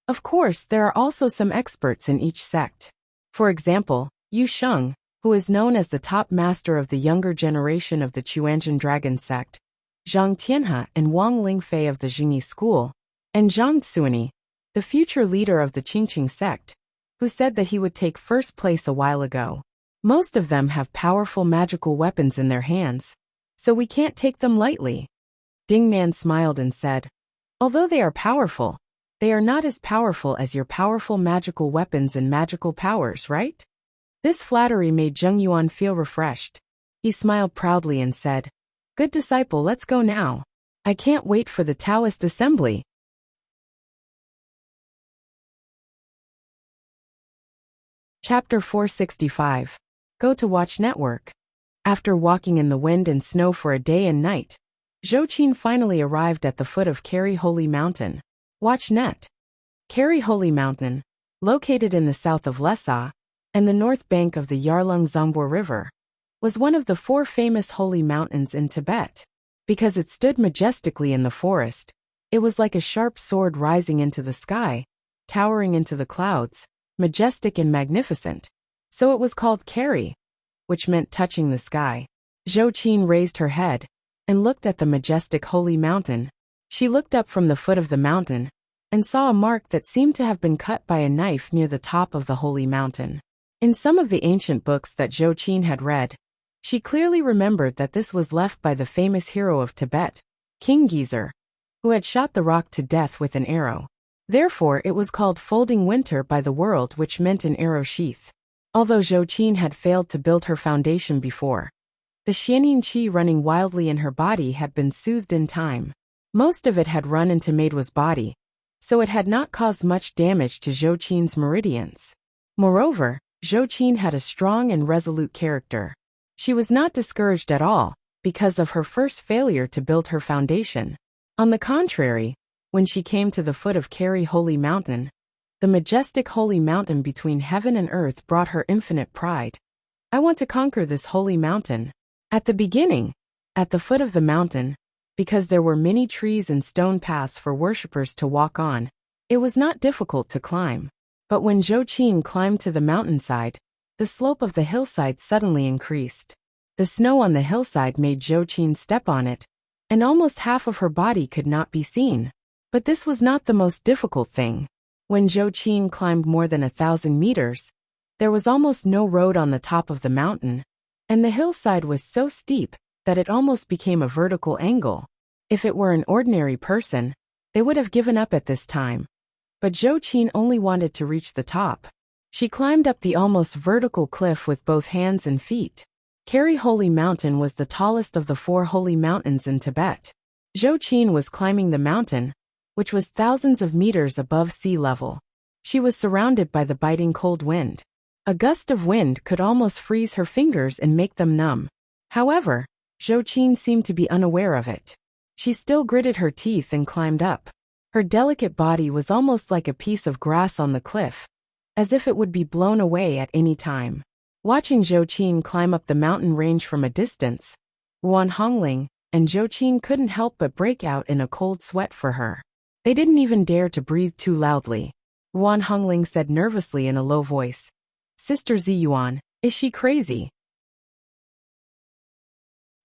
of course, there are also some experts in each sect. For example, Yu Sheng, who is known as the top master of the younger generation of the Quanzhen Dragon sect, Zhang Tianhe and Wang Lingfei of the Jingyi school, and Zhang Xuani, the future leader of the Qingqing sect, who said that he would take first place a while ago. Most of them have powerful magical weapons in their hands, so we can't take them lightly. Ding Nan smiled and said, although they are powerful, they are not as powerful as your powerful magical weapons and magical powers, right? This flattery made Zheng Yuan feel refreshed. He smiled proudly and said, good disciple, let's go now. I can't wait for the Taoist assembly. Chapter 465. Go to Watch Network. After walking in the wind and snow for a day and night, Zhou Qin finally arrived at the foot of Kari Holy Mountain. Watch Net. Kari Holy Mountain, located in the south of Lhasa and the north bank of the Yarlung Zambor River, was one of the 4 famous holy mountains in Tibet. Because it stood majestically in the forest, it was like a sharp sword rising into the sky, towering into the clouds, majestic and magnificent. So it was called Kari, which meant touching the sky. Zhou Qin raised her head and looked at the majestic holy mountain. She looked up from the foot of the mountain and saw a mark that seemed to have been cut by a knife near the top of the holy mountain. In some of the ancient books that Zhou Qin had read, she clearly remembered that this was left by the famous hero of Tibet, King Gezer, who had shot the rock to death with an arrow. Therefore it was called Folding Winter by the world, which meant an arrow sheath. Although Zhou Qin had failed to build her foundation before, the Xianyin qi running wildly in her body had been soothed in time. Most of it had run into Meiduo's body, so it had not caused much damage to Zhou Qin's meridians. Moreover, Zhou Qin had a strong and resolute character. She was not discouraged at all because of her first failure to build her foundation. On the contrary, when she came to the foot of Kari Holy Mountain, the majestic holy mountain between heaven and earth brought her infinite pride. I want to conquer this holy mountain. At the beginning, at the foot of the mountain, because there were many trees and stone paths for worshippers to walk on, it was not difficult to climb. But when Zhou Qin climbed to the mountainside, the slope of the hillside suddenly increased. The snow on the hillside made Zhou Qin step on it, and almost half of her body could not be seen. But this was not the most difficult thing. When Zhou Qin climbed more than 1,000 meters, there was almost no road on the top of the mountain, and the hillside was so steep that it almost became a vertical angle. If it were an ordinary person, they would have given up at this time. But Zhou Qin only wanted to reach the top. She climbed up the almost vertical cliff with both hands and feet. Kari Holy Mountain was the tallest of the 4 holy mountains in Tibet. Zhou Qin was climbing the mountain, which was thousands of meters above sea level. She was surrounded by the biting cold wind. A gust of wind could almost freeze her fingers and make them numb. However, Zhou Qin seemed to be unaware of it. She still gritted her teeth and climbed up. Her delicate body was almost like a piece of grass on the cliff, as if it would be blown away at any time. Watching Zhou Qin climb up the mountain range from a distance, Yuan Hongling and Zhou Qin couldn't help but break out in a cold sweat for her. They didn't even dare to breathe too loudly. Yuan Hongling said nervously in a low voice, "Sister Ziyuan, is she crazy?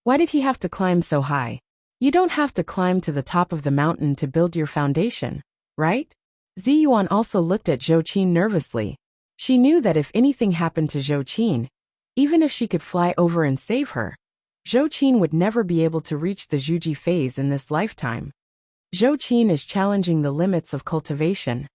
Why did he have to climb so high? You don't have to climb to the top of the mountain to build your foundation, right?" Ziyuan also looked at Zhou Qin nervously. She knew that if anything happened to Zhou Qin, even if she could fly over and save her, Zhou Qin would never be able to reach the Zhuji phase in this lifetime. Zhou Qin is challenging the limits of cultivation.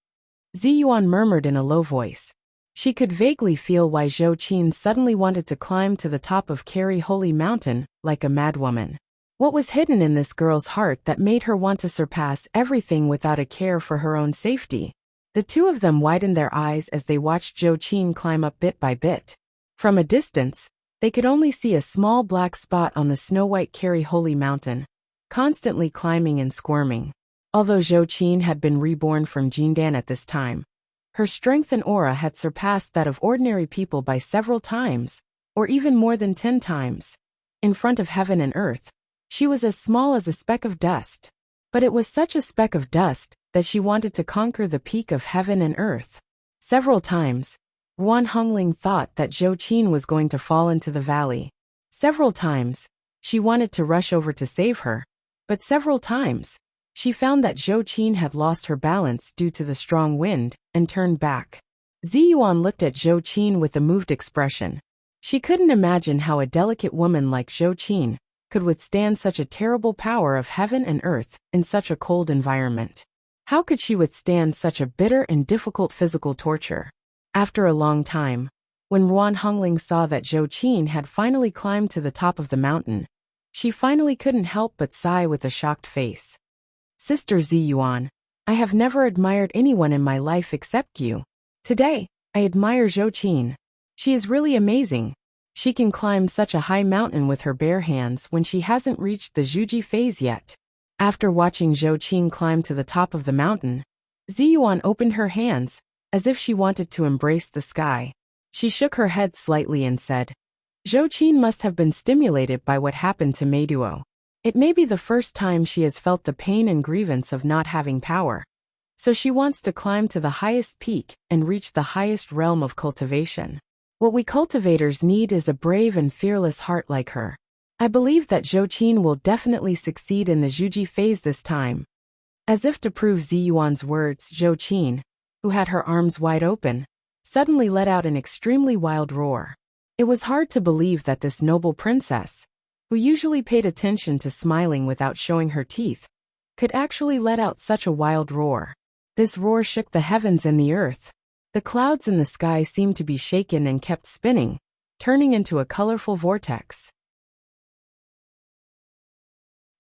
Ziyuan murmured in a low voice. She could vaguely feel why Zhou Qin suddenly wanted to climb to the top of Kari Holy Mountain like a madwoman. What was hidden in this girl's heart that made her want to surpass everything without a care for her own safety? The two of them widened their eyes as they watched Zhou Qin climb up bit by bit. From a distance, they could only see a small black spot on the snow-white Kari Holy Mountain, constantly climbing and squirming. Although Zhou Qin had been reborn from Jindan at this time, her strength and aura had surpassed that of ordinary people by several times, or even more than 10 times. In front of heaven and earth, she was as small as a speck of dust. But it was such a speck of dust that she wanted to conquer the peak of heaven and earth. Several times, Yuan Hongling thought that Zhou Qin was going to fall into the valley. Several times, she wanted to rush over to save her, but several times, she found that Zhou Qin had lost her balance due to the strong wind and turned back. Ziyuan looked at Zhou Qin with a moved expression. She couldn't imagine how a delicate woman like Zhou Qin could withstand such a terrible power of heaven and earth in such a cold environment. How could she withstand such a bitter and difficult physical torture? After a long time, when Yuan Hongling saw that Zhou Qin had finally climbed to the top of the mountain, she finally couldn't help but sigh with a shocked face. "Sister Ziyuan, I have never admired anyone in my life except you. Today, I admire Zhou Qin. She is really amazing. She can climb such a high mountain with her bare hands when she hasn't reached the Zhuji phase yet." After watching Zhou Qin climb to the top of the mountain, Ziyuan opened her hands, as if she wanted to embrace the sky. She shook her head slightly and said, "Zhou Qin must have been stimulated by what happened to Meiduo. It may be the first time she has felt the pain and grievance of not having power. So she wants to climb to the highest peak and reach the highest realm of cultivation. What we cultivators need is a brave and fearless heart like her. I believe that Zhou Qin will definitely succeed in the Zhuji phase this time." As if to prove Ziyuan's words, Zhou Qin, who had her arms wide open, suddenly let out an extremely wild roar. It was hard to believe that this noble princess, who usually paid attention to smiling without showing her teeth, could actually let out such a wild roar. This roar shook the heavens and the earth. The clouds in the sky seemed to be shaken and kept spinning, turning into a colorful vortex.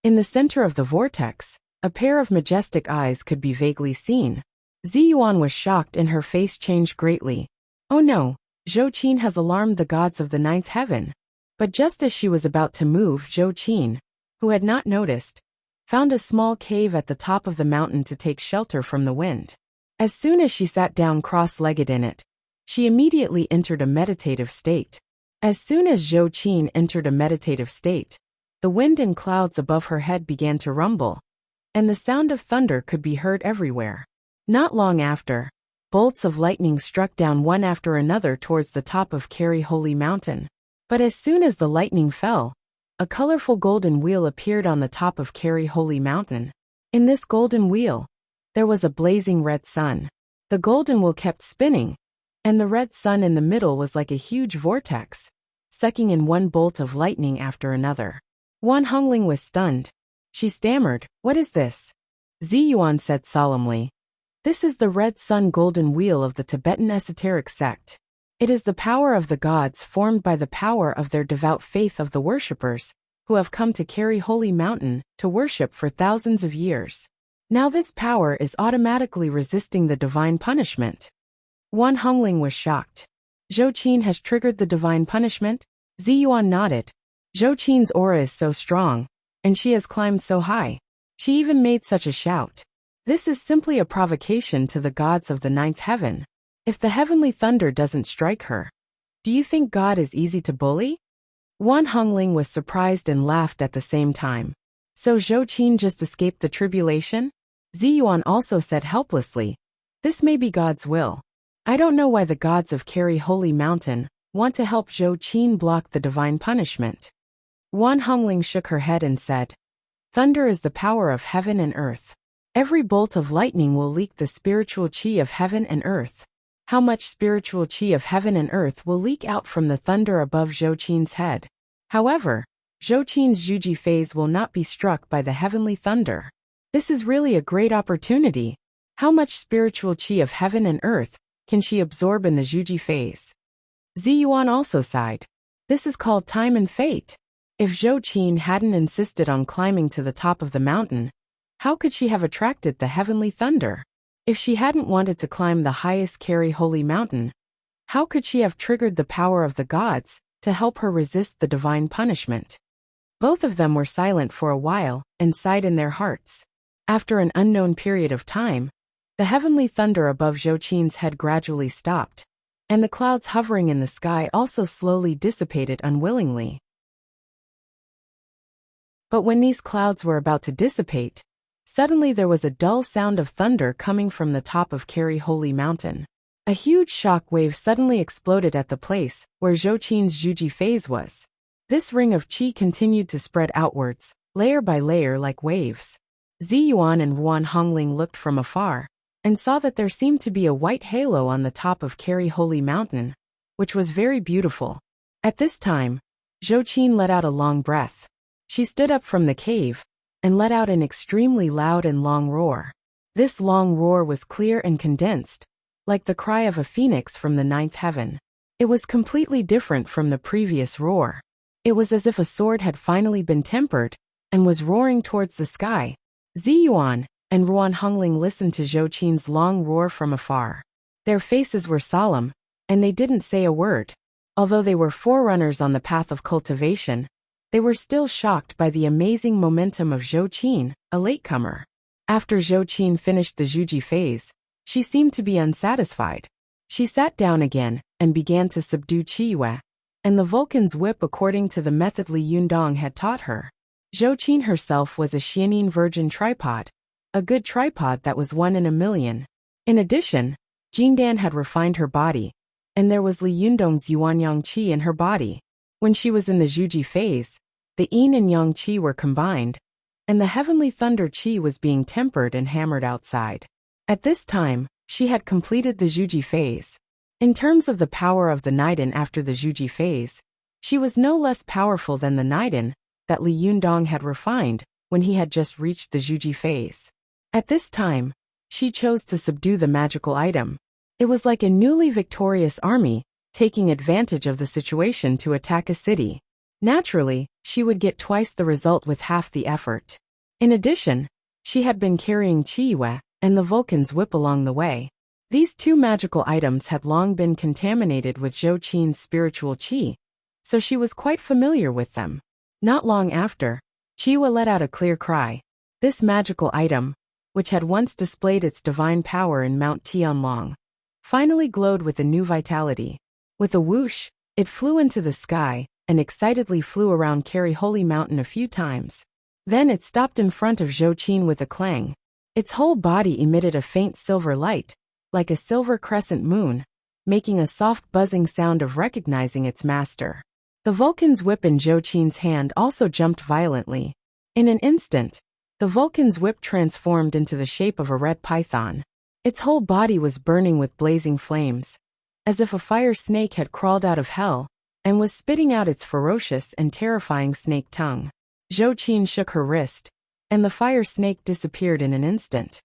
In the center of the vortex, a pair of majestic eyes could be vaguely seen. Ziyuan was shocked and her face changed greatly. "Oh no, Zhou Qin has alarmed the gods of the 9th heaven." But just as she was about to move, Zhou Qin, who had not noticed, found a small cave at the top of the mountain to take shelter from the wind. As soon as she sat down cross-legged in it, she immediately entered a meditative state. As soon as Zhou Qin entered a meditative state, the wind and clouds above her head began to rumble, and the sound of thunder could be heard everywhere. Not long after, bolts of lightning struck down one after another towards the top of Kari Holy Mountain. But as soon as the lightning fell, a colorful golden wheel appeared on the top of Carry Holy Mountain. In this golden wheel, there was a blazing red sun. The golden wheel kept spinning, and the red sun in the middle was like a huge vortex, sucking in one bolt of lightning after another. Wan Hongling was stunned. She stammered, "What is this?" Ziyuan said solemnly, "This is the red sun golden wheel of the Tibetan esoteric sect. It is the power of the gods formed by the power of their devout faith of the worshippers, who have come to Carry Holy Mountain to worship for thousands of years. Now this power is automatically resisting the divine punishment." Wan Hongling was shocked. "Zhou Qin has triggered the divine punishment?" Ziyuan nodded. "Zhou Qin's aura is so strong, and she has climbed so high. She even made such a shout. This is simply a provocation to the gods of the ninth heaven. If the heavenly thunder doesn't strike her, do you think God is easy to bully?" Wan Hongling was surprised and laughed at the same time. "So Zhou Qin just escaped the tribulation?" Ziyuan also said helplessly, "This may be God's will. I don't know why the gods of Carry Holy Mountain want to help Zhou Qin block the divine punishment." Wan Hongling shook her head and said, "Thunder is the power of heaven and earth. Every bolt of lightning will leak the spiritual qi of heaven and earth. How much spiritual qi of heaven and earth will leak out from the thunder above Zhou Qin's head? However, Zhou Qin's Yuji phase will not be struck by the heavenly thunder. This is really a great opportunity. How much spiritual qi of heaven and earth can she absorb in the Yuji phase?" Ziyuan also sighed. "This is called time and fate. If Zhou Qin hadn't insisted on climbing to the top of the mountain, how could she have attracted the heavenly thunder? If she hadn't wanted to climb the highest Carry Holy Mountain, how could she have triggered the power of the gods to help her resist the divine punishment?" Both of them were silent for a while and sighed in their hearts. After an unknown period of time, the heavenly thunder above Zhou Qin's head gradually stopped, and the clouds hovering in the sky also slowly dissipated unwillingly. But when these clouds were about to dissipate, suddenly there was a dull sound of thunder coming from the top of Carry Holy Mountain. A huge shock wave suddenly exploded at the place where Zhou Qin's Yuji phase was. This ring of qi continued to spread outwards, layer by layer like waves. Ziyuan and Wan Hongling looked from afar, and saw that there seemed to be a white halo on the top of Carry Holy Mountain, which was very beautiful. At this time, Zhou Qin let out a long breath. She stood up from the cave, and let out an extremely loud and long roar. This long roar was clear and condensed, like the cry of a phoenix from the ninth heaven. It was completely different from the previous roar. It was as if a sword had finally been tempered, and was roaring towards the sky. Ziyuan and Wan Hongling listened to Zhou Qin's long roar from afar. Their faces were solemn, and they didn't say a word. Although they were forerunners on the path of cultivation, they were still shocked by the amazing momentum of Zhou Qin, a latecomer. After Zhou Qin finished the Yuji phase, she seemed to be unsatisfied. She sat down again and began to subdue Qi Yue, and the Vulcan's whip according to the method Li Yundong had taught her. Zhou Qin herself was a Xianin virgin tripod, a good tripod that was 1 in a million. In addition, Jindan had refined her body, and there was Li Yundong's Yuanyang Qi in her body. When she was in the Yuji phase, the Yin and Yang Qi were combined, and the heavenly thunder Qi was being tempered and hammered outside. At this time, she had completed the Yuji phase. In terms of the power of the Naiden after the Yuji phase, she was no less powerful than the Naiden that Li Yundong had refined when he had just reached the Yuji phase. At this time, she chose to subdue the magical item. It was like a newly victorious army, taking advantage of the situation to attack a city. Naturally, she would get twice the result with half the effort. In addition, she had been carrying Qi Yue and the Vulcan's whip along the way. These two magical items had long been contaminated with Zhou Qin's spiritual qi, so she was quite familiar with them. Not long after, Qi Yue let out a clear cry. This magical item, which had once displayed its divine power in Mount Tianlong, finally glowed with a new vitality. With a whoosh, it flew into the sky and excitedly flew around Carry Holy Mountain a few times. Then it stopped in front of Zhou Qin with a clang. Its whole body emitted a faint silver light, like a silver crescent moon, making a soft buzzing sound of recognizing its master. The Vulcan's whip in Zhou Qin's hand also jumped violently. In an instant, the Vulcan's whip transformed into the shape of a red python. Its whole body was burning with blazing flames, as if a fire snake had crawled out of hell and was spitting out its ferocious and terrifying snake tongue. Zhou Qin shook her wrist, and the fire snake disappeared in an instant.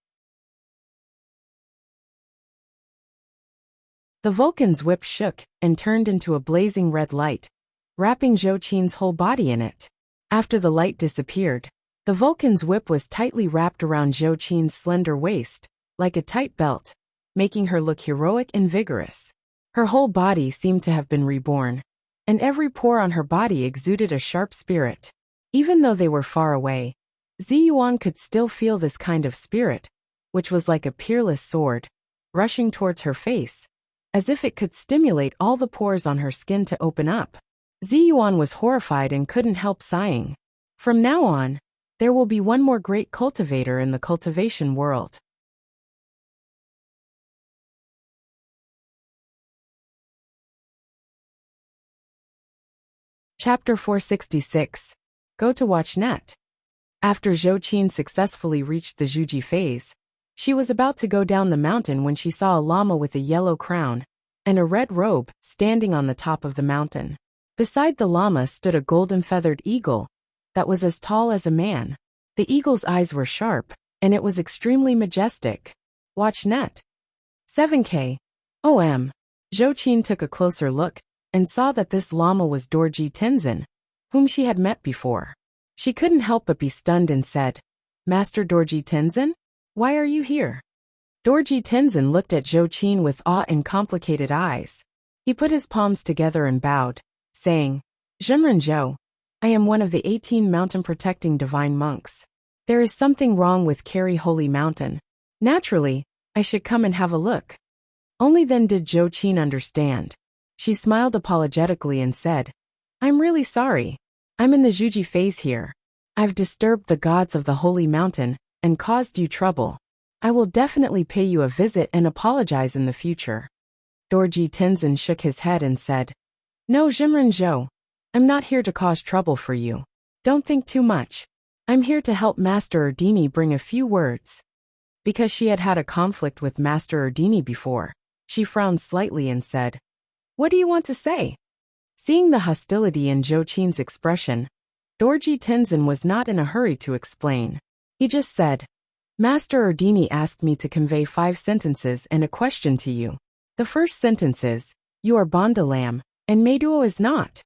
The Vulcan's whip shook and turned into a blazing red light, wrapping Zhou Qin's whole body in it. After the light disappeared, the Vulcan's whip was tightly wrapped around Zhou Qin's slender waist, like a tight belt, making her look heroic and vigorous. Her whole body seemed to have been reborn, and every pore on her body exuded a sharp spirit. Even though they were far away, Ziyuan could still feel this kind of spirit, which was like a peerless sword, rushing towards her face, as if it could stimulate all the pores on her skin to open up. Ziyuan was horrified and couldn't help sighing. From now on, there will be one more great cultivator in the cultivation world. Chapter 466. Go to watch net. After Zhou Qin successfully reached the Zhuji phase, she was about to go down the mountain when she saw a llama with a yellow crown and a red robe standing on the top of the mountain. Beside the llama stood a golden-feathered eagle that was as tall as a man. The eagle's eyes were sharp, and it was extremely majestic. Watch net. 7K. OM. Zhou Qin took a closer look and saw that this llama was Dorji Tenzin, whom she had met before. She couldn't help but be stunned and said, "Master Dorji Tenzin? Why are you here?" Dorji Tenzin looked at Zhou Qin with awe and complicated eyes. He put his palms together and bowed, saying, "Zhenren Zhou, I am one of the 18 mountain-protecting divine monks. There is something wrong with Kari Holy Mountain. Naturally, I should come and have a look." Only then did Zhou Qin understand. She smiled apologetically and said, "I'm really sorry. I'm in the Zhuji phase here. I've disturbed the gods of the Holy Mountain and caused you trouble. I will definitely pay you a visit and apologize in the future." Dorji Tenzin shook his head and said, "No, Zhenren Zhou, I'm not here to cause trouble for you. Don't think too much. I'm here to help Master Erdini bring a few words." Because she had had a conflict with Master Erdini before, she frowned slightly and said, "What do you want to say?" Seeing the hostility in Zhou Qin's expression, Dorji Tenzin was not in a hurry to explain. He just said, "Master Erdini asked me to convey 5 sentences and a question to you. The first sentence is, you are Banda Lam, and Meiduo is not."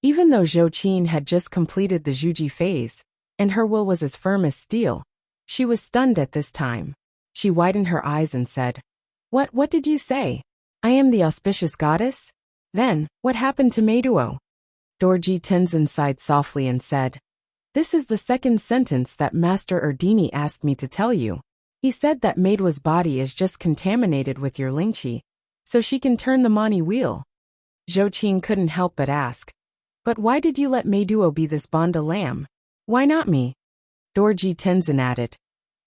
Even though Zhou Qin had just completed the Zhuji phase, and her will was as firm as steel, she was stunned at this time. She widened her eyes and said, What did you say? I am the auspicious goddess? Then, what happened to Meiduo?" Dorji Tenzin sighed softly and said, "This is the second sentence that Master Erdini asked me to tell you. He said that Meiduo's body is just contaminated with your Lingqi, so she can turn the Mani wheel." Zhou Qin couldn't help but ask, "But why did you let Meiduo be this Banda Lam? Why not me?" Dorji Tenzin added,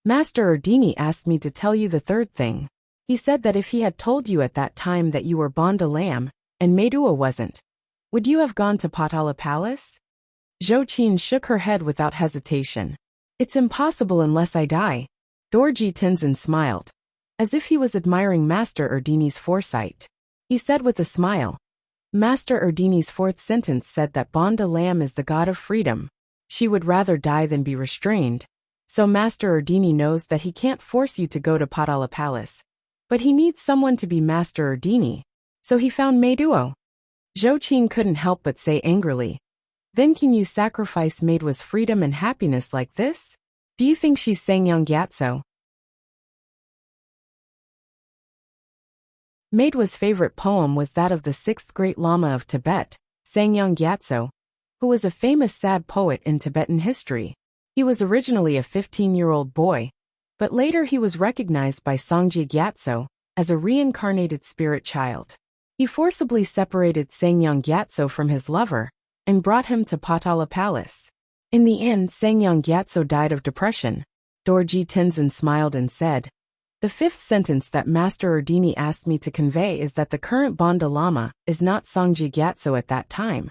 "Master Erdini asked me to tell you the third thing. He said that if he had told you at that time that you were Banda Lam, and Meiduo wasn't, would you have gone to Potala Palace?" Zhou Qin shook her head without hesitation. "It's impossible unless I die." Dorji Tenzin smiled, as if he was admiring Master Erdini's foresight. He said with a smile, "Master Erdini's fourth sentence said that Banda Lam is the god of freedom. She would rather die than be restrained. So Master Erdini knows that he can't force you to go to Potala Palace. But he needs someone to be Master Erdini. So he found Meiduo." Zhou Qin couldn't help but say angrily, "Then can you sacrifice Meiduo's freedom and happiness like this? Do you think she's Sangyang Gyatso?" Meiduo's favorite poem was that of the 6th great Lama of Tibet, Sangyang Gyatso, who was a famous sad poet in Tibetan history. He was originally a 15-year-old boy, but later he was recognized by Sangye Gyatso as a reincarnated spirit child. He forcibly separated Sangyang Gyatso from his lover and brought him to Potala Palace. In the end, Sangyang Gyatso died of depression. Dorji Tenzin smiled and said, "The 5th sentence that Master Erdini asked me to convey is that the current Banda Lama is not Sangye Gyatso at that time.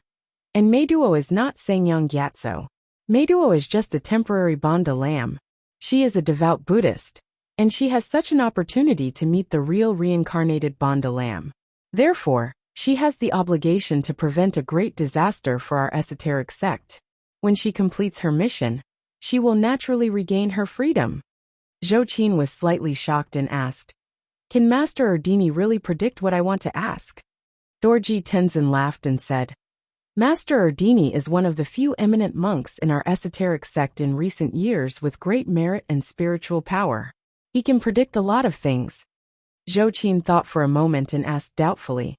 And Meiduo is not Sangyang Gyatso. Meiduo is just a temporary Banda Lam. She is a devout Buddhist, and she has such an opportunity to meet the real reincarnated Banda Lam. Therefore, she has the obligation to prevent a great disaster for our esoteric sect. When she completes her mission, she will naturally regain her freedom. Zhou Qin was slightly shocked and asked, "Can Master Erdini really predict what I want to ask?" Dorji Tenzin laughed and said, "Master Erdini is one of the few eminent monks in our esoteric sect in recent years with great merit and spiritual power. He can predict a lot of things." Zhou Qin thought for a moment and asked doubtfully,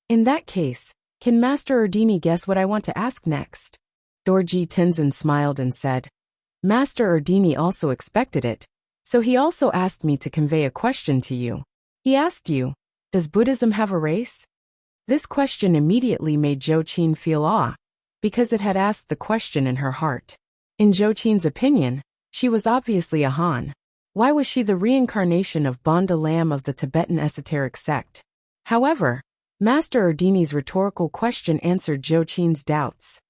"In that case, can Master Erdini guess what I want to ask next?" Dorji Tenzin smiled and said, "Master Erdini also expected it, so he also asked me to convey a question to you. He asked you, does Buddhism have a race?" This question immediately made Zhou Qin feel awe, because it had asked the question in her heart. In Zhou Qin's opinion, she was obviously a Han. Why was she the reincarnation of Banda Lam of the Tibetan esoteric sect? However, Master Erdini's rhetorical question answered Zhou Qin's doubts.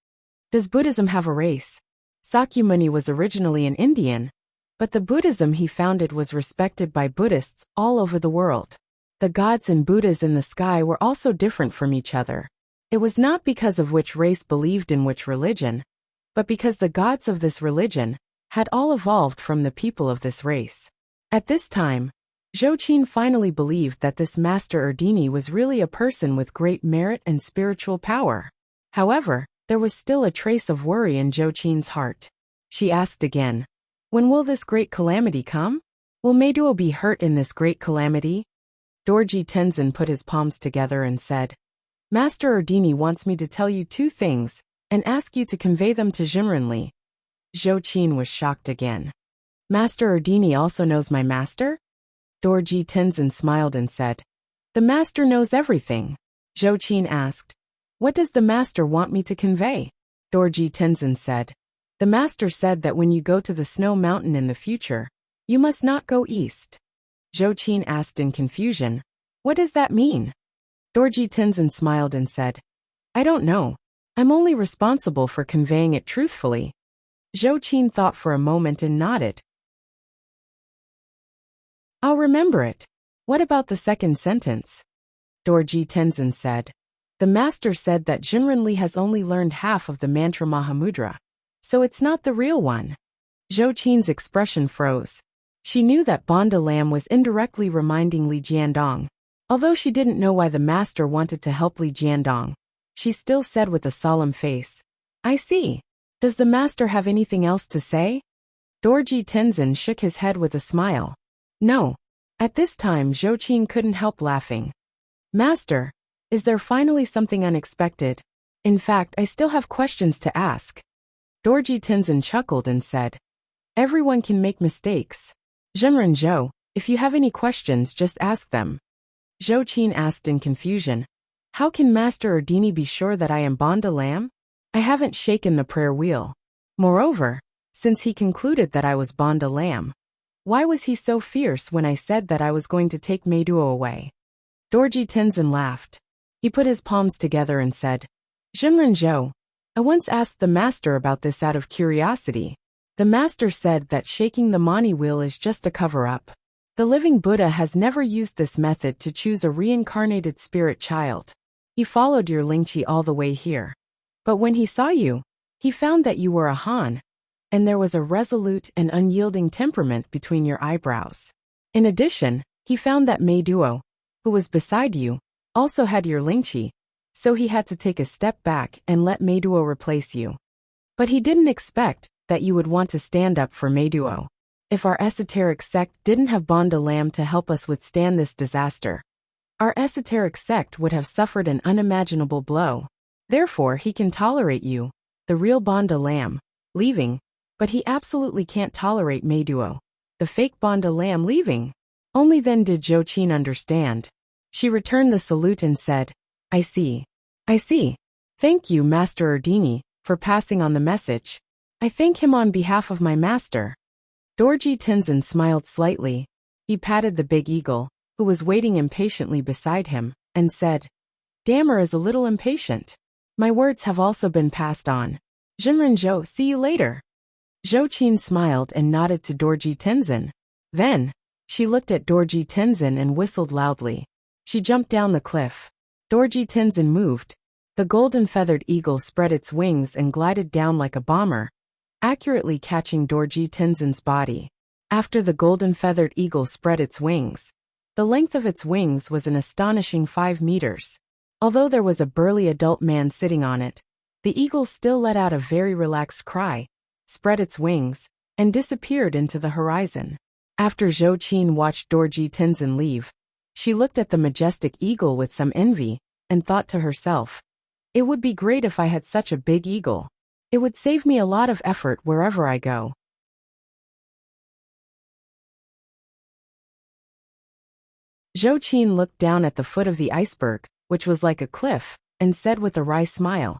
Does Buddhism have a race? Sakyamuni was originally an Indian, but the Buddhism he founded was respected by Buddhists all over the world. The gods and Buddhas in the sky were also different from each other. It was not because of which race believed in which religion, but because the gods of this religion had all evolved from the people of this race. At this time, Zhou Qin finally believed that this Master Erdini was really a person with great merit and spiritual power. However, there was still a trace of worry in Zhou Qin's heart. She asked again, "When will this great calamity come? Will Meiduo be hurt in this great calamity?" Dorji Tenzin put his palms together and said, "Master Erdini wants me to tell you two things, and ask you to convey them to Jinrenli." Zhou Qin was shocked again. "Master Erdini also knows my master?" Dorji Tenzin smiled and said, "The master knows everything." Zhou Qin asked, "What does the master want me to convey?" Dorji Tenzin said, "The master said that when you go to the snow mountain in the future, you must not go east." Zhou Qin asked in confusion, "What does that mean?" Dorji Tenzin smiled and said, "I don't know. I'm only responsible for conveying it truthfully." Zhou Qin thought for a moment and nodded. "I'll remember it. What about the second sentence?" Dorji Tenzin said, "The master said that Jinrenli has only learned half of the mantra Mahamudra, so it's not the real one." Zhou Qin's expression froze. She knew that Banda Lam was indirectly reminding Li Jiandong. Although she didn't know why the master wanted to help Li Jiandong, she still said with a solemn face, "I see. Does the master have anything else to say?" Dorji Tenzin shook his head with a smile. "No." At this time Zhou Qin couldn't help laughing. "Master, is there finally something unexpected? In fact, I still have questions to ask." Dorji Tenzin chuckled and said, "Everyone can make mistakes. Zhenren Zhou, if you have any questions, just ask them." Zhou Qin asked in confusion, "How can Master Erdini be sure that I am Banda Lam? I haven't shaken the prayer wheel. Moreover, since he concluded that I was Banda Lam, why was he so fierce when I said that I was going to take Meiduo away?" Dorji Tenzin laughed. He put his palms together and said, "Zhenren Zhou, I once asked the master about this out of curiosity. The master said that shaking the Mani wheel is just a cover-up. The living Buddha has never used this method to choose a reincarnated spirit child. He followed your Lingqi all the way here. But when he saw you, he found that you were a Han, and there was a resolute and unyielding temperament between your eyebrows. In addition, he found that Meiduo, who was beside you, also had your Lingqi, so he had to take a step back and let Meiduo replace you. But he didn't expect that you would want to stand up for Meiduo. If our esoteric sect didn't have Banda Lam to help us withstand this disaster, our esoteric sect would have suffered an unimaginable blow. Therefore, he can tolerate you, the real Banda Lam, leaving, but he absolutely can't tolerate Meiduo, the fake Banda Lam, leaving." Only then did Zhou Qin understand. She returned the salute and said, "I see. I see. Thank you, Master Erdini, for passing on the message. I thank him on behalf of my master." Dorji Tenzin smiled slightly. He patted the big eagle, who was waiting impatiently beside him, and said, "Dammer is a little impatient. My words have also been passed on. Jinren Zhou, see you later. Zhou Qin smiled and nodded to Dorji Tenzin. Then, she looked at Dorji Tenzin and whistled loudly. She jumped down the cliff. Dorji Tenzin moved. The golden-feathered eagle spread its wings and glided down like a bomber, accurately catching Dorji Tenzin's body. After the golden-feathered eagle spread its wings, the length of its wings was an astonishing 5 meters. Although there was a burly adult man sitting on it, the eagle still let out a very relaxed cry, spread its wings, and disappeared into the horizon. After Zhou Qin watched Dorji Tenzin leave, she looked at the majestic eagle with some envy, and thought to herself, it would be great if I had such a big eagle. It would save me a lot of effort wherever I go. Zhou Qin looked down at the foot of the iceberg, which was like a cliff, and said with a wry smile,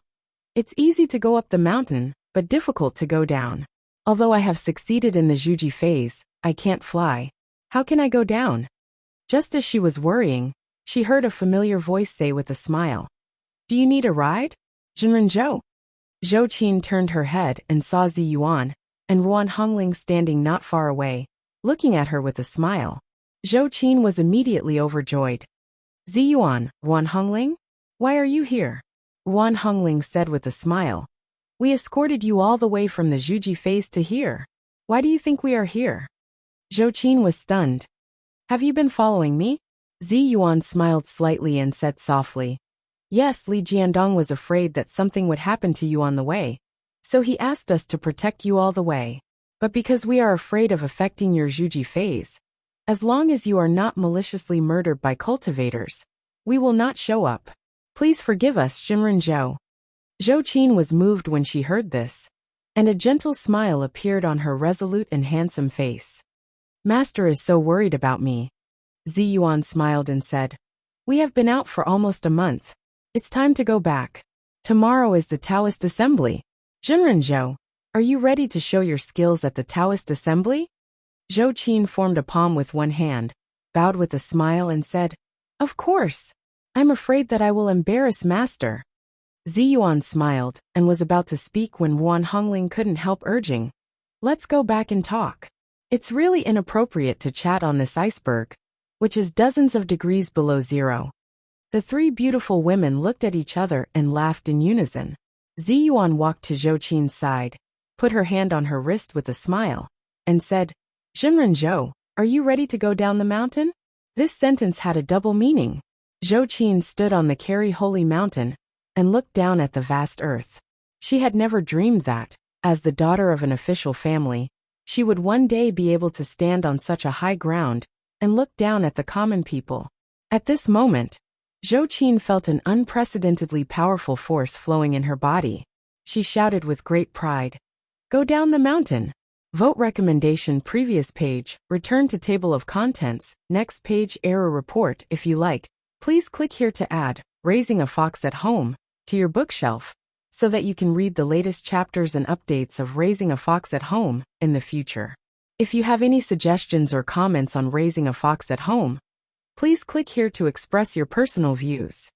it's easy to go up the mountain, but difficult to go down. Although I have succeeded in the Zhuji phase, I can't fly. How can I go down? Just as she was worrying, she heard a familiar voice say with a smile, do you need a ride? Jinren Zhou. Zhou Qin turned her head and saw Zi Yuan and Ruan Hongling standing not far away, looking at her with a smile. Zhou Qin was immediately overjoyed. Zi Yuan, Ruan Hongling? Why are you here? Ruan Hongling said with a smile. We escorted you all the way from the Zhuji phase to here. Why do you think we are here? Zhou Qin was stunned. Have you been following me? Zi Yuan smiled slightly and said softly. Yes, Li Jiandong was afraid that something would happen to you on the way, so he asked us to protect you all the way. But because we are afraid of affecting your Zhuji phase, as long as you are not maliciously murdered by cultivators, we will not show up. Please forgive us, Jinren Zhou. Zhou Qin was moved when she heard this, and a gentle smile appeared on her resolute and handsome face. Master is so worried about me. Zi Yuan smiled and said, we have been out for almost a month. It's time to go back. Tomorrow is the Taoist assembly. Jinren Zhou, are you ready to show your skills at the Taoist assembly? Zhou Qin formed a palm with one hand, bowed with a smile and said, of course. I'm afraid that I will embarrass Master. Zi Yuan smiled and was about to speak when Ruan Hongling couldn't help urging, let's go back and talk. It's really inappropriate to chat on this iceberg, which is dozens of degrees below zero. The 3 beautiful women looked at each other and laughed in unison. Zi Yuan walked to Zhou Qin's side, put her hand on her wrist with a smile, and said, Jinren Zhou, are you ready to go down the mountain? This sentence had a double meaning. Zhou Qin stood on the Kari Holy Mountain and looked down at the vast earth. She had never dreamed that, as the daughter of an official family, she would one day be able to stand on such a high ground and look down at the common people. At this moment, Zhou Qin felt an unprecedentedly powerful force flowing in her body. She shouted with great pride, go down the mountain. Vote recommendation previous page, return to table of contents, next page error report if you like. Please click here to add Raising a Fox at Home to your bookshelf so that you can read the latest chapters and updates of Raising a Fox at Home in the future. If you have any suggestions or comments on Raising a Fox at Home, please click here to express your personal views.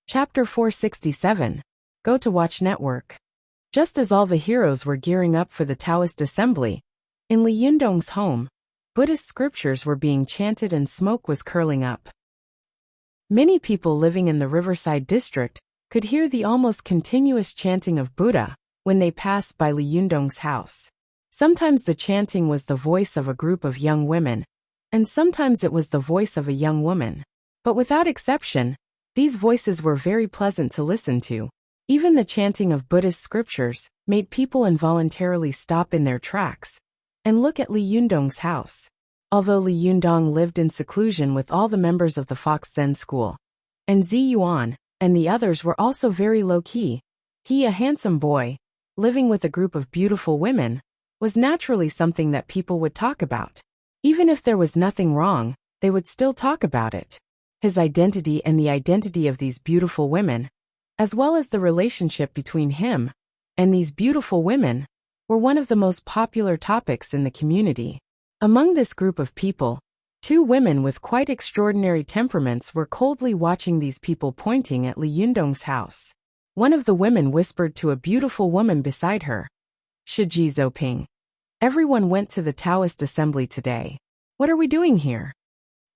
Chapter 467. Go to Watch Network. Just as all the heroes were gearing up for the Taoist assembly, in Li Yundong's home, Buddhist scriptures were being chanted and smoke was curling up. Many people living in the Riverside district could hear the almost continuous chanting of Buddha when they passed by Li Yundong's house. Sometimes the chanting was the voice of a group of young women, and sometimes it was the voice of a young woman. But without exception, these voices were very pleasant to listen to. Even the chanting of Buddhist scriptures made people involuntarily stop in their tracks and look at Li Yundong's house. Although Li Yundong lived in seclusion with all the members of the Fox Zen school, and Zi Yuan and the others were also very low-key, he, a handsome boy, living with a group of beautiful women, was naturally something that people would talk about. Even if there was nothing wrong, they would still talk about it. His identity and the identity of these beautiful women, as well as the relationship between him and these beautiful women were one of the most popular topics in the community. Among this group of people, two women with quite extraordinary temperaments were coldly watching these people pointing at Li Yundong's house. One of the women whispered to a beautiful woman beside her, "Shiji Zoping. Everyone went to the Taoist assembly today. What are we doing here?"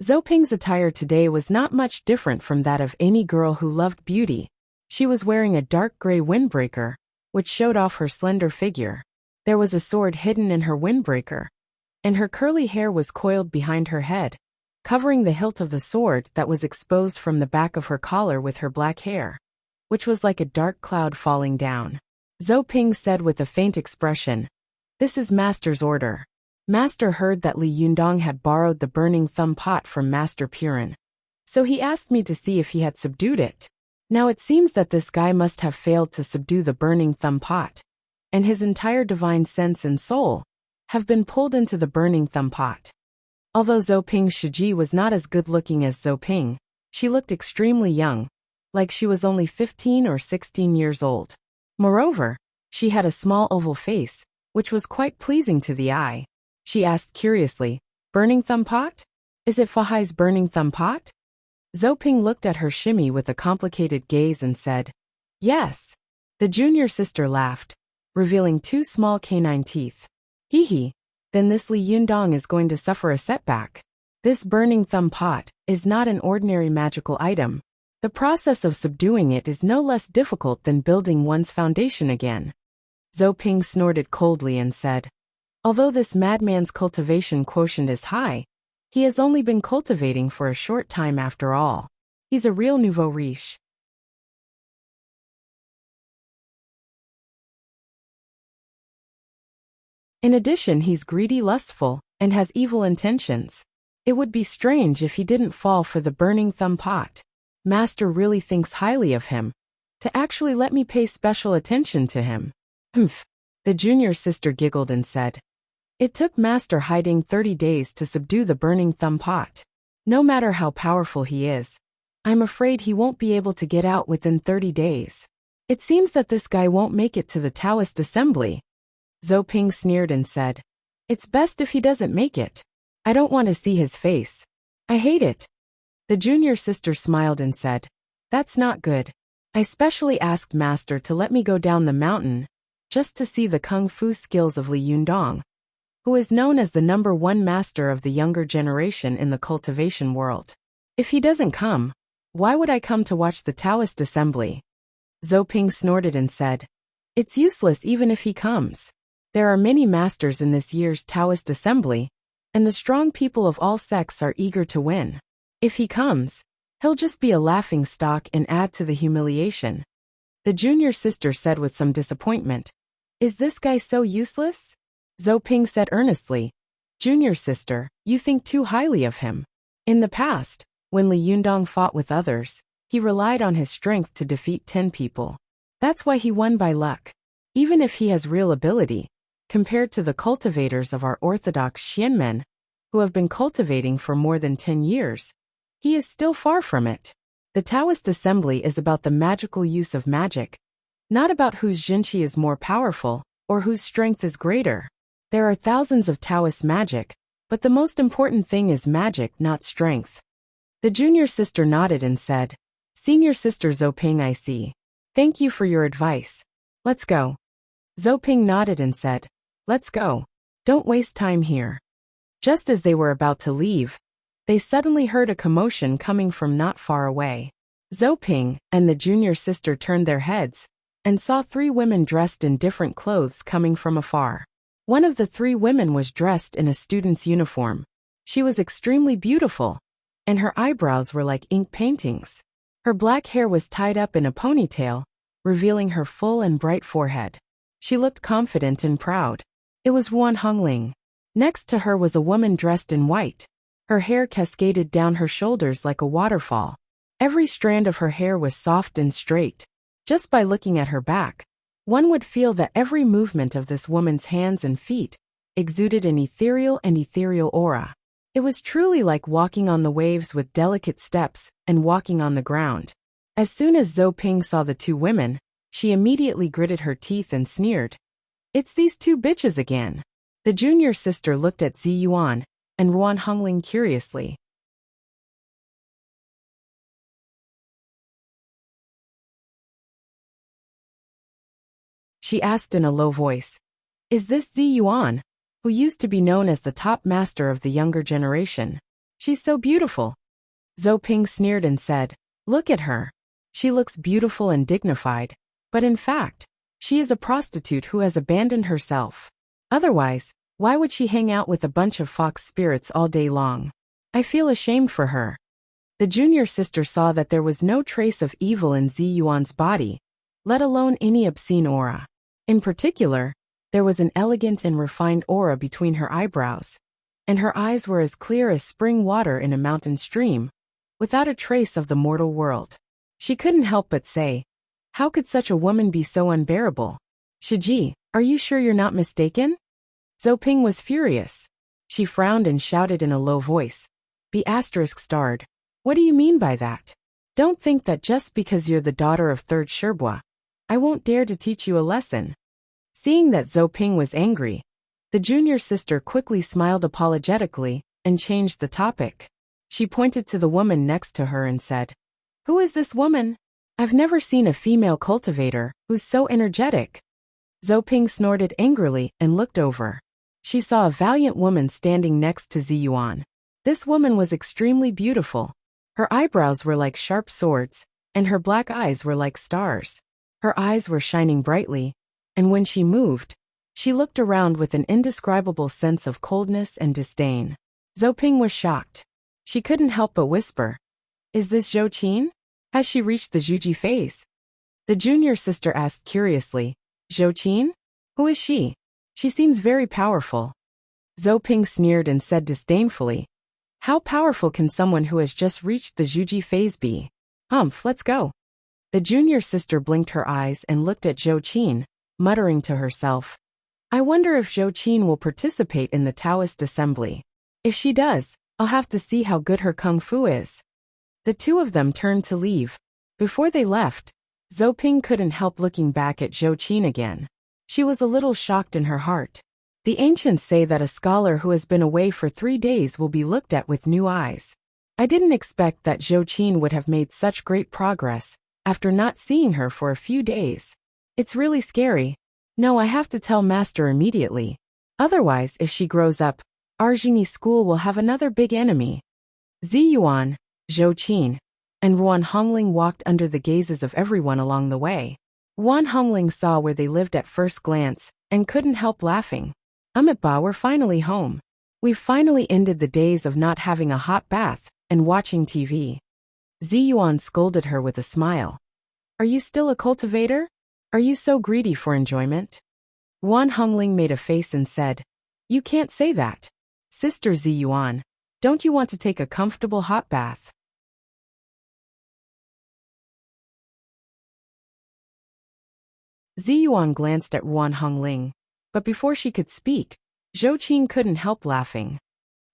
Zoping's attire today was not much different from that of any girl who loved beauty. She was wearing a dark gray windbreaker, which showed off her slender figure. There was a sword hidden in her windbreaker, and her curly hair was coiled behind her head, covering the hilt of the sword that was exposed from the back of her collar with her black hair, which was like a dark cloud falling down. Zoping said with a faint expression, "This is Master's order." Master heard that Li Yundong had borrowed the burning thumb pot from Master Purin, so he asked me to see if he had subdued it. Now it seems that this guy must have failed to subdue the burning thumb pot, and his entire divine sense and soul have been pulled into the burning thumb pot. Although Zoping Shiji was not as good-looking as Zoping, she looked extremely young, like she was only 15 or 16 years old. Moreover, she had a small oval face, which was quite pleasing to the eye. She asked curiously, "Burning thumb pot? Is it Fahai's burning thumb pot?" Zoping looked at her shimmy with a complicated gaze and said, "Yes." The junior sister laughed, revealing two small canine teeth. "Hee hee, then this Li Yundong is going to suffer a setback. This burning thumb pot is not an ordinary magical item. The process of subduing it is no less difficult than building one's foundation again." Zoping snorted coldly and said, "Although this madman's cultivation quotient is high, he has only been cultivating for a short time after all. He's a real nouveau riche." In addition, he's greedy, lustful, and has evil intentions. It would be strange if he didn't fall for the burning thumb pot. Master really thinks highly of him, to actually let me pay special attention to him. Humph. The junior sister giggled and said, "It took Master hiding 30 days to subdue the burning thumb pot. No matter how powerful he is, I'm afraid he won't be able to get out within 30 days. It seems that this guy won't make it to the Taoist assembly." Zoping sneered and said, "It's best if he doesn't make it. I don't want to see his face. I hate it." The junior sister smiled and said, "That's not good. I specially asked Master to let me go down the mountain just to see the kung fu skills of Li Yundong, who is known as the #1 master of the younger generation in the cultivation world. If he doesn't come, why would I come to watch the Taoist assembly?" Zoping snorted and said, "It's useless even if he comes. There are many masters in this year's Taoist assembly, and the strong people of all sects are eager to win. If he comes, he'll just be a laughing stock and add to the humiliation." The junior sister said with some disappointment, "Is this guy so useless?" Zoping said earnestly, "Junior sister, you think too highly of him. In the past, when Li Yundong fought with others, he relied on his strength to defeat 10 people. That's why he won by luck. Even if he has real ability, compared to the cultivators of our orthodox Xianmen, who have been cultivating for more than 10 years, he is still far from it. The Taoist assembly is about the magical use of magic, not about whose jinqi is more powerful or whose strength is greater. There are thousands of Taoist magic, but the most important thing is magic, not strength." The junior sister nodded and said, "Senior sister Zoping, I see. Thank you for your advice. Let's go." Zoping nodded and said, "Let's go. Don't waste time here." Just as they were about to leave, they suddenly heard a commotion coming from not far away. Zoping and the junior sister turned their heads and saw 3 women dressed in different clothes coming from afar. One of the 3 women was dressed in a student's uniform. She was extremely beautiful, and her eyebrows were like ink paintings. Her black hair was tied up in a ponytail, revealing her full and bright forehead. She looked confident and proud. It was Wan Hongling. Next to her was a woman dressed in white. Her hair cascaded down her shoulders like a waterfall. Every strand of her hair was soft and straight. Just by looking at her back, one would feel that every movement of this woman's hands and feet exuded an ethereal aura. It was truly like walking on the waves with delicate steps and walking on the ground. As soon as Zoping saw the 2 women, She immediately gritted her teeth and sneered. It's these two bitches again. The junior sister looked at Zi Yuan and Ruan Hongling curiously. She asked in a low voice, "Is this Zi Yuan, who used to be known as the top master of the younger generation? She's so beautiful." Zhou Ping sneered and said, "Look at her. She looks beautiful and dignified, but in fact, she is a prostitute who has abandoned herself. Otherwise, why would she hang out with a bunch of fox spirits all day long? I feel ashamed for her." The junior sister saw that there was no trace of evil in Zi Yuan's body, let alone any obscene aura. In particular, there was an elegant and refined aura between her eyebrows, and her eyes were as clear as spring water in a mountain stream, without a trace of the mortal world. She couldn't help but say, "How could such a woman be so unbearable? Shiji, are you sure you're not mistaken?" Zhou Ping was furious. She frowned and shouted in a low voice, "Be ****, what do you mean by that? Don't think that just because you're the daughter of Third Sherbois, I won't dare to teach you a lesson." Seeing that Zhou Ping was angry, the junior sister quickly smiled apologetically and changed the topic. She pointed to the woman next to her and said, "Who is this woman? I've never seen a female cultivator who's so energetic." Zhou Ping snorted angrily and looked over. She saw a valiant woman standing next to Zi Yuan. This woman was extremely beautiful. Her eyebrows were like sharp swords, and her black eyes were like stars. Her eyes were shining brightly, and when she moved, she looked around with an indescribable sense of coldness and disdain. Zhou Ping was shocked. She couldn't help but whisper, "Is this Zhou Qin? Has she reached the Zhuji phase?" The junior sister asked curiously, "Zhou Qin? Who is she? She seems very powerful." Zhou Ping sneered and said disdainfully, "How powerful can someone who has just reached the Zhuji phase be? Let's go." The junior sister blinked her eyes and looked at Zhou Qin, muttering to herself, "I wonder if Zhou Qin will participate in the Taoist assembly. If she does, I'll have to see how good her kung fu is." The two of them turned to leave. Before they left, Zhou Ping couldn't help looking back at Zhou Qin again. She was a little shocked in her heart. The ancients say that a scholar who has been away for 3 days will be looked at with new eyes. I didn't expect that Zhou Qin would have made such great progress after not seeing her for a few days. It's really scary. No, I have to tell Master immediately. Otherwise, if she grows up, Arjuni school will have another big enemy. Zi Yuan, Zhou Qin, and Ruan Hongling walked under the gazes of everyone along the way. Ruan Hongling saw where they lived at first glance and couldn't help laughing. "Ba, we're finally home. We've finally ended the days of not having a hot bath and watching TV." Zi Yuan scolded her with a smile. "Are you still a cultivator? Are you so greedy for enjoyment?" Ruan Hongling made a face and said, "You can't say that. Sister Zi Yuan, don't you want to take a comfortable hot bath?" Zi Yuan glanced at Ruan Hongling, but before she could speak, Zhou Qin couldn't help laughing.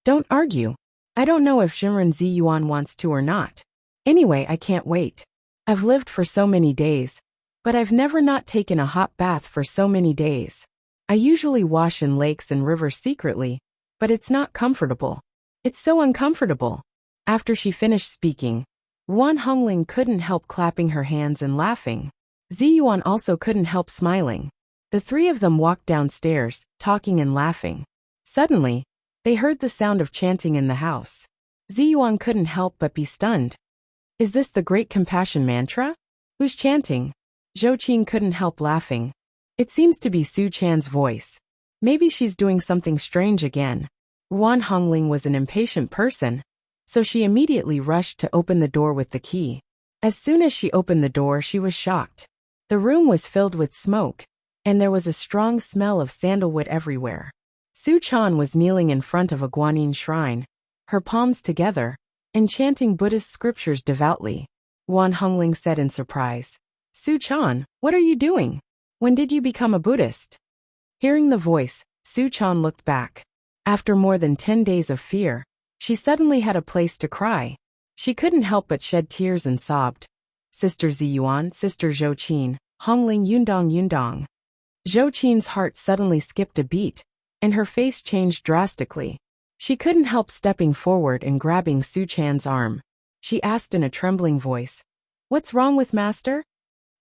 "Don't argue. I don't know if Jinren Zi Yuan wants to or not. Anyway, I can't wait. I've lived for so many days, but I've never not taken a hot bath for so many days. I usually wash in lakes and rivers secretly, but it's not comfortable. It's so uncomfortable." After she finished speaking, Ruan Hongling couldn't help clapping her hands and laughing. Zi Yuan also couldn't help smiling. The three of them walked downstairs, talking and laughing. Suddenly, they heard the sound of chanting in the house. Zi Yuan couldn't help but be stunned. "Is this the Great Compassion Mantra? Who's chanting?" Zhou Qin couldn't help laughing. "It seems to be Su Chan's voice. Maybe she's doing something strange again." Ruan Hongling was an impatient person, so she immediately rushed to open the door with the key. As soon as she opened the door, she was shocked. The room was filled with smoke, and there was a strong smell of sandalwood everywhere. Su Chan was kneeling in front of a Guanyin shrine, her palms together, and chanting Buddhist scriptures devoutly. Ruan Hongling said in surprise, "Su Chan, what are you doing? When did you become a Buddhist?" Hearing the voice, Su Chan looked back. After more than 10 days of fear, she suddenly had a place to cry. She couldn't help but shed tears and sobbed, "Sister Zi Yuan, Sister Zhou Qin, Hongling Yundong Yundong. Zhou Qin's heart suddenly skipped a beat, and her face changed drastically. She couldn't help stepping forward and grabbing Su Chan's arm. She asked in a trembling voice, "What's wrong with Master?"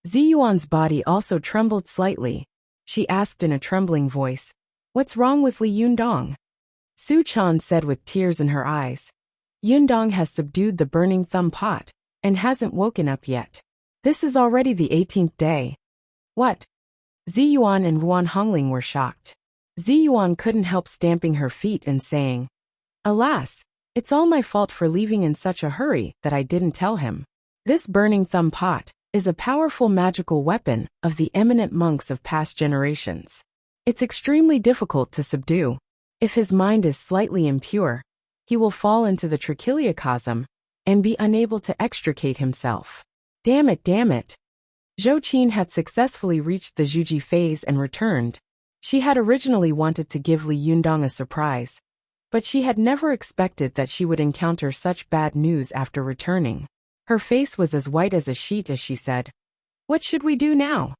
Ziyuan's body also trembled slightly. She asked in a trembling voice, "What's wrong with Li Yundong?" Su Chan said with tears in her eyes, "Yundong has subdued the burning thumb pot, and hasn't woken up yet. This is already the 18th day." "What?" Ziyuan and Ruan Hongling were shocked. Ziyuan couldn't help stamping her feet and saying, "Alas, it's all my fault for leaving in such a hurry that I didn't tell him. This burning thumb pot is a powerful magical weapon of the eminent monks of past generations. It's extremely difficult to subdue. If his mind is slightly impure, he will fall into the trichiliocosm and be unable to extricate himself. Damn it, damn it." Zhou Qin had successfully reached the Zhuji phase and returned. She had originally wanted to give Li Yundong a surprise, but she had never expected that she would encounter such bad news after returning. Her face was as white as a sheet as she said, "What should we do now?"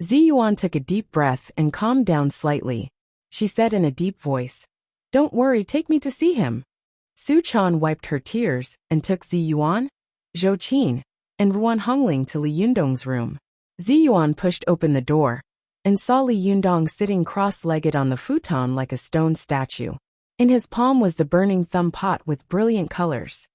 Ziyuan took a deep breath and calmed down slightly. She said in a deep voice, "Don't worry, take me to see him." Su Chan wiped her tears and took Ziyuan, Zhou Qin, and Ruan Hongling to Li Yundong's room. Ziyuan pushed open the door and saw Li Yundong sitting cross-legged on the futon like a stone statue. In his palm was the burning thumb pot with brilliant colors.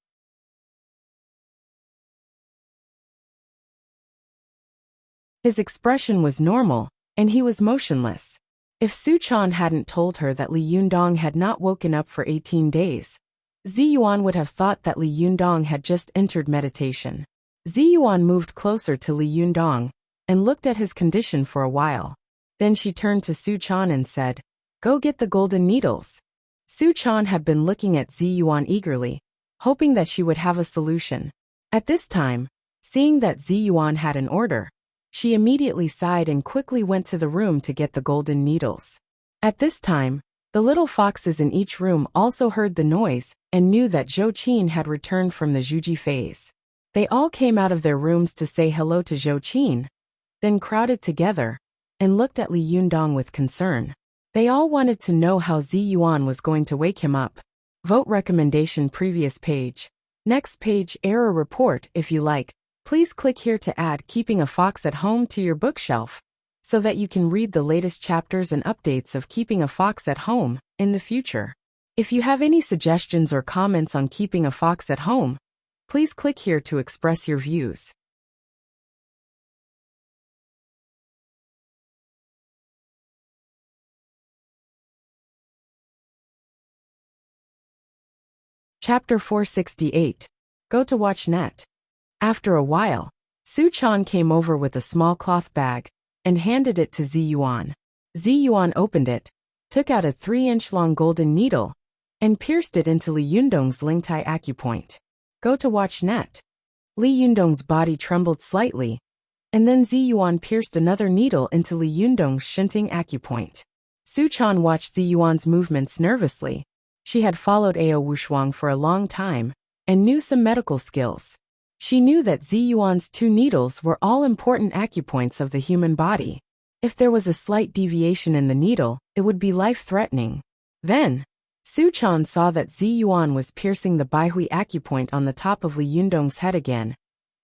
His expression was normal, and he was motionless. If Su Chan hadn't told her that Li Yundong had not woken up for 18 days, Ziyuan would have thought that Li Yundong had just entered meditation. Ziyuan moved closer to Li Yundong and looked at his condition for a while. Then she turned to Su Chan and said, "Go get the golden needles." Su Chan had been looking at Ziyuan eagerly, hoping that she would have a solution. At this time, seeing that Ziyuan had an order, she immediately sighed and quickly went to the room to get the golden needles. At this time, the little foxes in each room also heard the noise and knew that Zhou Qin had returned from the Zhuji phase. They all came out of their rooms to say hello to Zhou Qin, then crowded together and looked at Li Yundong with concern. They all wanted to know how Ziyuan was going to wake him up. Vote recommendation previous page. Next page error report if you like. Please click here to add Keeping a Fox at Home to your bookshelf, so that you can read the latest chapters and updates of Keeping a Fox at Home in the future. If you have any suggestions or comments on Keeping a Fox at Home, please click here to express your views. Chapter 468. Go to watch net. After a while, Su Chan came over with a small cloth bag and handed it to Ziyuan. Ziyuan opened it, took out a 3-inch-long golden needle, and pierced it into Li Yundong's Lingtai acupoint. Go to watch net. Li Yundong's body trembled slightly, and then Ziyuan pierced another needle into Li Yundong's Shinting acupoint. Su Chan watched Ziyuan's movements nervously. She had followed Ao Wushuang for a long time and knew some medical skills. She knew that Ziyuan's 2 needles were all important acupoints of the human body. If there was a slight deviation in the needle, it would be life-threatening. Then, Su Chan saw that Ziyuan was piercing the Baihui acupoint on the top of Li Yundong's head again,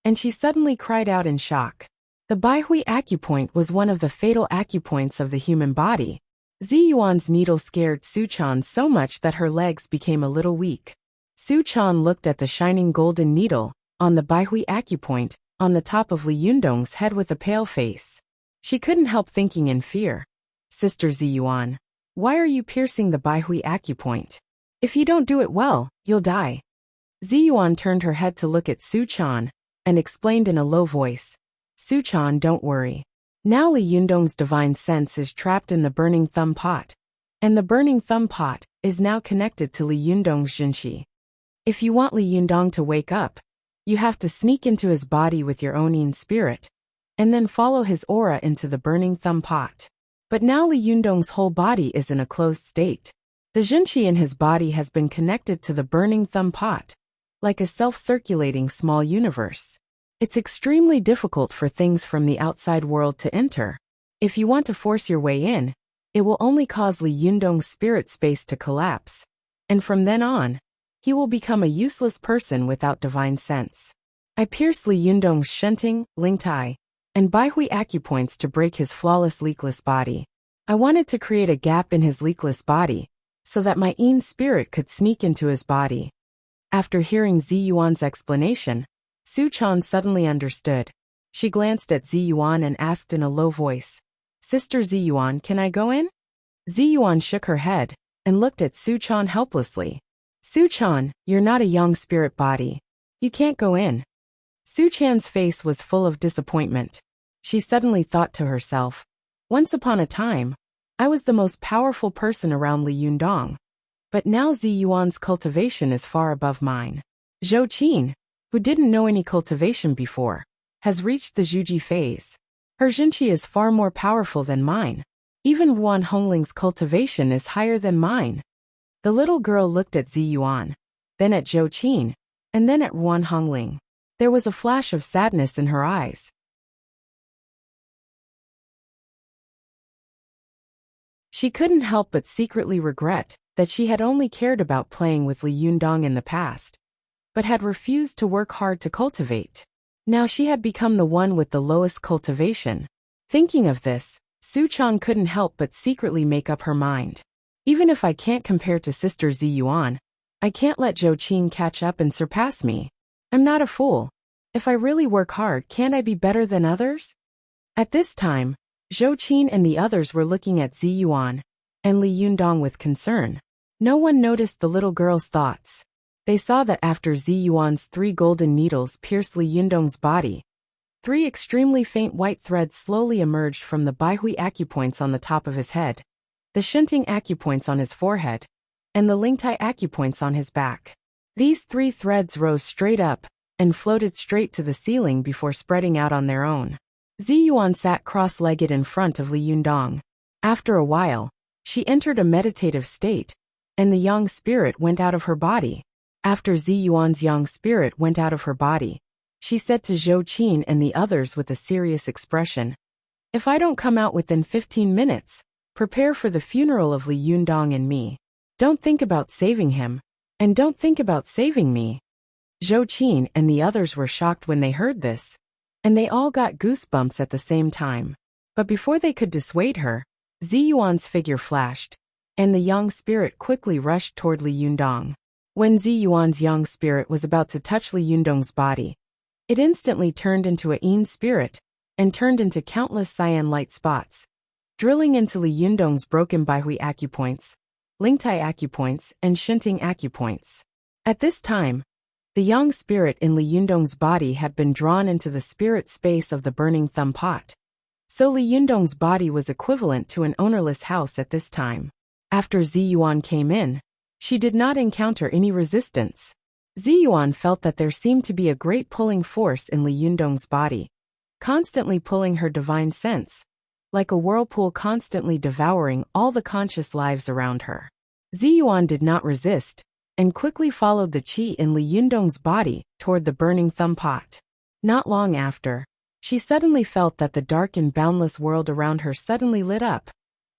and she suddenly cried out in shock. The Baihui acupoint was one of the fatal acupoints of the human body. Ziyuan's needle scared Su Chan so much that her legs became a little weak. Su Chan looked at the shining golden needle on the Baihui acupoint on the top of Li Yundong's head with a pale face. She couldn't help thinking in fear, "Sister Ziyuan, why are you piercing the Baihui acupoint? If you don't do it well, you'll die." Ziyuan turned her head to look at Su Chan and explained in a low voice, "Su Chan, don't worry. Now Li Yundong's divine sense is trapped in the burning thumb pot, and the burning thumb pot is now connected to Li Yundong's Jinshi. If you want Li Yundong to wake up, you have to sneak into his body with your own spirit, and then follow his aura into the burning thumb pot. But now Li Yundong's whole body is in a closed state. The Jinshi in his body has been connected to the burning thumb pot, like a self-circulating small universe. It's extremely difficult for things from the outside world to enter. If you want to force your way in, it will only cause Li Yundong's spirit space to collapse. And from then on, he will become a useless person without divine sense. I pierced Li Yundong's Shenting, Lingtai, and Baihui acupoints to break his flawless leakless body. I wanted to create a gap in his leakless body, so that my Yin spirit could sneak into his body. After hearing Zi Yuan's explanation, Su Chan suddenly understood. She glanced at Zi Yuan and asked in a low voice, "Sister Zi Yuan, can I go in?" Zi Yuan shook her head and looked at Su Chan helplessly. "Su Chan, you're not a young spirit body. You can't go in." Su Chan's face was full of disappointment. She suddenly thought to herself, "Once upon a time, I was the most powerful person around Li Yundong. But now Zi Yuan's cultivation is far above mine. Zhou Qin, who didn't know any cultivation before, has reached the Zhuji phase. Her Jinqi is far more powerful than mine. Even Ruan Hongling's cultivation is higher than mine." The little girl looked at Zi Yuan, then at Zhou Qin, and then at Ruan Hongling. There was a flash of sadness in her eyes. She couldn't help but secretly regret that she had only cared about playing with Li Yundong in the past, but had refused to work hard to cultivate. Now she had become the one with the lowest cultivation. Thinking of this, Su Chan couldn't help but secretly make up her mind. Even if I can't compare to Sister Zi Yuan, I can't let Zhou Qin catch up and surpass me. I'm not a fool. If I really work hard, can't I be better than others? At this time, Zhou Qin and the others were looking at Zi Yuan and Li Yundong with concern. No one noticed the little girl's thoughts. They saw that after Zi Yuan's 3 golden needles pierced Li Yundong's body, 3 extremely faint white threads slowly emerged from the Baihui acupoints on the top of his head, the Shenting acupoints on his forehead, and the Lingtai acupoints on his back. These 3 threads rose straight up and floated straight to the ceiling before spreading out on their own. Zi Yuan sat cross-legged in front of Li Yundong. After a while, she entered a meditative state, and the yang spirit went out of her body. After Zi Yuan's yang spirit went out of her body, she said to Zhou Qin and the others with a serious expression, "If I don't come out within 15 minutes, prepare for the funeral of Li Yundong and me. Don't think about saving him, and don't think about saving me." Zhou Qin and the others were shocked when they heard this, and they all got goosebumps at the same time. But before they could dissuade her, Zi Yuan's figure flashed, and the yang spirit quickly rushed toward Li Yundong. When Zi Yuan's yang spirit was about to touch Li Yundong's body, it instantly turned into a yin spirit, and turned into countless cyan light spots, drilling into Li Yundong's broken Baihui acupoints, Lingtai acupoints, and Shenting acupoints. At this time, the yang spirit in Li Yundong's body had been drawn into the spirit space of the burning thumb pot. So Li Yundong's body was equivalent to an ownerless house at this time. After Zi Yuan came in, she did not encounter any resistance. Zi Yuan felt that there seemed to be a great pulling force in Li Yundong's body, constantly pulling her divine sense, like a whirlpool constantly devouring all the conscious lives around her. Zi Yuan did not resist, and quickly followed the qi in Li Yundong's body toward the burning thumb pot. Not long after, she suddenly felt that the dark and boundless world around her suddenly lit up,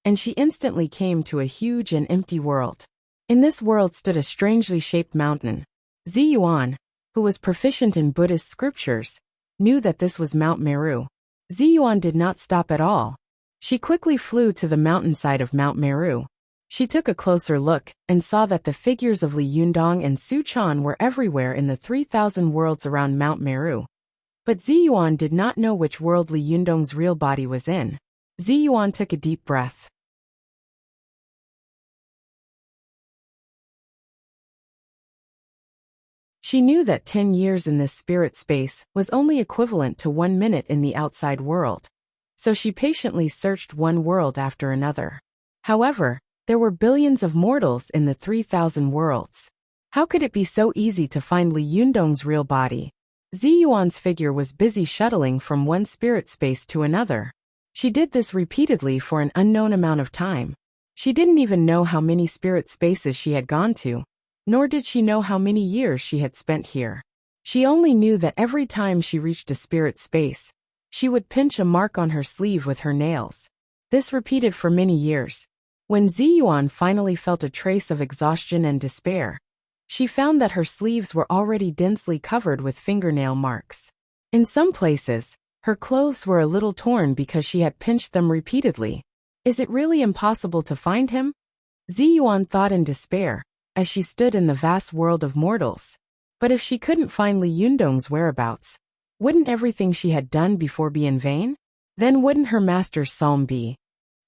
and she instantly came to a huge and empty world. In this world stood a strangely shaped mountain. Zi Yuan, who was proficient in Buddhist scriptures, knew that this was Mount Meru. Zi Yuan did not stop at all. She quickly flew to the mountainside of Mount Meru. She took a closer look and saw that the figures of Li Yundong and Su Chan were everywhere in the 3,000 worlds around Mount Meru. But Zi Yuan did not know which world Li Yundong's real body was in. Zi Yuan took a deep breath. She knew that 10 years in this spirit space was only equivalent to 1 minute in the outside world. So she patiently searched one world after another. However, there were billions of mortals in the 3,000 worlds. How could it be so easy to find Li Yundong's real body? Zi Yuan's figure was busy shuttling from one spirit space to another. She did this repeatedly for an unknown amount of time. She didn't even know how many spirit spaces she had gone to, nor did she know how many years she had spent here. She only knew that every time she reached a spirit space, she would pinch a mark on her sleeve with her nails. This repeated for many years. When Ziyuan finally felt a trace of exhaustion and despair, she found that her sleeves were already densely covered with fingernail marks. In some places, her clothes were a little torn because she had pinched them repeatedly. Is it really impossible to find him? Ziyuan thought in despair, as she stood in the vast world of mortals. But if she couldn't find Li Yundong's whereabouts, wouldn't everything she had done before be in vain? Then wouldn't her master's psalm be?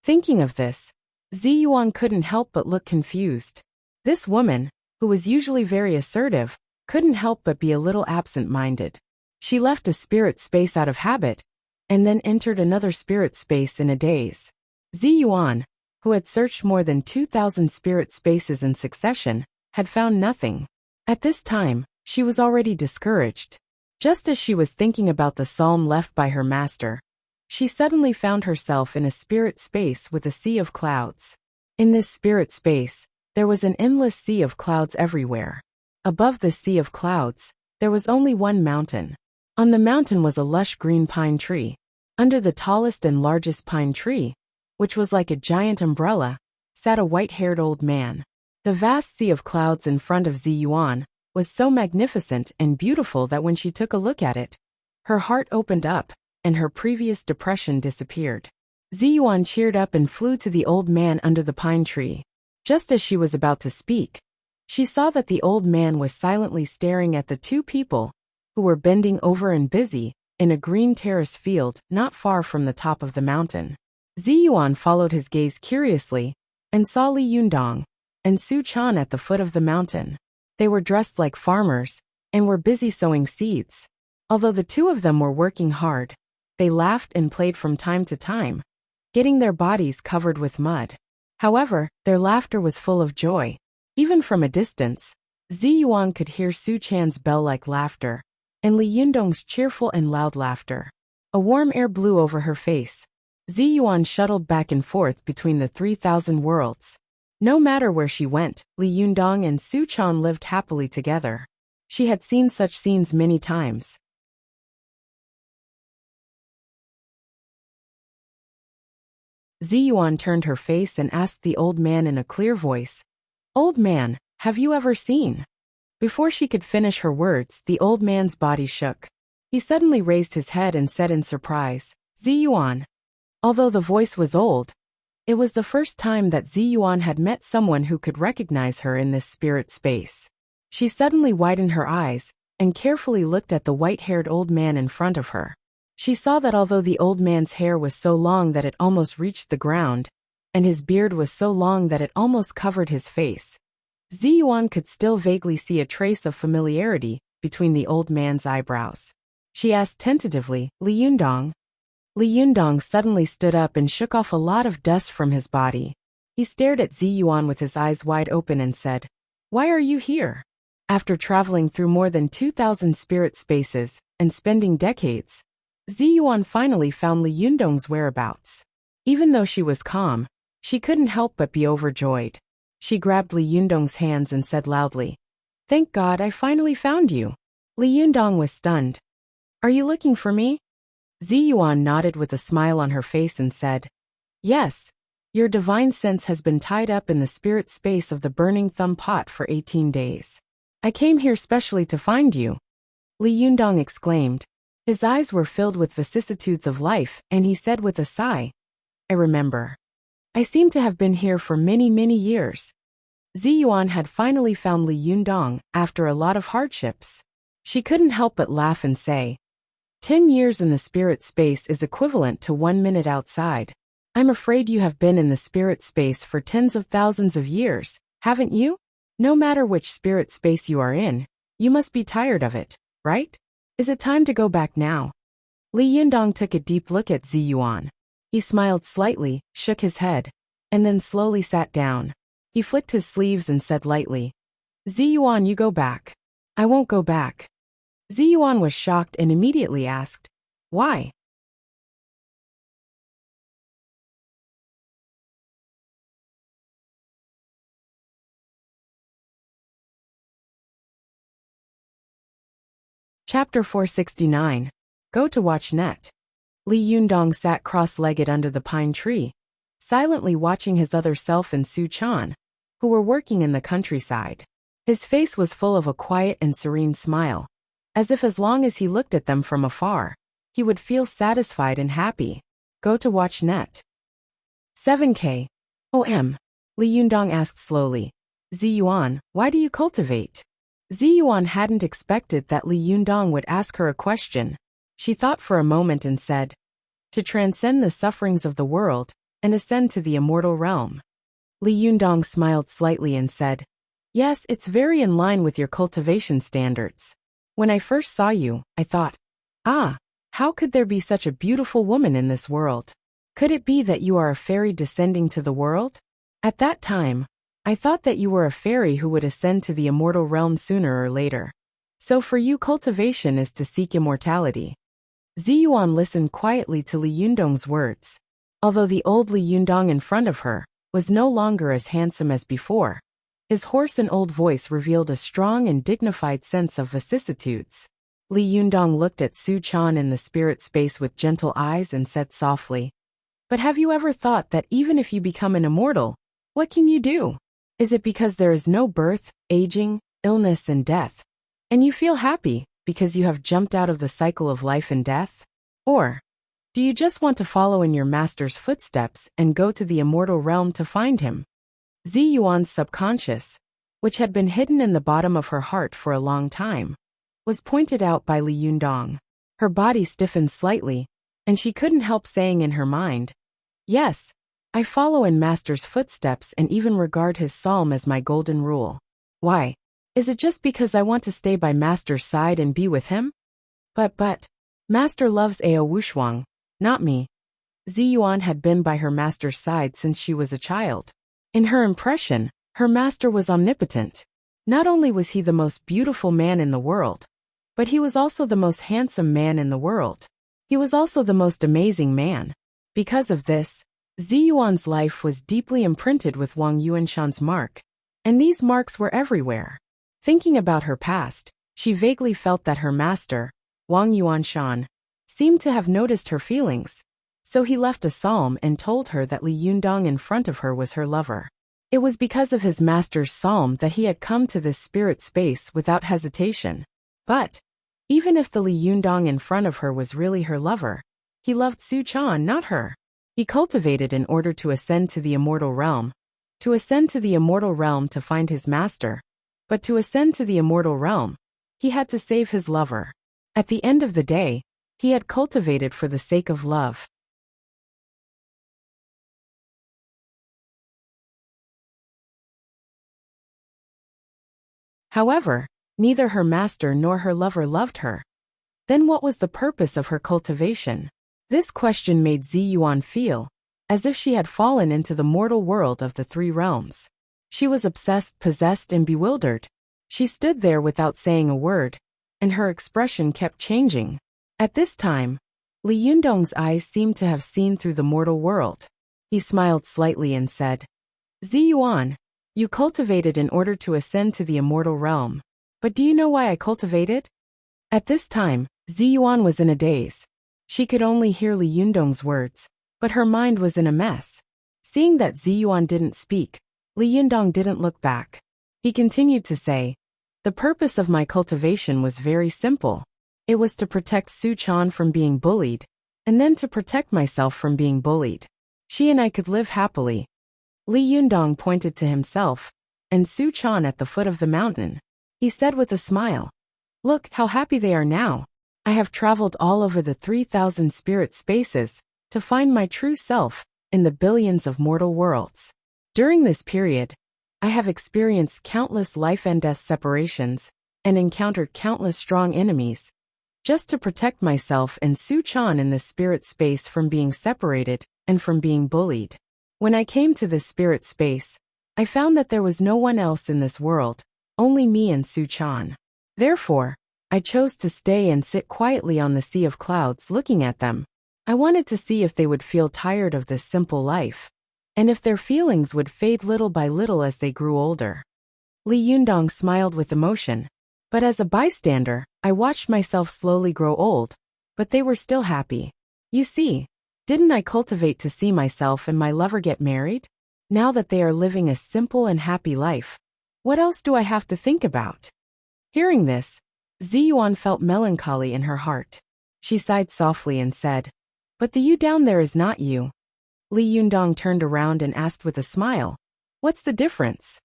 Thinking of this, Ziyuan couldn't help but look confused. This woman, who was usually very assertive, couldn't help but be a little absent-minded. She left a spirit space out of habit, and then entered another spirit space in a daze. Ziyuan, who had searched more than 2,000 spirit spaces in succession, had found nothing. At this time, she was already discouraged. Just as she was thinking about the psalm left by her master, she suddenly found herself in a spirit space with a sea of clouds. In this spirit space, there was an endless sea of clouds everywhere. Above the sea of clouds, there was only one mountain. On the mountain was a lush green pine tree. Under the tallest and largest pine tree, which was like a giant umbrella, sat a white-haired old man. The vast sea of clouds in front of Ziyuan was so magnificent and beautiful that when she took a look at it, her heart opened up, and her previous depression disappeared. Ziyuan cheered up and flew to the old man under the pine tree. Just as she was about to speak, she saw that the old man was silently staring at the two people, who were bending over and busy, in a green terrace field not far from the top of the mountain. Ziyuan followed his gaze curiously, and saw Li Yundong and Su Chan at the foot of the mountain. They were dressed like farmers, and were busy sowing seeds. Although the two of them were working hard, they laughed and played from time to time, getting their bodies covered with mud. However, their laughter was full of joy. Even from a distance, Ziyuan could hear Su Chan's bell-like laughter, and Li Yundong's cheerful and loud laughter. A warm air blew over her face. Ziyuan shuttled back and forth between the 3,000 worlds. No matter where she went, Li Yundong and Su Chan lived happily together. She had seen such scenes many times. Ziyuan turned her face and asked the old man in a clear voice, "Old man, have you ever seen?" Before she could finish her words, the old man's body shook. He suddenly raised his head and said in surprise, "Ziyuan." Although the voice was old, it was the first time that Ziyuan had met someone who could recognize her in this spirit space. She suddenly widened her eyes, and carefully looked at the white-haired old man in front of her. She saw that although the old man's hair was so long that it almost reached the ground, and his beard was so long that it almost covered his face, Ziyuan could still vaguely see a trace of familiarity between the old man's eyebrows. She asked tentatively, "Li Yundong?" Li Yundong suddenly stood up and shook off a lot of dust from his body. He stared at Ziyuan with his eyes wide open and said, "Why are you here?" After traveling through more than 2,000 spirit spaces and spending decades, Ziyuan finally found Li Yundong's whereabouts. Even though she was calm, she couldn't help but be overjoyed. She grabbed Li Yundong's hands and said loudly, "Thank God I finally found you." Li Yundong was stunned. "Are you looking for me?" Ziyuan nodded with a smile on her face and said, "Yes, your divine sense has been tied up in the spirit space of the burning thumb pot for 18 days. I came here specially to find you," Li Yundong exclaimed. His eyes were filled with vicissitudes of life, and he said with a sigh, "I remember. I seem to have been here for many, many years." Ziyuan had finally found Li Yundong after a lot of hardships. She couldn't help but laugh and say, 10 years in the spirit space is equivalent to 1 minute outside. I'm afraid you have been in the spirit space for tens of thousands of years, haven't you? No matter which spirit space you are in, you must be tired of it, right? Is it time to go back now?" Li Yundong took a deep look at Ziyuan. He smiled slightly, shook his head, and then slowly sat down. He flicked his sleeves and said lightly, "Ziyuan, you go back." "I won't go back." Ziyuan was shocked and immediately asked, "Why?" Chapter 469. Go to watch net. Li Yundong sat cross-legged under the pine tree, silently watching his other self and Su Chan, who were working in the countryside. His face was full of a quiet and serene smile, as if as long as he looked at them from afar, he would feel satisfied and happy. Go to watch net. 7K. Li Yundong asked slowly. Ziyuan, why do you cultivate? Ziyuan hadn't expected that Li Yundong would ask her a question. She thought for a moment and said, to transcend the sufferings of the world and ascend to the immortal realm. Li Yundong smiled slightly and said, yes, it's very in line with your cultivation standards. When I first saw you, I thought, how could there be such a beautiful woman in this world? Could it be that you are a fairy descending to the world? At that time, I thought that you were a fairy who would ascend to the immortal realm sooner or later. So for you, cultivation is to seek immortality. Ziyuan listened quietly to Li Yundong's words. Although the old Li Yundong in front of her was no longer as handsome as before, his hoarse and old voice revealed a strong and dignified sense of vicissitudes. Li Yundong looked at Su Chan in the spirit space with gentle eyes and said softly, but have you ever thought that even if you become an immortal, what can you do? Is it because there is no birth, aging, illness and death, and you feel happy because you have jumped out of the cycle of life and death? Or do you just want to follow in your master's footsteps and go to the immortal realm to find him? Ziyuan's subconscious, which had been hidden in the bottom of her heart for a long time, was pointed out by Li Yundong. Her body stiffened slightly, and she couldn't help saying in her mind, yes, I follow in master's footsteps and even regard his psalm as my golden rule. Why? Is it just because I want to stay by master's side and be with him? But, master loves Ao Wushuang, not me. Ziyuan had been by her master's side since she was a child. In her impression, her master was omnipotent. Not only was he the most beautiful man in the world, but he was also the most handsome man in the world. He was also the most amazing man. Because of this, Ziyuan's life was deeply imprinted with Wang Yuanshan's mark, and these marks were everywhere. Thinking about her past, she vaguely felt that her master, Wang Yuanshan, seemed to have noticed her feelings, so he left a psalm and told her that Li Yundong in front of her was her lover. It was because of his master's psalm that he had come to this spirit space without hesitation. But, even if the Li Yundong in front of her was really her lover, he loved Su Chan, not her. He cultivated in order to ascend to the immortal realm. To ascend to the immortal realm to find his master. But to ascend to the immortal realm, he had to save his lover. At the end of the day, he had cultivated for the sake of love. However, neither her master nor her lover loved her. Then what was the purpose of her cultivation? This question made Ziyuan feel as if she had fallen into the mortal world of the three realms. She was obsessed, possessed, and bewildered. She stood there without saying a word, and her expression kept changing. At this time, Li Yundong's eyes seemed to have seen through the mortal world. He smiled slightly and said, Ziyuan, you cultivated in order to ascend to the immortal realm. But do you know why I cultivated? At this time, Ziyuan was in a daze. She could only hear Li Yundong's words, but her mind was in a mess. Seeing that Ziyuan didn't speak, Li Yundong didn't look back. He continued to say, the purpose of my cultivation was very simple. It was to protect Su Chan from being bullied, and then to protect myself from being bullied. She and I could live happily. Li Yundong pointed to himself, and Su Chan at the foot of the mountain. He said with a smile, look how happy they are now. I have traveled all over the 3,000 spirit spaces to find my true self in the billions of mortal worlds. During this period, I have experienced countless life and death separations and encountered countless strong enemies, just to protect myself and Su Chan in this spirit space from being separated and from being bullied. When I came to this spirit space, I found that there was no one else in this world, only me and Su Chan. Therefore, I chose to stay and sit quietly on the sea of clouds looking at them. I wanted to see if they would feel tired of this simple life, and if their feelings would fade little by little as they grew older. Li Yundong smiled with emotion. But as a bystander, I watched myself slowly grow old, but they were still happy. You see, didn't I cultivate to see myself and my lover get married? Now that they are living a simple and happy life, what else do I have to think about? Hearing this, Ziyuan felt melancholy in her heart. She sighed softly and said, "But the you down there is not you." Li Yundong turned around and asked with a smile, "What's the difference?"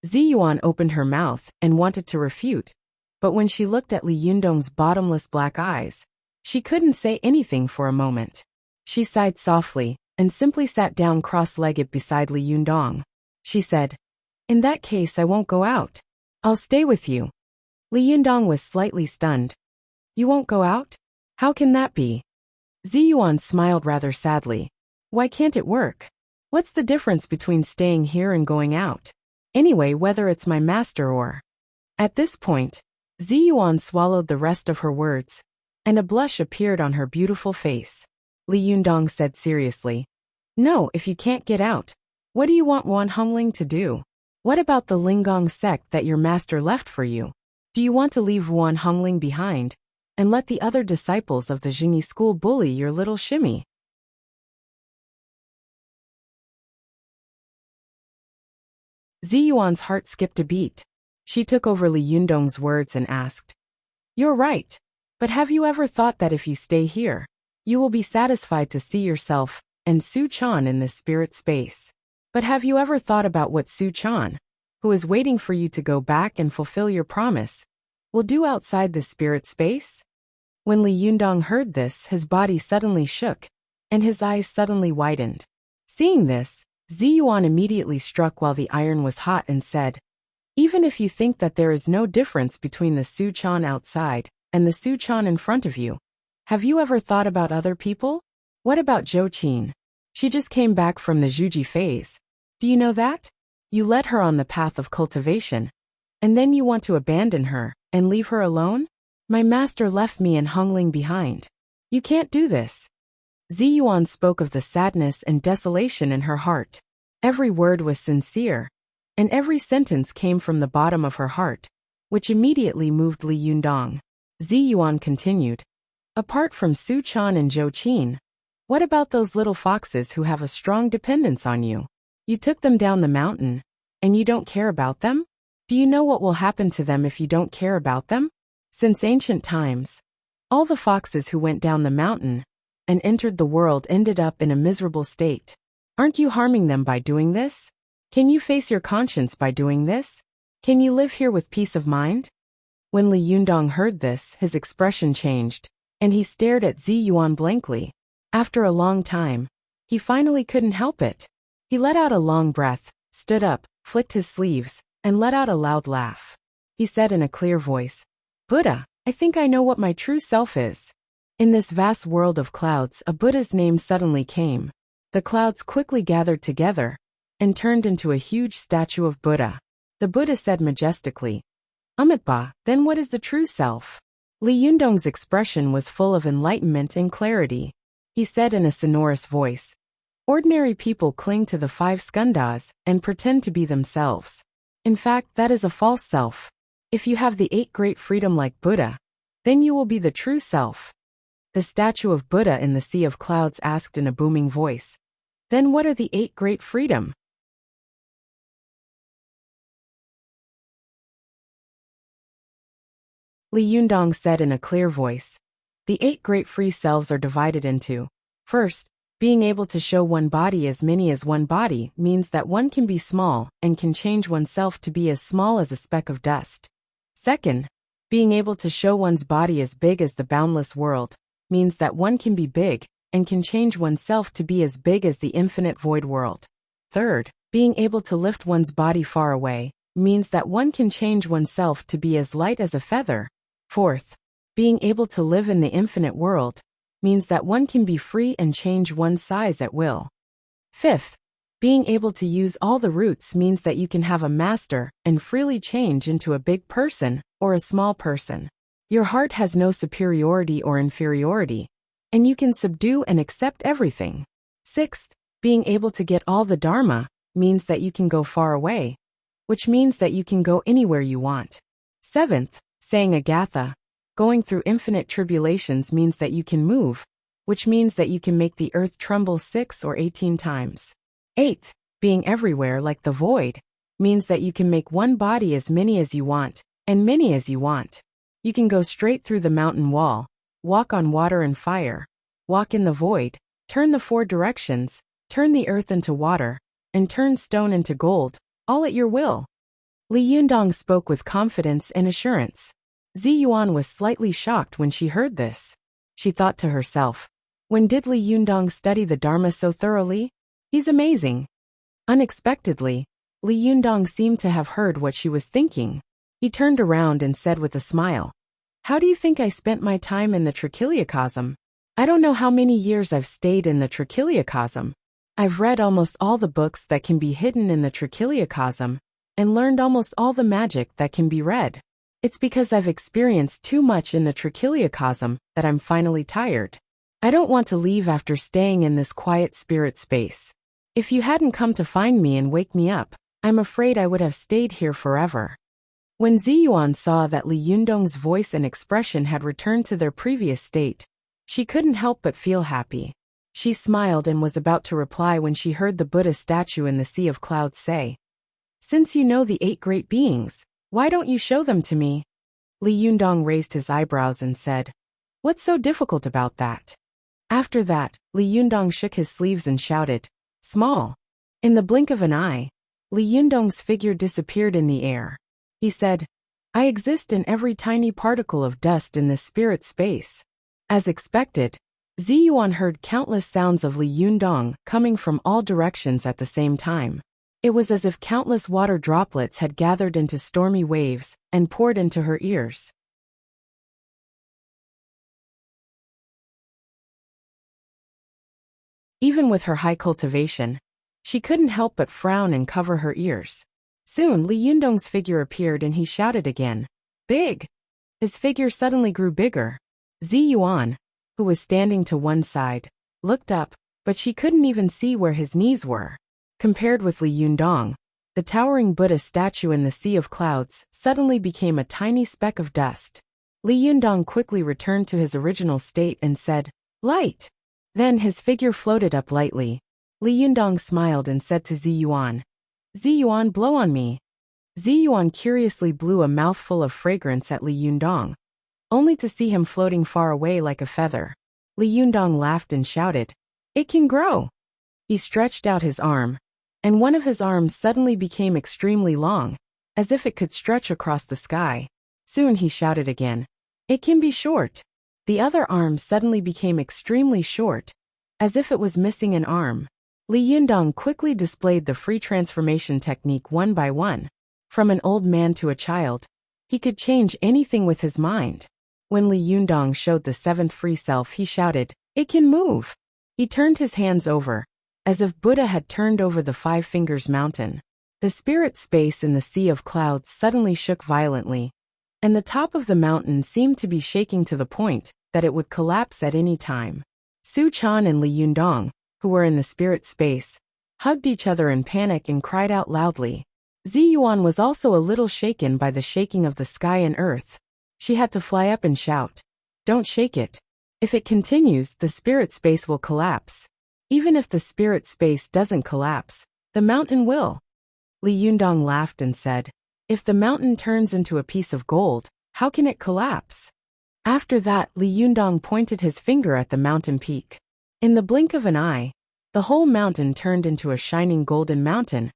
Ziyuan opened her mouth and wanted to refute, but when she looked at Li Yundong's bottomless black eyes, she couldn't say anything for a moment. She sighed softly and simply sat down cross-legged beside Li Yundong. She said, "In that case I won't go out. I'll stay with you." Li Yundong was slightly stunned. "You won't go out? How can that be?" Ziyuan smiled rather sadly. "Why can't it work? What's the difference between staying here and going out? Anyway, whether it's my master or—" At this point, Ziyuan swallowed the rest of her words, and a blush appeared on her beautiful face. Li Yundong said seriously, "No, if you can't get out, what do you want Wan Hongling to do? What about the Linggong sect that your master left for you? Do you want to leave Wan Hongling behind and let the other disciples of the Jingyi school bully your little shimmy?" Ziyuan's heart skipped a beat. She took over Li Yundong's words and asked, "You're right, but have you ever thought that if you stay here, you will be satisfied to see yourself and Su Chan in this spirit space? But have you ever thought about what Su Chan, who is waiting for you to go back and fulfill your promise, will do outside this spirit space?" When Li Yundong heard this, his body suddenly shook, and his eyes suddenly widened. Seeing this, Ziyuan immediately struck while the iron was hot and said, "Even if you think that there is no difference between the Su Chan outside and the Su Chan in front of you, have you ever thought about other people? What about Zhou Qin? She just came back from the Zhuji phase. Do you know that? You led her on the path of cultivation, and then you want to abandon her and leave her alone? My master left me and Hongling behind. You can't do this." Ziyuan spoke of the sadness and desolation in her heart. Every word was sincere, and every sentence came from the bottom of her heart, which immediately moved Li Yundong. Ziyuan continued, "Apart from Su Chan and Zhou Qin, what about those little foxes who have a strong dependence on you? You took them down the mountain, and you don't care about them? Do you know what will happen to them if you don't care about them? Since ancient times, all the foxes who went down the mountain and entered the world ended up in a miserable state. Aren't you harming them by doing this? Can you face your conscience by doing this? Can you live here with peace of mind?" When Li Yundong heard this, his expression changed, and he stared at Ziyuan blankly. After a long time, he finally couldn't help it. He let out a long breath, stood up, flicked his sleeves, and let out a loud laugh. He said in a clear voice, "Buddha, I think I know what my true self is." In this vast world of clouds, a Buddha's name suddenly came. The clouds quickly gathered together and turned into a huge statue of Buddha. The Buddha said majestically, "Amitabha, then what is the true self?" Li Yundong's expression was full of enlightenment and clarity. He said in a sonorous voice, "Ordinary people cling to the 5 skandhas and pretend to be themselves. In fact, that is a false self. If you have the 8 great freedom like Buddha, then you will be the true self." The statue of Buddha in the sea of clouds asked in a booming voice, "Then what are the 8 great freedom?" Li Yundong said in a clear voice, "The 8 great free selves are divided into, first, being able to show one body as many as one body means that one can be small and can change oneself to be as small as a speck of dust. Second, being able to show one's body as big as the boundless world means that one can be big and can change oneself to be as big as the infinite void world. Third, being able to lift one's body far away means that one can change oneself to be as light as a feather. Fourth, being able to live in the infinite world means that one can be free and change one's size at will. Fifth, being able to use all the roots means that you can have a master and freely change into a big person or a small person. Your heart has no superiority or inferiority, and you can subdue and accept everything. Sixth, being able to get all the Dharma means that you can go far away, which means that you can go anywhere you want. Seventh, Saying Agatha, going through infinite tribulations means that you can move, which means that you can make the earth tremble 6 or 18 times. 8th, being everywhere like the void, means that you can make one body as many as you want, and many as you want. You can go straight through the mountain wall, walk on water and fire, walk in the void, turn the 4 directions, turn the earth into water, and turn stone into gold, all at your will. Li Yundong spoke with confidence and assurance. Zi Yuan was slightly shocked when she heard this. She thought to herself, when did Li Yundong study the Dharma so thoroughly? He's amazing. Unexpectedly, Li Yundong seemed to have heard what she was thinking. He turned around and said with a smile, "How do you think I spent my time in the Trichiliocosm? I don't know how many years I've stayed in the Trichiliocosm. I've read almost all the books that can be hidden in the Trichiliocosm, and learned almost all the magic that can be read. It's because I've experienced too much in the Trichiliocosm that I'm finally tired. I don't want to leave after staying in this quiet spirit space. If you hadn't come to find me and wake me up, I'm afraid I would have stayed here forever." When Zi Yuan saw that Li Yundong's voice and expression had returned to their previous state, she couldn't help but feel happy. She smiled and was about to reply when she heard the Buddha statue in the Sea of Clouds say, "Since you know the 8 great beings, why don't you show them to me?" Li Yundong raised his eyebrows and said, "What's so difficult about that?" After that, Li Yundong shook his sleeves and shouted, "Small." In the blink of an eye, Li Yundong's figure disappeared in the air. He said, "I exist in every tiny particle of dust in this spirit space." As expected, Zi Yuan heard countless sounds of Li Yundong coming from all directions at the same time. It was as if countless water droplets had gathered into stormy waves and poured into her ears. Even with her high cultivation, she couldn't help but frown and cover her ears. Soon Li Yundong's figure appeared and he shouted again, "Big!" His figure suddenly grew bigger. Zi Yuan, who was standing to one side, looked up, but she couldn't even see where his knees were. Compared with Li Yundong, the towering Buddha statue in the Sea of Clouds suddenly became a tiny speck of dust. Li Yundong quickly returned to his original state and said, "Light!" Then his figure floated up lightly. Li Yundong smiled and said to Zi Yuan, "Zi Yuan, blow on me." Zi Yuan curiously blew a mouthful of fragrance at Li Yundong, only to see him floating far away like a feather. Li Yundong laughed and shouted, "It can grow." He stretched out his arm, and one of his arms suddenly became extremely long, as if it could stretch across the sky. Soon he shouted again, "It can be short." The other arm suddenly became extremely short, as if it was missing an arm. Li Yundong quickly displayed the free transformation technique one by one. From an old man to a child, he could change anything with his mind. When Li Yundong showed the 7th free self, he shouted, "It can move." He turned his hands over, as if Buddha had turned over the 5 Fingers Mountain. The spirit space in the Sea of Clouds suddenly shook violently, and the top of the mountain seemed to be shaking to the point that it would collapse at any time. Su Chan and Li Yundong, who were in the spirit space, hugged each other in panic and cried out loudly. Zi Yuan was also a little shaken by the shaking of the sky and earth. She had to fly up and shout, "Don't shake it. If it continues, the spirit space will collapse. Even if the spirit space doesn't collapse, the mountain will." Li Yundong laughed and said, "If the mountain turns into a piece of gold, how can it collapse?" After that, Li Yundong pointed his finger at the mountain peak. In the blink of an eye, the whole mountain turned into a shining golden mountain,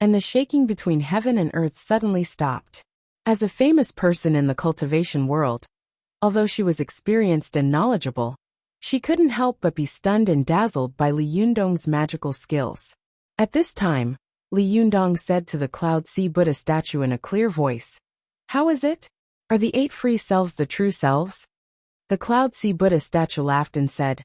and the shaking between heaven and earth suddenly stopped. As a famous person in the cultivation world, although she was experienced and knowledgeable, she couldn't help but be stunned and dazzled by Li Yundong's magical skills. At this time, Li Yundong said to the Cloud Sea Buddha statue in a clear voice, "How is it? Are the 8 free selves the true selves?" The Cloud Sea Buddha statue laughed and said,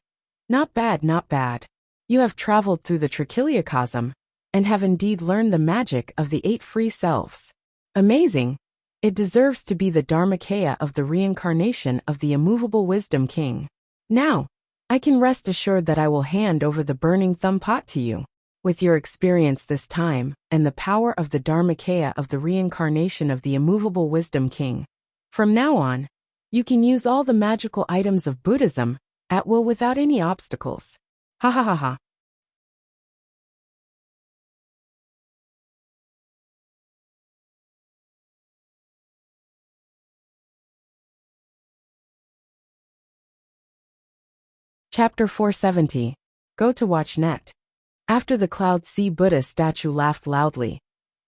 "Not bad, not bad. You have traveled through the Trichiliocosm, and have indeed learned the magic of the 8 free selves. Amazing! It deserves to be the Dharmakaya of the reincarnation of the immovable wisdom king. Now, I can rest assured that I will hand over the burning thumb pot to you. With your experience this time, and the power of the Dharmakaya of the reincarnation of the immovable wisdom king, From now on, you can use all the magical items of Buddhism at will without any obstacles. Ha ha ha ha. Chapter 470. Go to watch net. After the Cloud Sea Buddha statue laughed loudly,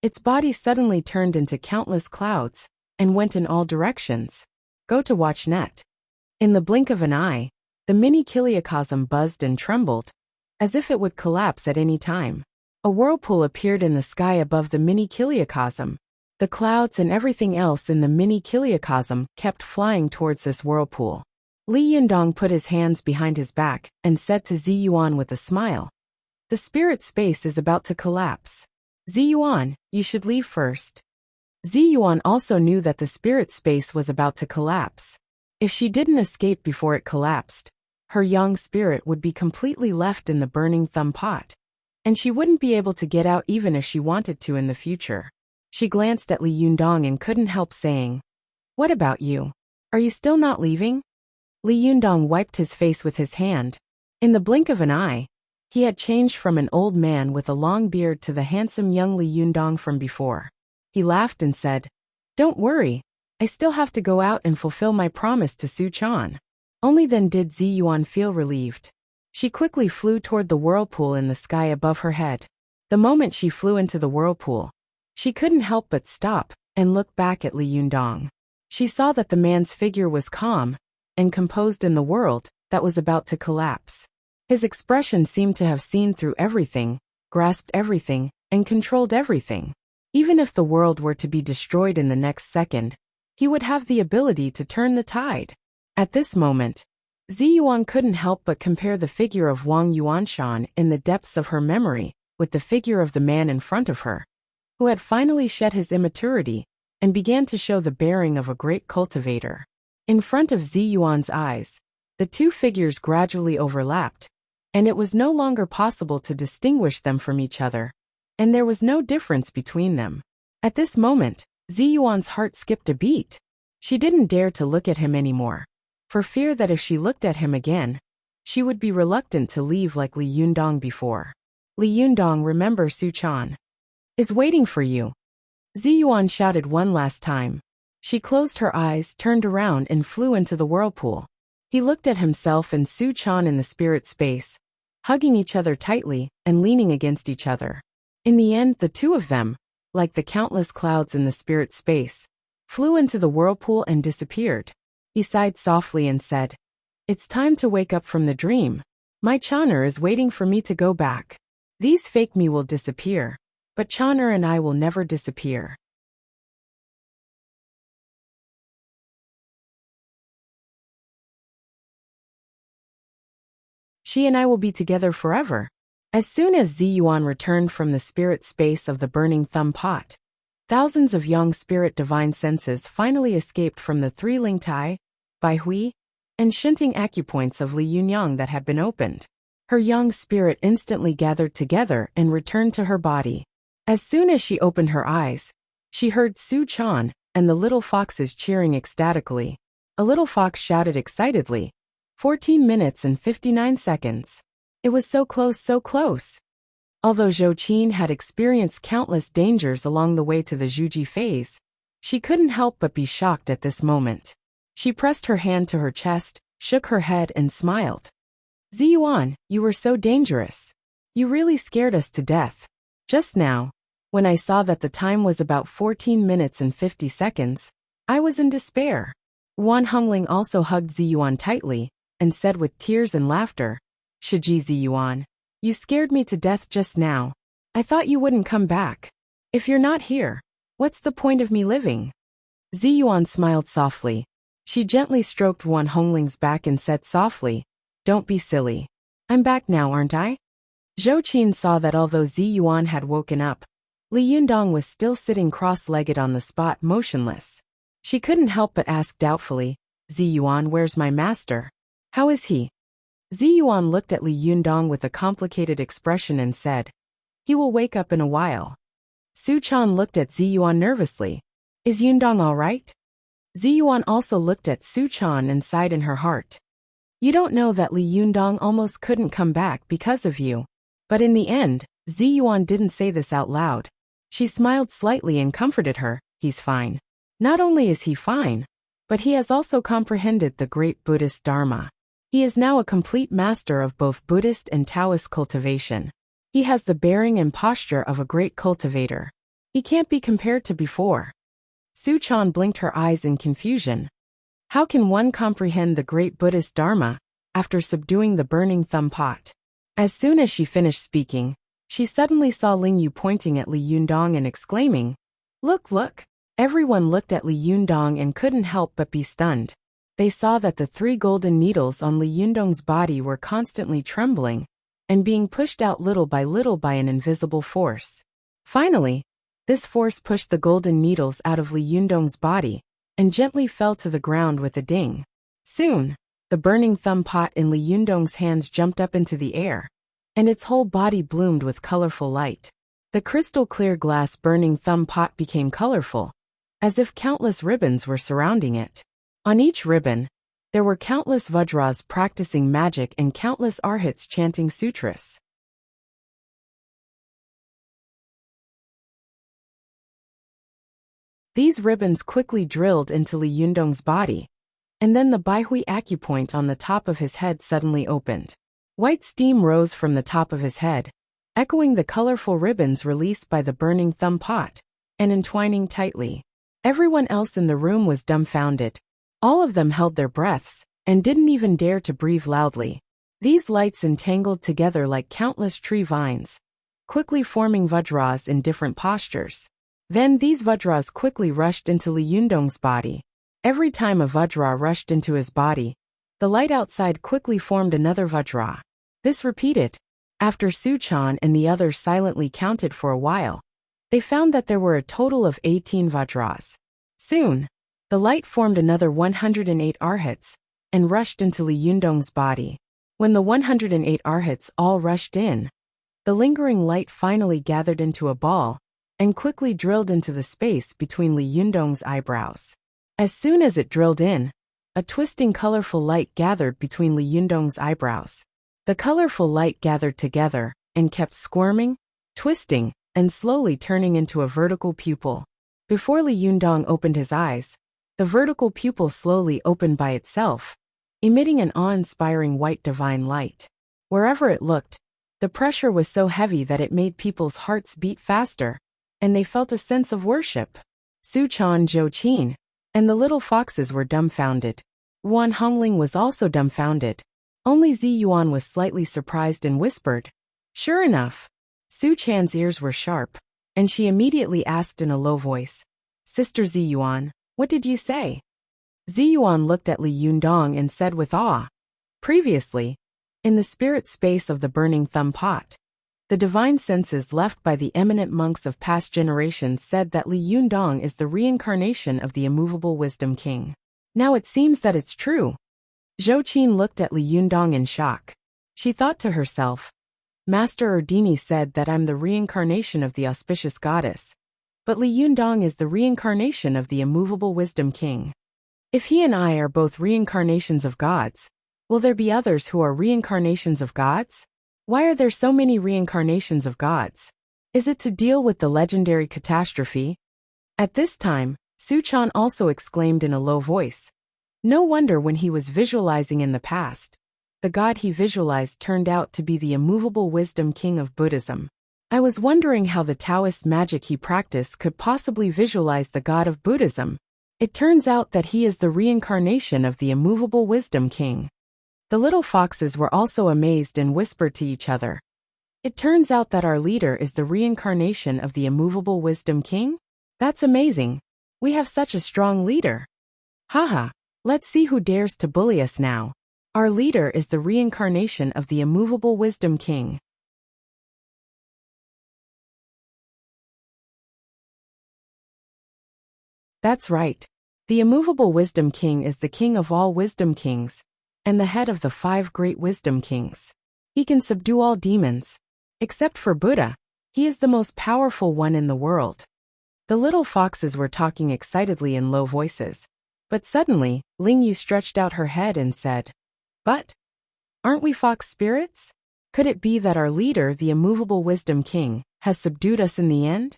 its body suddenly turned into countless clouds and went in all directions. Go to watch net. In the blink of an eye, the mini Kiliacosm buzzed and trembled, as if it would collapse at any time. A whirlpool appeared in the sky above the mini Kiliacosm. The clouds and everything else in the mini Kiliacosm kept flying towards this whirlpool. Li Yundong put his hands behind his back and said to Ziyuan with a smile, "The spirit space is about to collapse. Ziyuan, you should leave first." Ziyuan also knew that the spirit space was about to collapse. If she didn't escape before it collapsed, her young spirit would be completely left in the burning thumb pot, and she wouldn't be able to get out even if she wanted to in the future. She glanced at Li Yundong and couldn't help saying, "What about you? Are you still not leaving?" Li Yundong wiped his face with his hand. In the blink of an eye, he had changed from an old man with a long beard to the handsome young Li Yundong from before. He laughed and said, "Don't worry, I still have to go out and fulfill my promise to Su Chan." Only then did Ziyuan feel relieved. She quickly flew toward the whirlpool in the sky above her head. The moment she flew into the whirlpool, she couldn't help but stop and look back at Li Yundong. She saw that the man's figure was calm and composed in the world that was about to collapse. His expression seemed to have seen through everything, grasped everything, and controlled everything. Even if the world were to be destroyed in the next second, he would have the ability to turn the tide. At this moment, Ziyuan couldn't help but compare the figure of Wang Yuanshan in the depths of her memory with the figure of the man in front of her, who had finally shed his immaturity and began to show the bearing of a great cultivator. In front of Ziyuan's eyes, the two figures gradually overlapped, and it was no longer possible to distinguish them from each other, and there was no difference between them. At this moment, Ziyuan's heart skipped a beat. She didn't dare to look at him anymore, for fear that if she looked at him again, she would be reluctant to leave like Li Yundong before. Li Yundong, remember Su Chan is waiting for you. Ziyuan shouted one last time. She closed her eyes, turned around, and flew into the whirlpool. He looked at himself and Su Chan in the spirit space, hugging each other tightly and leaning against each other. In the end, the two of them, like the countless clouds in the spirit space, flew into the whirlpool and disappeared. He sighed softly and said, "It's time to wake up from the dream. My Chaner is waiting for me to go back. These fake me will disappear, but Chaner and I will never disappear." She and I will be together forever. As soon as Ziyuan returned from the spirit space of the burning thumb pot, thousands of young spirit divine senses finally escaped from the three Ling Tai, Bai Hui, and Shinting acupoints of Li Yunyang that had been opened. Her young spirit instantly gathered together and returned to her body. As soon as she opened her eyes, she heard Su Chan and the little foxes cheering ecstatically. A little fox shouted excitedly, 14 minutes and 59 seconds. It was so close, so close. Although Zhou Qin had experienced countless dangers along the way to the Zhuji phase, she couldn't help but be shocked at this moment. She pressed her hand to her chest, shook her head, and smiled. "Ziyuan, you were so dangerous. You really scared us to death. Just now, when I saw that the time was about 14 minutes and 50 seconds, I was in despair." Wan Hongling also hugged Ziyuan tightly and said with tears and laughter, "Shiji Ziyuan, you scared me to death just now. I thought you wouldn't come back. If you're not here, what's the point of me living?" Ziyuan smiled softly. She gently stroked Wan Hongling's back and said softly, "Don't be silly. I'm back now, aren't I?" Zhou Qin saw that although Ziyuan had woken up, Li Yundong was still sitting cross-legged on the spot, motionless. She couldn't help but ask doubtfully, "Ziyuan, where's my master? How is he?" Ziyuan looked at Li Yundong with a complicated expression and said, "He will wake up in a while." Su Chan looked at Ziyuan nervously. "Is Yundong all right?" Ziyuan also looked at Su Chan and sighed in her heart. You don't know that Li Yundong almost couldn't come back because of you. But in the end, Ziyuan didn't say this out loud. She smiled slightly and comforted her. He's fine. Not only is he fine, but he has also comprehended the great Buddhist Dharma. He is now a complete master of both Buddhist and Taoist cultivation. He has the bearing and posture of a great cultivator. He can't be compared to before. Su Chan blinked her eyes in confusion. How can one comprehend the great Buddhist Dharma after subduing the burning thumb pot? As soon as she finished speaking, she suddenly saw Ling Yu pointing at Li Yundong and exclaiming, Look, look! Everyone looked at Li Yundong and couldn't help but be stunned. They saw that the 3 golden needles on Li Yundong's body were constantly trembling and being pushed out little by an invisible force. Finally, this force pushed the golden needles out of Li Yundong's body and gently fell to the ground with a ding. Soon, the burning thumb pot in Li Yundong's hands jumped up into the air, and its whole body bloomed with colorful light. The crystal-clear glass burning thumb pot became colorful, as if countless ribbons were surrounding it. On each ribbon, there were countless Vajras practicing magic and countless Arhats chanting sutras. These ribbons quickly drilled into Li Yundong's body, and then the Baihui acupoint on the top of his head suddenly opened. White steam rose from the top of his head, echoing the colorful ribbons released by the burning thumb pot, and entwining tightly. Everyone else in the room was dumbfounded. All of them held their breaths, and didn't even dare to breathe loudly. These lights entangled together like countless tree vines, quickly forming Vajras in different postures. Then these Vajras quickly rushed into Li Yundong's body. Every time a Vajra rushed into his body, the light outside quickly formed another Vajra. This repeated. After Su Chan and the others silently counted for a while, they found that there were a total of 18 Vajras. Soon, the light formed another 108 Arhats and rushed into Li Yundong's body. When the 108 Arhats all rushed in, the lingering light finally gathered into a ball and quickly drilled into the space between Li Yundong's eyebrows. As soon as it drilled in, a twisting colorful light gathered between Li Yundong's eyebrows. The colorful light gathered together and kept squirming, twisting, and slowly turning into a vertical pupil. Before Li Yundong opened his eyes, the vertical pupil slowly opened by itself, emitting an awe-inspiring white divine light. Wherever it looked, the pressure was so heavy that it made people's hearts beat faster, and they felt a sense of worship. Su Chan, Zhou Qin, and the little foxes were dumbfounded. Wan Hongling was also dumbfounded. Only Ziyuan was slightly surprised and whispered, Sure enough. Su Chan's ears were sharp, and she immediately asked in a low voice, Sister Ziyuan, what did you say? Ziyuan looked at Li Yundong and said with awe, Previously, in the spirit space of the burning thumb pot, the divine senses left by the eminent monks of past generations said that Li Yundong is the reincarnation of the immovable wisdom king. Now it seems that it's true. Zhou Qin looked at Li Yundong in shock. She thought to herself, Master Erdini said that I'm the reincarnation of the auspicious goddess, but Li Yundong is the reincarnation of the immovable wisdom king. If he and I are both reincarnations of gods, will there be others who are reincarnations of gods? Why are there so many reincarnations of gods? Is it to deal with the legendary catastrophe? At this time, Su Chan also exclaimed in a low voice. No wonder when he was visualizing in the past, the god he visualized turned out to be the immovable wisdom king of Buddhism. I was wondering how the Taoist magic he practiced could possibly visualize the god of Buddhism. It turns out that he is the reincarnation of the immovable wisdom king. The little foxes were also amazed and whispered to each other. It turns out that our leader is the reincarnation of the immovable wisdom king? That's amazing. We have such a strong leader. Haha, let's see who dares to bully us now. Our leader is the reincarnation of the immovable wisdom king. That's right. The immovable wisdom king is the king of all wisdom kings, and the head of the 5 great wisdom kings. He can subdue all demons. Except for Buddha, he is the most powerful one in the world. The little foxes were talking excitedly in low voices. But suddenly, Ling Yu stretched out her head and said, "But aren't we fox spirits? Could it be that our leader, the immovable Wisdom King, has subdued us in the end?"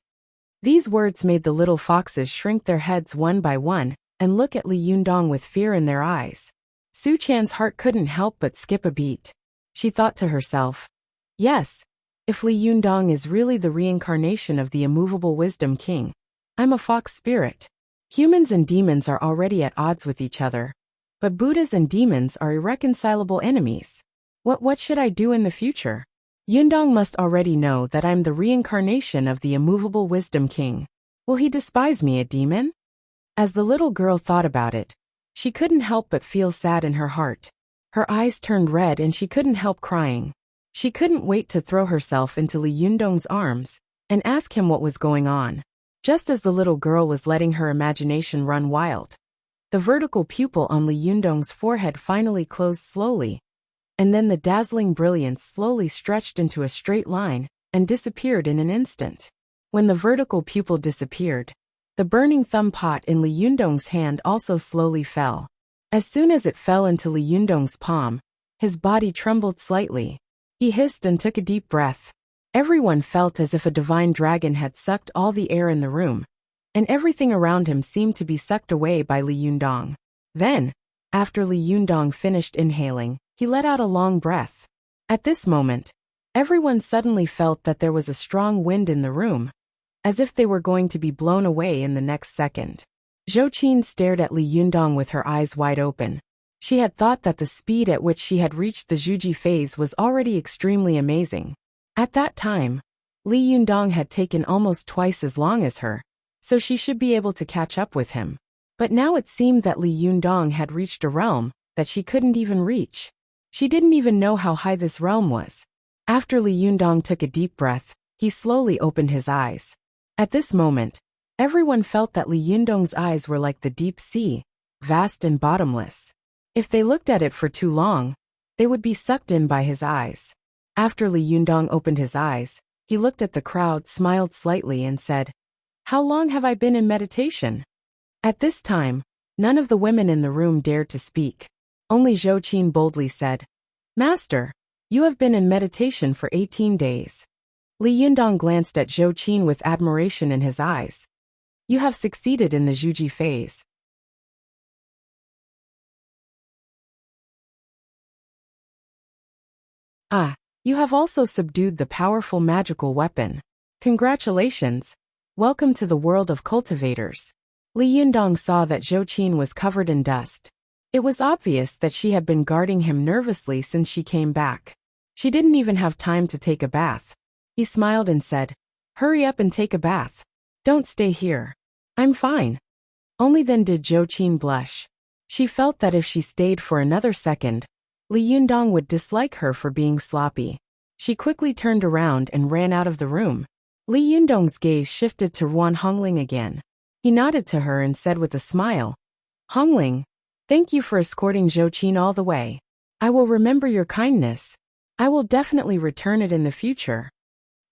These words made the little foxes shrink their heads one by one and look at Li Yundong with fear in their eyes. Su Chan's heart couldn't help but skip a beat. She thought to herself, "Yes, if Li Yundong is really the reincarnation of the immovable Wisdom King, I'm a fox spirit. Humans and demons are already at odds with each other, but Buddhas and demons are irreconcilable enemies. What should I do in the future? Yundong must already know that I'm the reincarnation of the immovable Wisdom King. Will he despise me, a demon?" As the little girl thought about it, she couldn't help but feel sad in her heart. Her eyes turned red and she couldn't help crying. She couldn't wait to throw herself into Li Yundong's arms and ask him what was going on. Just as the little girl was letting her imagination run wild, the vertical pupil on Li Yundong's forehead finally closed slowly, and then the dazzling brilliance slowly stretched into a straight line and disappeared in an instant. When the vertical pupil disappeared, the burning thumb pot in Li Yundong's hand also slowly fell. As soon as it fell into Li Yundong's palm, his body trembled slightly. He hissed and took a deep breath. Everyone felt as if a divine dragon had sucked all the air in the room, and everything around him seemed to be sucked away by Li Yundong. Then, after Li Yundong finished inhaling, he let out a long breath. At this moment, everyone suddenly felt that there was a strong wind in the room, as if they were going to be blown away in the next second. Zhou Qin stared at Li Yundong with her eyes wide open. She had thought that the speed at which she had reached the Zhuji phase was already extremely amazing. At that time, Li Yundong had taken almost twice as long as her, so she should be able to catch up with him. But now it seemed that Li Yundong had reached a realm that she couldn't even reach. She didn't even know how high this realm was. After Li Yundong took a deep breath, he slowly opened his eyes. At this moment, everyone felt that Li Yundong's eyes were like the deep sea, vast and bottomless. If they looked at it for too long, they would be sucked in by his eyes. After Li Yundong opened his eyes, he looked at the crowd, smiled slightly and said, "How long have I been in meditation?" At this time, none of the women in the room dared to speak. Only Zhou Qin boldly said, "Master, you have been in meditation for 18 days. Li Yundong glanced at Zhou Qin with admiration in his eyes. "You have succeeded in the Zhuji phase. Ah, you have also subdued the powerful magical weapon. Congratulations. Welcome to the world of cultivators." Li Yundong saw that Zhou Qin was covered in dust. It was obvious that she had been guarding him nervously since she came back. She didn't even have time to take a bath. He smiled and said, "Hurry up and take a bath. Don't stay here." "I'm fine." Only then did Zhou Qin blush. She felt that if she stayed for another second, Li Yundong would dislike her for being sloppy. She quickly turned around and ran out of the room. Li Yundong's gaze shifted to Yuan Hongling again. He nodded to her and said with a smile, "Hongling, thank you for escorting Zhou Qin all the way. I will remember your kindness. I will definitely return it in the future."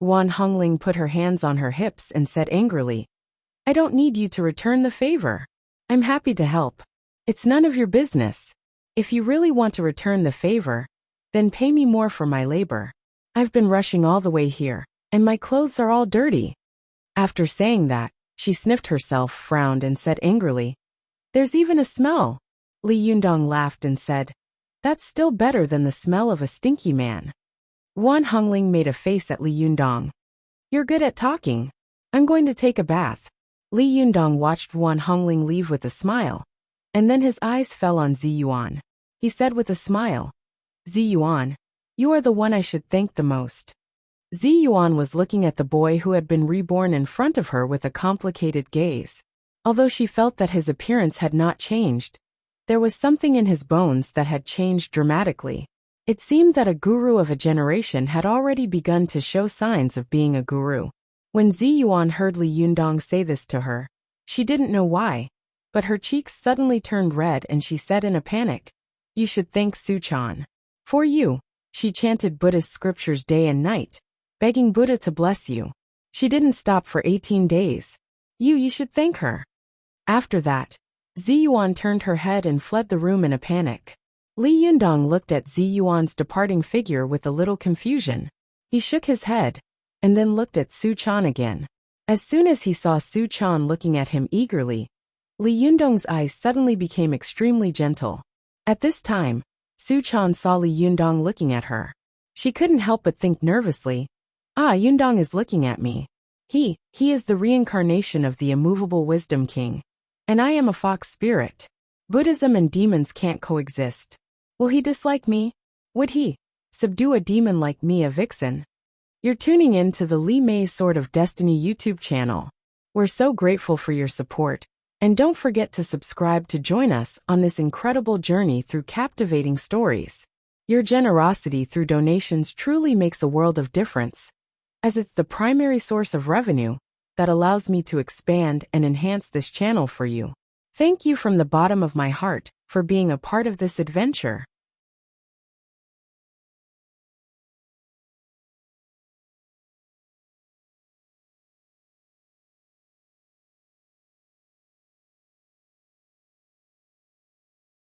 Yuan Hongling put her hands on her hips and said angrily, "I don't need you to return the favor. I'm happy to help. It's none of your business. If you really want to return the favor, then pay me more for my labor. I've been rushing all the way here, and my clothes are all dirty." After saying that, she sniffed herself, frowned and said angrily, "There's even a smell." Li Yundong laughed and said, "That's still better than the smell of a stinky man." Yuan Hongling made a face at Li Yundong. "You're good at talking. I'm going to take a bath." Li Yundong watched Yuan Hongling leave with a smile, and then his eyes fell on Zi Yuan. He said with a smile, "Zi Yuan, you are the one I should thank the most." Zi Yuan was looking at the boy who had been reborn in front of her with a complicated gaze. Although she felt that his appearance had not changed, there was something in his bones that had changed dramatically. It seemed that a guru of a generation had already begun to show signs of being a guru. When Zi Yuan heard Li Yundong say this to her, she didn't know why, but her cheeks suddenly turned red and she said in a panic, "You should thank Suchan. For you." She chanted Buddhist scriptures day and night, begging Buddha to bless you. She didn't stop for 18 days. You should thank her." After that, Ziyuan turned her head and fled the room in a panic. Li Yundong looked at Ziyuan's departing figure with a little confusion. He shook his head, and then looked at Su Chan again. As soon as he saw Su Chan looking at him eagerly, Li Yundong's eyes suddenly became extremely gentle. At this time, Su Chan saw Li Yundong looking at her. She couldn't help but think nervously, Yundong is looking at me. He is the reincarnation of the immovable wisdom king. And I am a fox spirit. Buddhism and demons can't coexist. Will he dislike me? Would he subdue a demon like me, a vixen? You're tuning in to the Li Mei's Sword of Destiny YouTube channel. We're so grateful for your support. And don't forget to subscribe to join us on this incredible journey through captivating stories. Your generosity through donations truly makes a world of difference, as it's the primary source of revenue that allows me to expand and enhance this channel for you. Thank you from the bottom of my heart for being a part of this adventure.